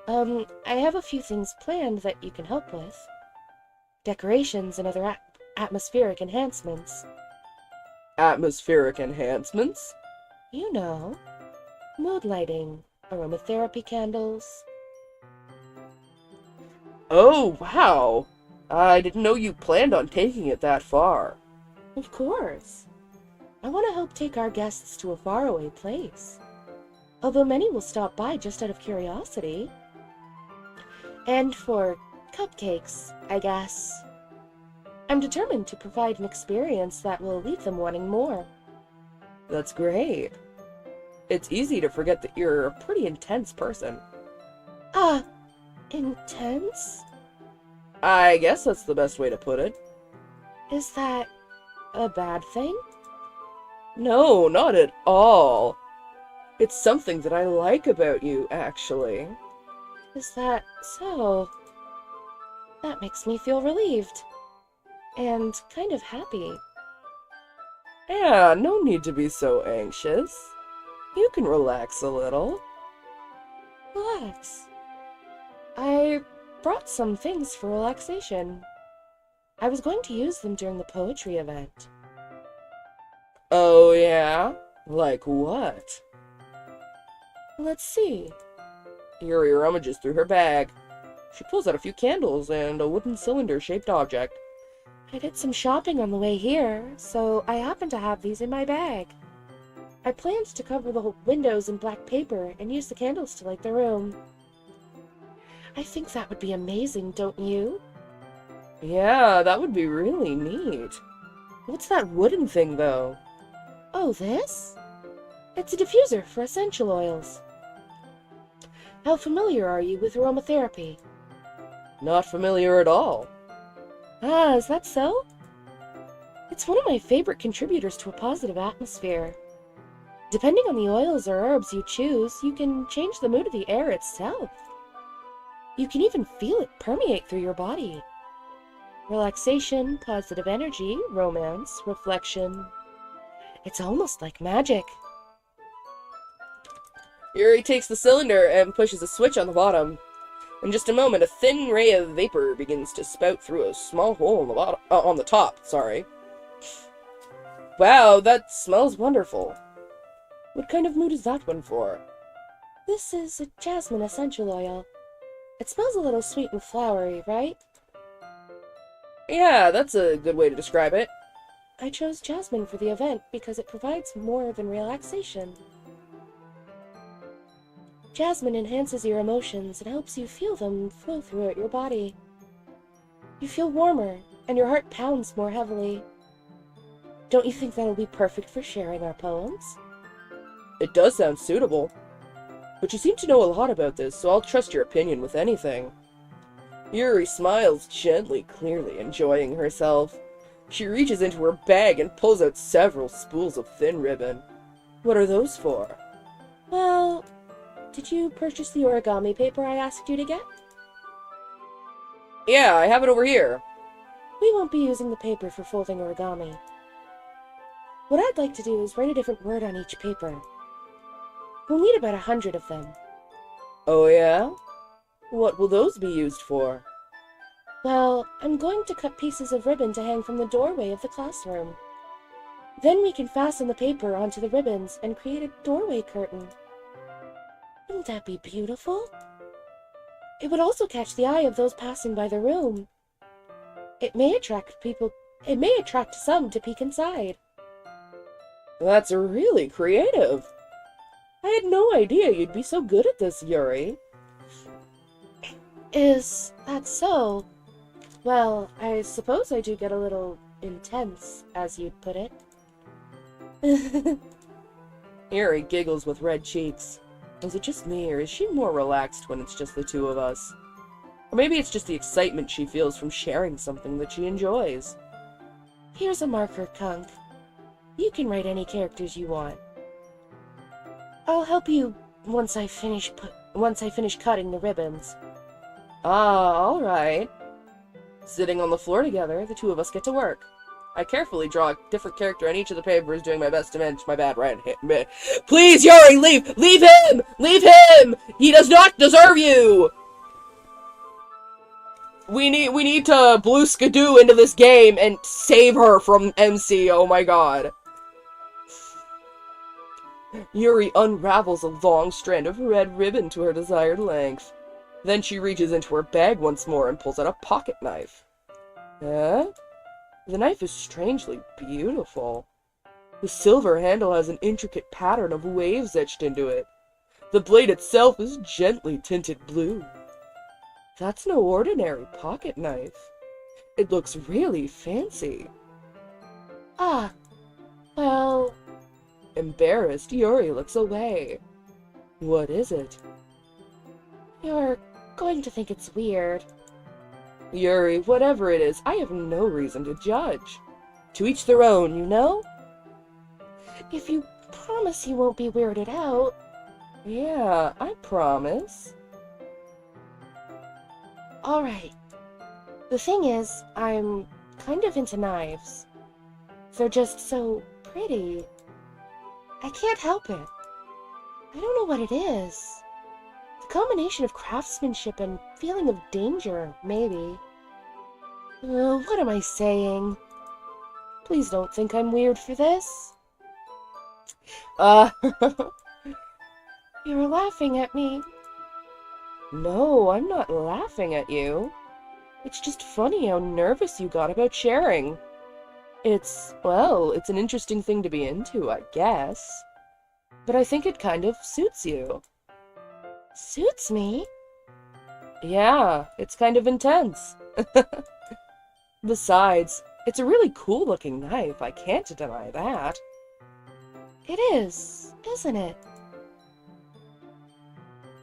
I have a few things planned that you can help with. Decorations and other atmospheric enhancements. Atmospheric enhancements? You know, mood lighting, aromatherapy candles. Oh, wow! I didn't know you planned on taking it that far. Of course. I want to help take our guests to a faraway place. Although many will stop by just out of curiosity. And for cupcakes, I guess. I'm determined to provide an experience that will leave them wanting more. That's great. It's easy to forget that you're a pretty intense person. Intense? I guess that's the best way to put it. Is that a bad thing? No, not at all. It's something that I like about you, actually. Is that so? That makes me feel relieved. And kind of happy. Yeah, no need to be so anxious. You can relax a little. Relax. I brought some things for relaxation. I was going to use them during the poetry event. Oh, yeah? Like what? Let's see. Yuri rummages through her bag. She pulls out a few candles and a wooden cylinder-shaped object. I did some shopping on the way here, so I happen to have these in my bag. I planned to cover the whole windows in black paper and use the candles to light the room. I think that would be amazing, don't you? Yeah, that would be really neat. What's that wooden thing, though? Oh, this? It's a diffuser for essential oils. How familiar are you with aromatherapy? Not familiar at all. Ah, is that so? It's one of my favorite contributors to a positive atmosphere. Depending on the oils or herbs you choose, you can change the mood of the air itself. You can even feel it permeate through your body. Relaxation, positive energy, romance, reflection. It's almost like magic. Yuri takes the cylinder and pushes a switch on the bottom. In just a moment, a thin ray of vapor begins to spout through a small hole on the bottom, on the top. Sorry. Wow, that smells wonderful. What kind of mood is that one for? This is a jasmine essential oil. It smells a little sweet and flowery, right? Yeah, that's a good way to describe it. I chose jasmine for the event because it provides more than relaxation. Jasmine enhances your emotions and helps you feel them flow throughout your body. You feel warmer, and your heart pounds more heavily. Don't you think that'll be perfect for sharing our poems? It does sound suitable. But you seem to know a lot about this, so I'll trust your opinion with anything. Yuri smiles gently, clearly enjoying herself. She reaches into her bag and pulls out several spools of thin ribbon. What are those for? Well, did you purchase the origami paper I asked you to get? Yeah, I have it over here. We won't be using the paper for folding origami. What I'd like to do is write a different word on each paper. We'll need about 100 of them. Oh yeah? What will those be used for? Well, I'm going to cut pieces of ribbon to hang from the doorway of the classroom. Then we can fasten the paper onto the ribbons and create a doorway curtain. Wouldn't that be beautiful? It would also catch the eye of those passing by the room. It may attract some to peek inside. That's really creative. I had no idea you'd be so good at this, Yuri. Is that so? Well, I suppose I do get a little intense, as you'd put it. Yuri giggles with red cheeks. Is it just me, or is she more relaxed when it's just the two of us? Or maybe it's just the excitement she feels from sharing something that she enjoys. Here's a marker, Kunk. You can write any characters you want. I'll help you once I finish cutting the ribbons. Ah, all right. Sitting on the floor together, the two of us get to work. I carefully draw a different character on each of the papers, doing my best to manage my bad right hand. Please, Yuri, leave! Leave him! Leave him! He does not deserve you! We need to blue skidoo into this game and save her from MC, oh my god. Yuri unravels a long strand of red ribbon to her desired length. Then she reaches into her bag once more and pulls out a pocket knife. Eh? The knife is strangely beautiful. The silver handle has an intricate pattern of waves etched into it. The blade itself is gently tinted blue. That's no ordinary pocket knife. It looks really fancy. Ah, well... Embarrassed, Yuri looks away. What is it? You're going to think it's weird. Yuri, whatever it is, I have no reason to judge. To each their own, you know? If you promise you won't be weirded out... Yeah, I promise. Alright. The thing is, I'm kind of into knives. They're just so pretty. I can't help it. I don't know what it is. The combination of craftsmanship and feeling of danger, maybe. What am I saying? Please don't think I'm weird for this. You're laughing at me. No, I'm not laughing at you. It's just funny how nervous you got about sharing. It's an interesting thing to be into, I guess. But I think it kind of suits you. Suits me? Yeah, it's kind of intense. Besides, it's a really cool-looking knife, I can't deny that. It is, isn't it?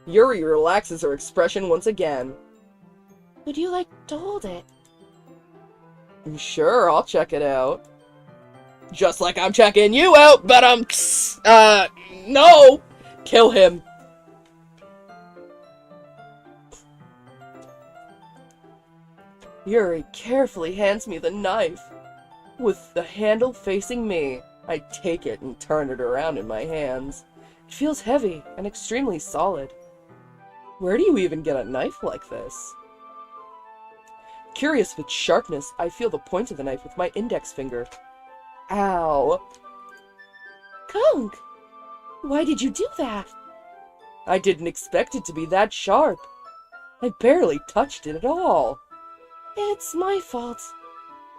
Yuri relaxes her expression once again. Would you like to hold it? Sure, I'll check it out. Just like I'm checking you out, but no! Kill him. Yuri carefully hands me the knife. With the handle facing me, I take it and turn it around in my hands. It feels heavy and extremely solid. Where do you even get a knife like this? Curious with sharpness, I feel the point of the knife with my index finger. Ow. Kunk! Why did you do that? I didn't expect it to be that sharp. I barely touched it at all. It's my fault.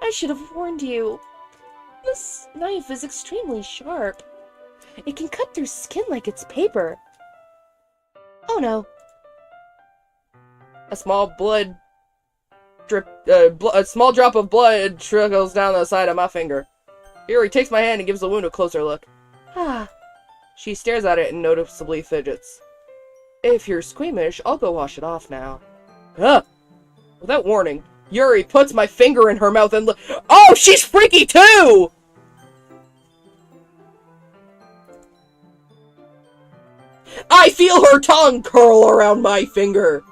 I should have warned you. This knife is extremely sharp. It can cut through skin like it's paper. Oh no. A small drop of blood trickles down the side of my finger. Yuri takes my hand and gives the wound a closer look. Ah. She stares at it and noticeably fidgets. If you're squeamish, I'll go wash it off now. Huh. Without warning, Yuri puts my finger in her mouth and oh, she's freaky too! I feel her tongue curl around my finger.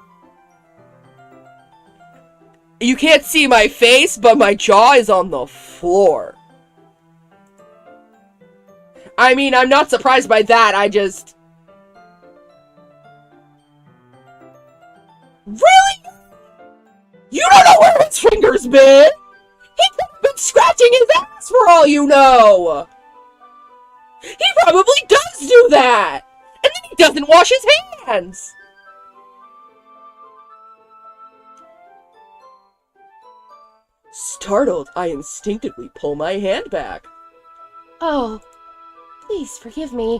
You can't see my face, but my jaw is on the floor. I mean, I'm not surprised by that, I just... Really? You don't know where his finger's been? He could have been scratching his ass for all you know! He probably does do that! And then he doesn't wash his hands! Startled, I instinctively pull my hand back. Oh. Please forgive me.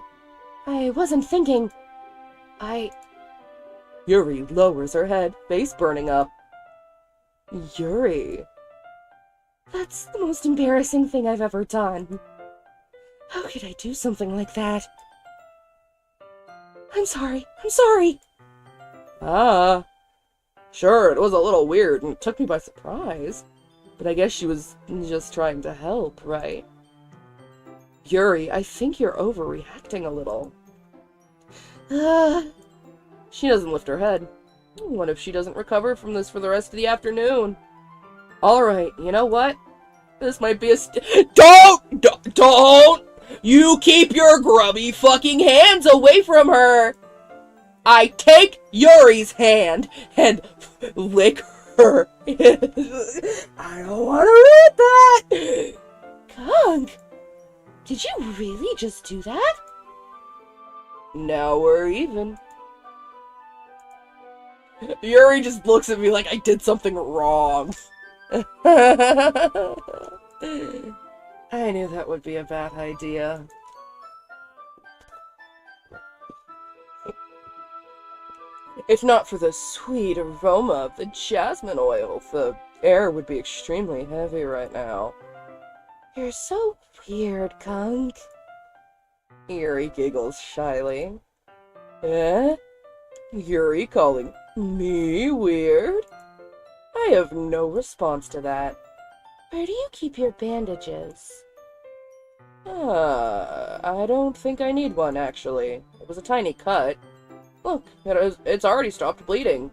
I wasn't thinking. Yuri lowers her head, face burning up. Yuri. That's the most embarrassing thing I've ever done. How could I do something like that? I'm sorry. Ah. Sure, it was a little weird and it took me by surprise. But I guess she was just trying to help, right? Yuri, I think you're overreacting a little. She doesn't lift her head. What if she doesn't recover from this for the rest of the afternoon? Alright, you know what? This might be a Don't! You keep your grubby fucking hands away from her! I take Yuri's hand and lick her. I don't want to read that! Kunk, did you really just do that? Now we're even. Yuri just looks at me like I did something wrong. I knew that would be a bad idea. If not for the sweet aroma of the jasmine oil, the air would be extremely heavy right now. You're so weird, Kunk. Yuri giggles shyly. Eh? Yuri calling me weird? I have no response to that. Where do you keep your bandages? I don't think I need one, actually. It was a tiny cut. Look, it's already stopped bleeding.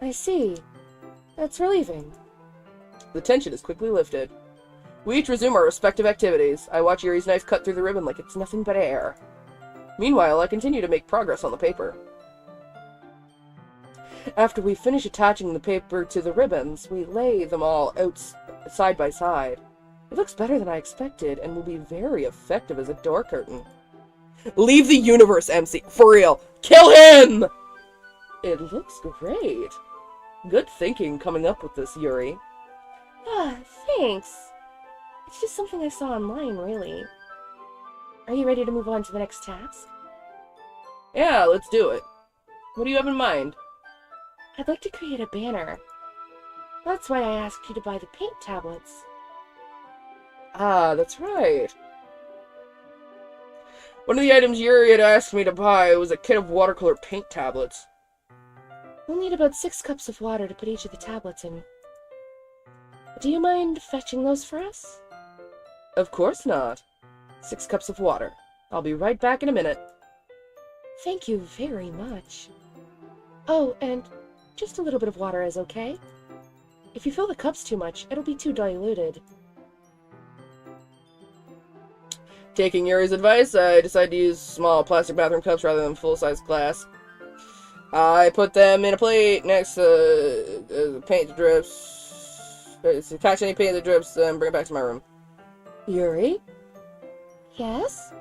I see. That's relieving. The tension is quickly lifted. We each resume our respective activities. I watch Yuri's knife cut through the ribbon like it's nothing but air. Meanwhile, I continue to make progress on the paper. After we finish attaching the paper to the ribbons, we lay them all out side by side. It looks better than I expected and will be very effective as a door curtain. Leave the universe, MC. For real. Kill him! It looks great. Good thinking coming up with this, Yuri. Ah, thanks. It's just something I saw online, really. Are you ready to move on to the next task? Yeah, let's do it. What do you have in mind? I'd like to create a banner. That's why I asked you to buy the paint tablets. Ah, that's right. One of the items Yuri had asked me to buy was a kit of watercolor paint tablets. We'll need about 6 cups of water to put each of the tablets in. Do you mind fetching those for us? Of course not. 6 cups of water. I'll be right back in a minute. Thank you very much. Oh, and just a little bit of water is okay. If you fill the cups too much, it'll be too diluted. Taking Yuri's advice, I decided to use small plastic bathroom cups rather than full-size glass. I put them in a plate next to paint that drips. Catch any paint that drips, then bring it back to my room. Yuri? Yes?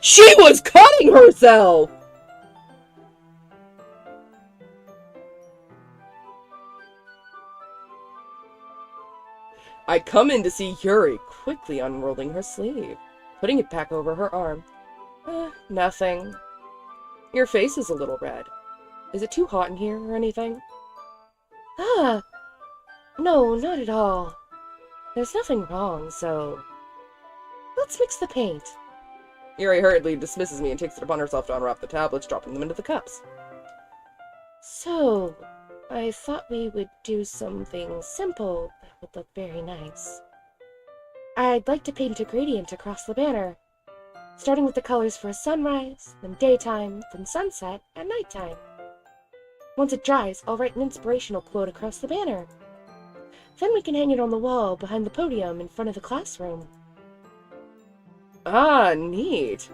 She was cutting herself! I come in to see Yuri quickly unrolling her sleeve, putting it back over her arm. Nothing. Your face is a little red. Is it too hot in here or anything? Ah! No, not at all. There's nothing wrong, so... let's mix the paint. Yuri hurriedly dismisses me and takes it upon herself to unwrap the tablets, dropping them into the cups. So, I thought we would do something simple that would look very nice. I'd like to paint a gradient across the banner, starting with the colors for a sunrise, then daytime, then sunset, and nighttime. Once it dries, I'll write an inspirational quote across the banner. Then we can hang it on the wall behind the podium in front of the classroom. Ah, neat.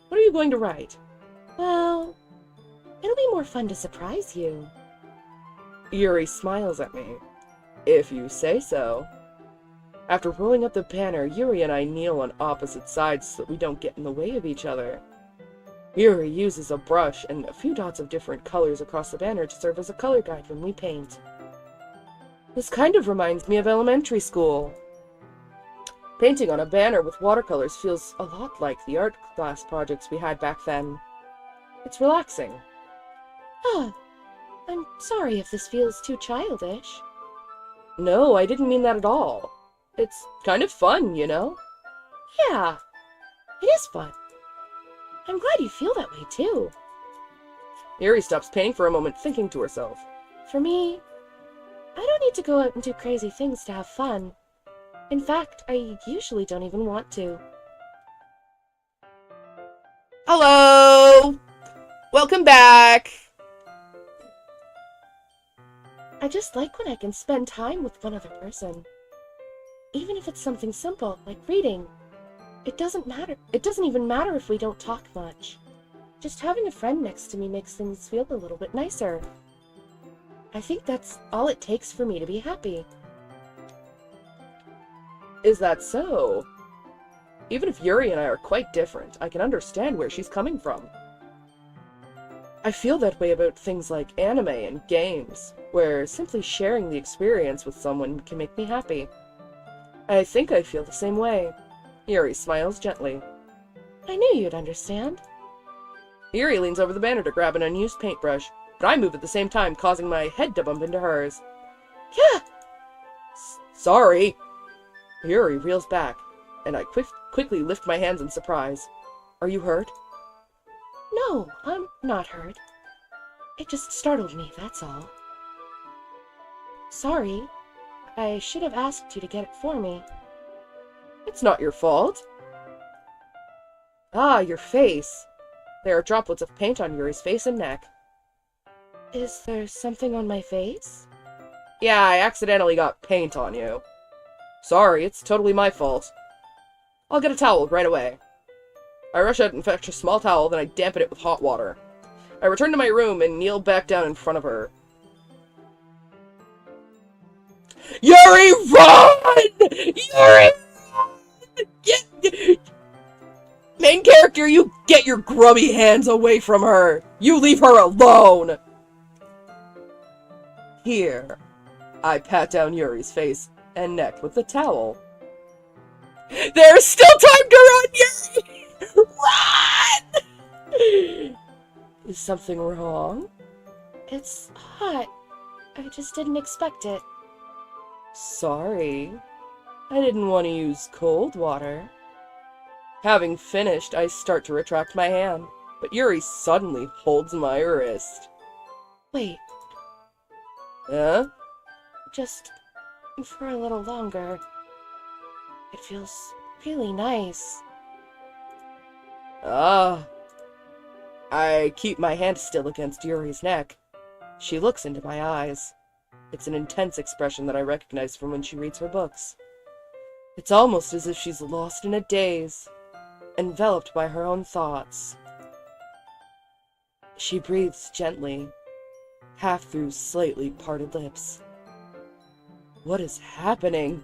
What are you going to write? Well, it'll be more fun to surprise you. Yuri smiles at me. If you say so. After rolling up the banner, Yuri and I kneel on opposite sides so that we don't get in the way of each other. Yuri uses a brush and a few dots of different colors across the banner to serve as a color guide when we paint. This kind of reminds me of elementary school. Painting on a banner with watercolors feels a lot like the art class projects we had back then. It's relaxing. Ah, I'm sorry if this feels too childish. No, I didn't mean that at all. It's kind of fun, you know? Yeah, it is fun. I'm glad you feel that way, too. Yuri stops painting for a moment, thinking to herself. For me, I don't need to go out and do crazy things to have fun. In fact, I usually don't even want to. Hello! Welcome back! I just like when I can spend time with one other person. Even if it's something simple, like reading. It doesn't matter. It doesn't even matter if we don't talk much. Just having a friend next to me makes things feel a little bit nicer. I think that's all it takes for me to be happy. Is that so? Even if Yuri and I are quite different, I can understand where she's coming from. I feel that way about things like anime and games, where simply sharing the experience with someone can make me happy. I think I feel the same way. Yuri smiles gently. I knew you'd understand. Yuri leans over the banner to grab an unused paintbrush, but I move at the same time, causing my head to bump into hers. Yeah! Sorry! Yuri reels back, and I quickly lift my hands in surprise. Are you hurt? No, I'm not hurt. It just startled me, that's all. Sorry. I should have asked you to get it for me. It's not your fault. Ah, your face. There are droplets of paint on Yuri's face and neck. Is there something on my face? Yeah, I accidentally got paint on you. Sorry, it's totally my fault. I'll get a towel right away. I rush out and fetch a small towel, then I dampen it with hot water. I return to my room and kneel back down in front of her. Yuri, run! Yuri, run! Main character, you get your grubby hands away from her! You leave her alone! Here. I pat down Yuri's face and neck with the towel. There's still time to run, Yuri! Run! Is something wrong? It's hot. I just didn't expect it. Sorry. I didn't want to use cold water. Having finished, I start to retract my hand, but Yuri suddenly holds my wrist. Wait, Huh? just for a little longer. It feels really nice. Ah. I keep my hand still against Yuri's neck. She looks into my eyes. It's an intense expression that I recognize from when she reads her books. It's almost as if she's lost in a daze, enveloped by her own thoughts. She breathes gently, half through slightly parted lips. What is happening?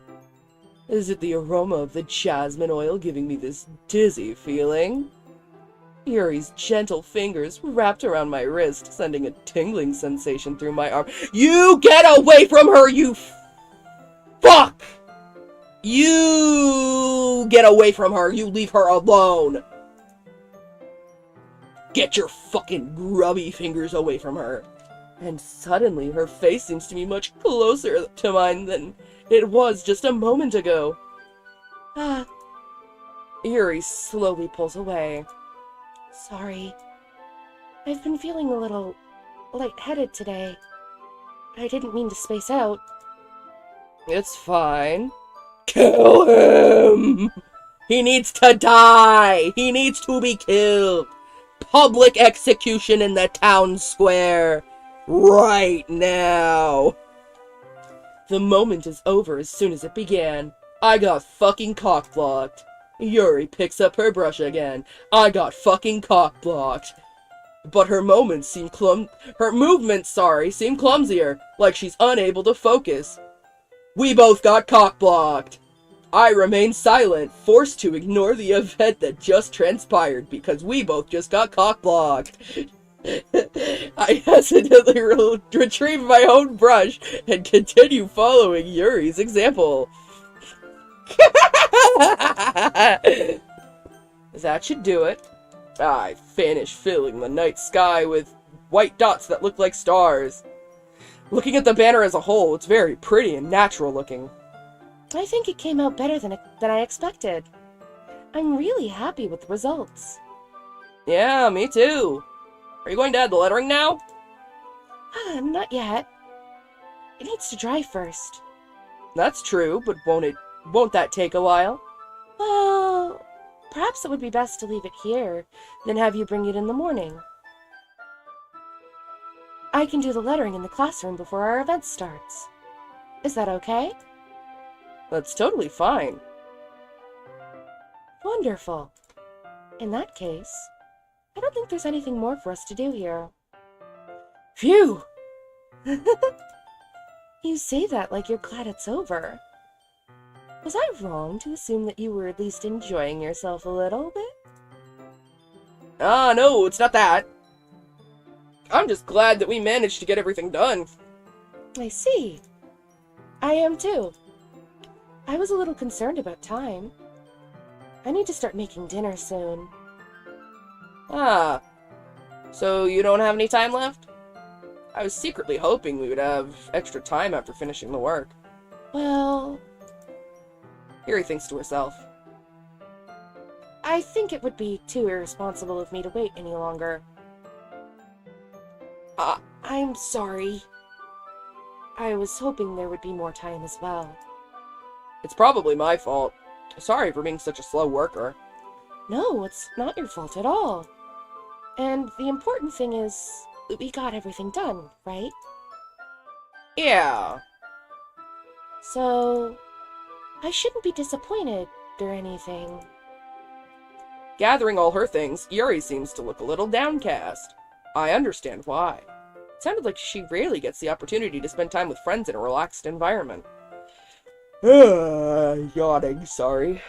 Is it the aroma of the jasmine oil giving me this dizzy feeling? Yuri's gentle fingers wrapped around my wrist, sending a tingling sensation through my arm. You get away from her, you fuck! You get away from her, you leave her alone! Get your fucking grubby fingers away from her. And suddenly her face seems to be much closer to mine than it was just a moment ago. Ah. Yuri slowly pulls away. Sorry. I've been feeling a little lightheaded today. I didn't mean to space out. It's fine. Kill him! He needs to die! He needs to be killed! Public execution in the town square! Right now! The moment is over as soon as it began. I got fucking cock-blocked. Yuri picks up her brush again. I got fucking cock-blocked. But her movements seem clumsier, like she's unable to focus. We both got cock-blocked. I remain silent, forced to ignore the event that just transpired because we both just got cock-blocked. I hesitantly retrieve my own brush and continue following Yuri's example. That should do it. I finish filling the night sky with white dots that look like stars. Looking at the banner as a whole, it's very pretty and natural looking. I think it came out better than I expected. I'm really happy with the results. Yeah, me too. Are you going to add the lettering now? Not yet. It needs to dry first. That's true, but won't that take a while? Well, perhaps it would be best to leave it here, then have you bring it in the morning. I can do the lettering in the classroom before our event starts. Is that okay? That's totally fine. Wonderful. In that case, I don't think there's anything more for us to do here. Phew! You say that like you're glad it's over. Was I wrong to assume that you were at least enjoying yourself a little bit? Ah, no, it's not that. I'm just glad that we managed to get everything done. I see. I am too. I was a little concerned about time. I need to start making dinner soon. Ah, so you don't have any time left? I was secretly hoping we would have extra time after finishing the work. Well, Yuri thinks to herself. I think it would be too irresponsible of me to wait any longer. I'm sorry. I was hoping there would be more time as well. It's probably my fault. Sorry for being such a slow worker. No, it's not your fault at all. And the important thing is that we got everything done, right? Yeah. So, I shouldn't be disappointed or anything. Gathering all her things, Yuri seems to look a little downcast. I understand why. It sounded like she rarely gets the opportunity to spend time with friends in a relaxed environment. Yawning, sorry.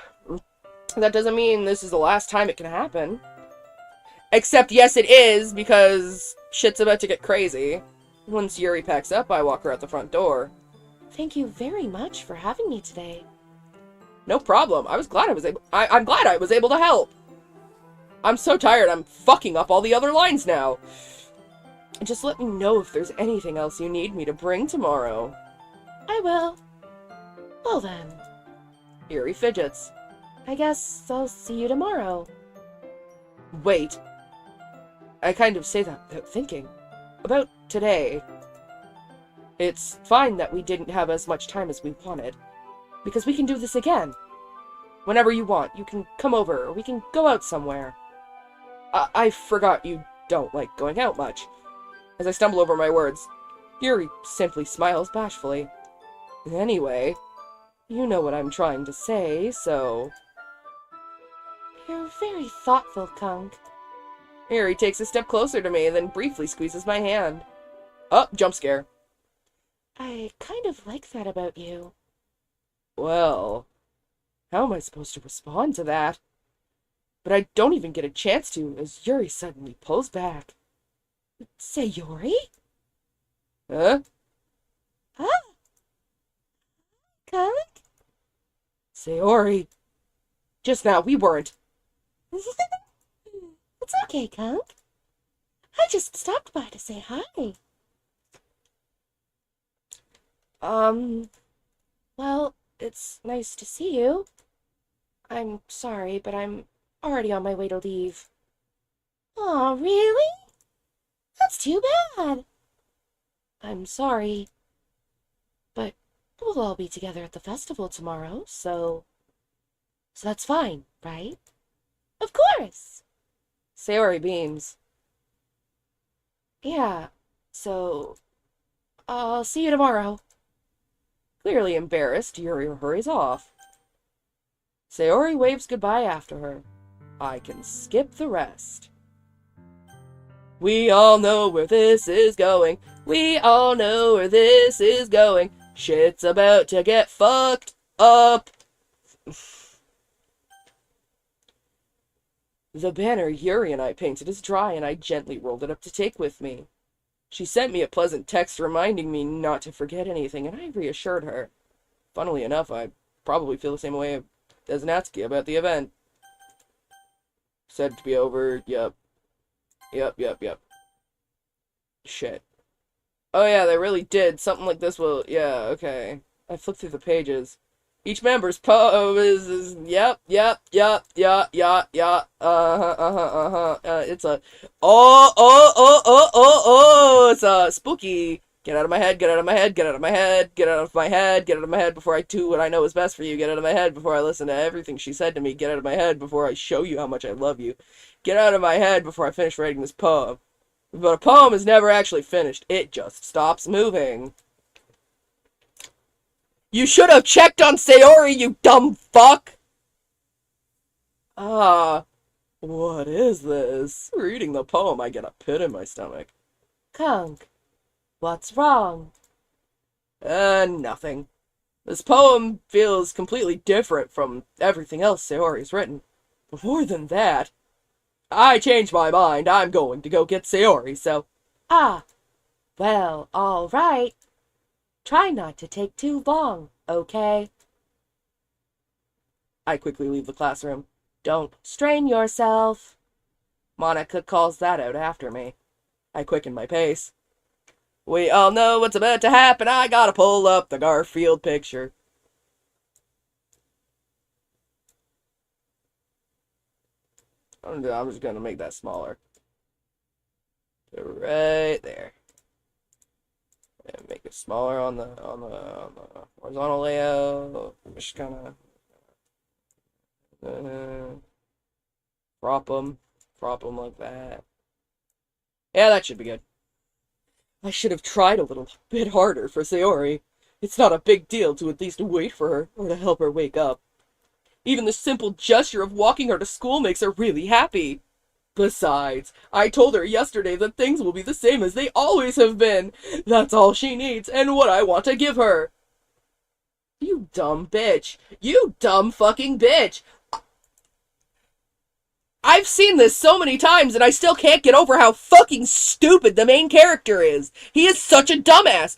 That doesn't mean this is the last time it can happen. Except, yes, it is, because shit's about to get crazy. Once Yuri packs up, I walk her out the front door. Thank you very much for having me today. No problem. I'm glad I was able to help. I'm so tired, I'm fucking up all the other lines now. Just let me know if there's anything else you need me to bring tomorrow. I will. Well then, Yuri fidgets. I guess I'll see you tomorrow. Wait. I kind of say that without thinking. About today. It's fine that we didn't have as much time as we wanted. Because we can do this again. Whenever you want, you can come over, or we can go out somewhere. I forgot you don't like going out much. As I stumble over my words, Yuri simply smiles bashfully. Anyway, you know what I'm trying to say, so... You're very thoughtful, Kunk. Yuri takes a step closer to me, then briefly squeezes my hand. Oh, jump scare. I kind of like that about you. Well, how am I supposed to respond to that? But I don't even get a chance to, as Yuri suddenly pulls back. Sayori? Huh? Ah! Kunk? Sayori. Just now, we weren't. It's okay, Kunk. I just stopped by to say hi. Well, it's nice to see you. I'm sorry, but I'm already on my way to leave. Aw, really? That's too bad. I'm sorry. But we'll all be together at the festival tomorrow, so that's fine, right? Of course! Sayori beams. Yeah, so I'll see you tomorrow. Clearly embarrassed, Yuri hurries off. Sayori waves goodbye after her. I can skip the rest. We all know where this is going. We all know where this is going. Shit's about to get fucked up. The banner Yuri and I painted is dry, and I gently rolled it up to take with me. She sent me a pleasant text reminding me not to forget anything, and I reassured her. Funnily enough, I probably feel the same way as Natsuki about the event. Said to be over, yep. Yep. Shit. Oh yeah, they really did. Something like this will, yeah, okay. I flipped through the pages. Each member's pose is yep. It's a it's a spooky. Get out of my head, get out of my head, get out of my head, get out of my head, get out of my head before I do what I know is best for you. Get out of my head before I listen to everything she said to me. Get out of my head before I show you how much I love you. Get out of my head before I finish writing this poem. But a poem is never actually finished. It just stops moving. You should have checked on Sayori, you dumb fuck! Ah, what is this? Reading the poem, I get a pit in my stomach. Kunk, what's wrong? Nothing. This poem feels completely different from everything else Sayori's written. But more than that, I changed my mind. I'm going to go get Sayori, so... Ah, well, all right. Try not to take too long, okay? I quickly leave the classroom. Don't strain yourself. Monica calls that out after me. I quicken my pace. We all know what's about to happen. I gotta pull up the Garfield picture. I'm just gonna make that smaller. Right there. And make it smaller on the horizontal layout. Just kind of prop them like that. Yeah, that should be good. I should have tried a little bit harder for Sayori. It's not a big deal to at least wait for her, or to help her wake up. Even the simple gesture of walking her to school makes her really happy. Besides, I told her yesterday that things will be the same as they always have been. That's all she needs, and what I want to give her. You dumb bitch. You dumb fucking bitch. I've seen this so many times and I still can't get over how fucking stupid the main character is. He is such a dumbass.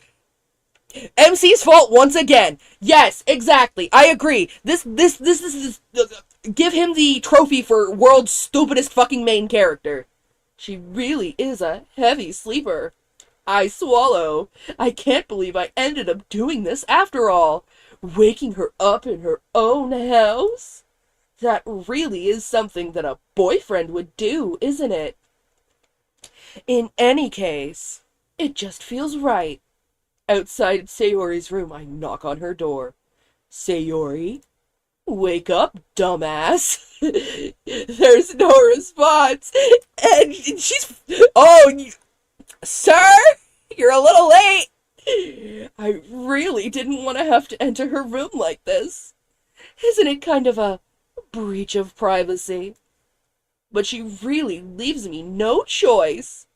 MC's fault once again. Yes, exactly. I agree. This give him the trophy for world's stupidest fucking main character. She really is a heavy sleeper. I swallow. I can't believe I ended up doing this after all. Waking her up in her own house? That really is something that a boyfriend would do, isn't it? In any case, it just feels right. Outside Sayori's room, I knock on her door. Sayori? Wake up, dumbass. There's no response. And she's... Oh, sir? You're a little late. I really didn't want to have to enter her room like this. Isn't it kind of a breach of privacy? But she really leaves me no choice.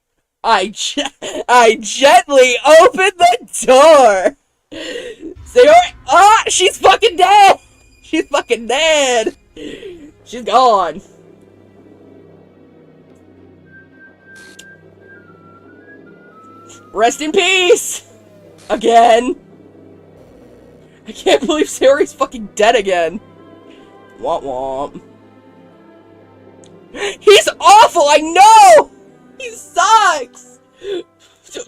I gently open the door. Sayori, ah, she's fucking dead. She's fucking dead. She's gone. Rest in peace. Again. I can't believe Sayori's fucking dead again. Womp womp. He's awful, I know! He sucks!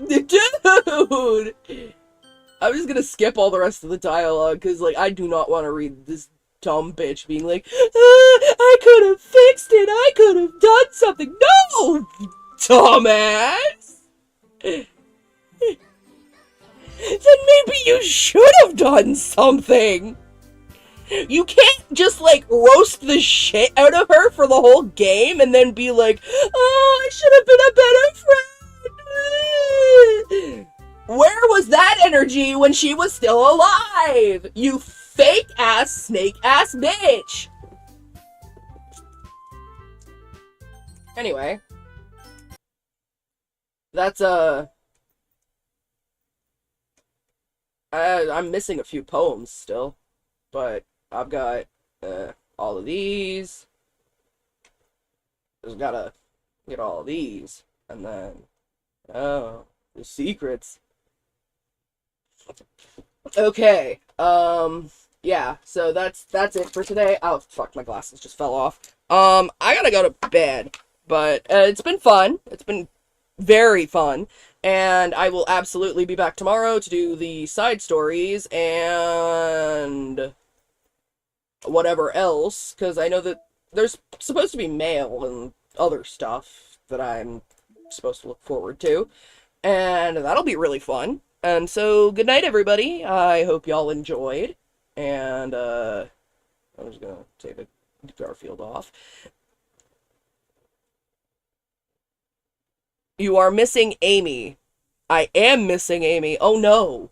Dude! I'm just gonna skip all the rest of the dialogue, because, like, I do not want to read this dumb bitch being like, I could have fixed it, I could have done something. No! Dumbass! Then maybe you should have done something! You can't just, like, roast the shit out of her for the whole game and then be like, oh, I should have been a better friend. Where was that energy when she was still alive? You fake-ass, snake-ass bitch. Anyway. That's, I'm missing a few poems still, but I've got all of these. Just gotta get all of these, and then the secrets. Okay, yeah. So that's it for today. Oh fuck, my glasses just fell off. I gotta go to bed, but it's been fun. It's been very fun. And I will absolutely be back tomorrow to do the side stories and whatever else, because I know that there's supposed to be mail and other stuff that I'm supposed to look forward to, and that'll be really fun. And so, good night, everybody. I hope y'all enjoyed, and I'm just gonna take the Garfield off. You are missing Amy. I am missing Amy. Oh no.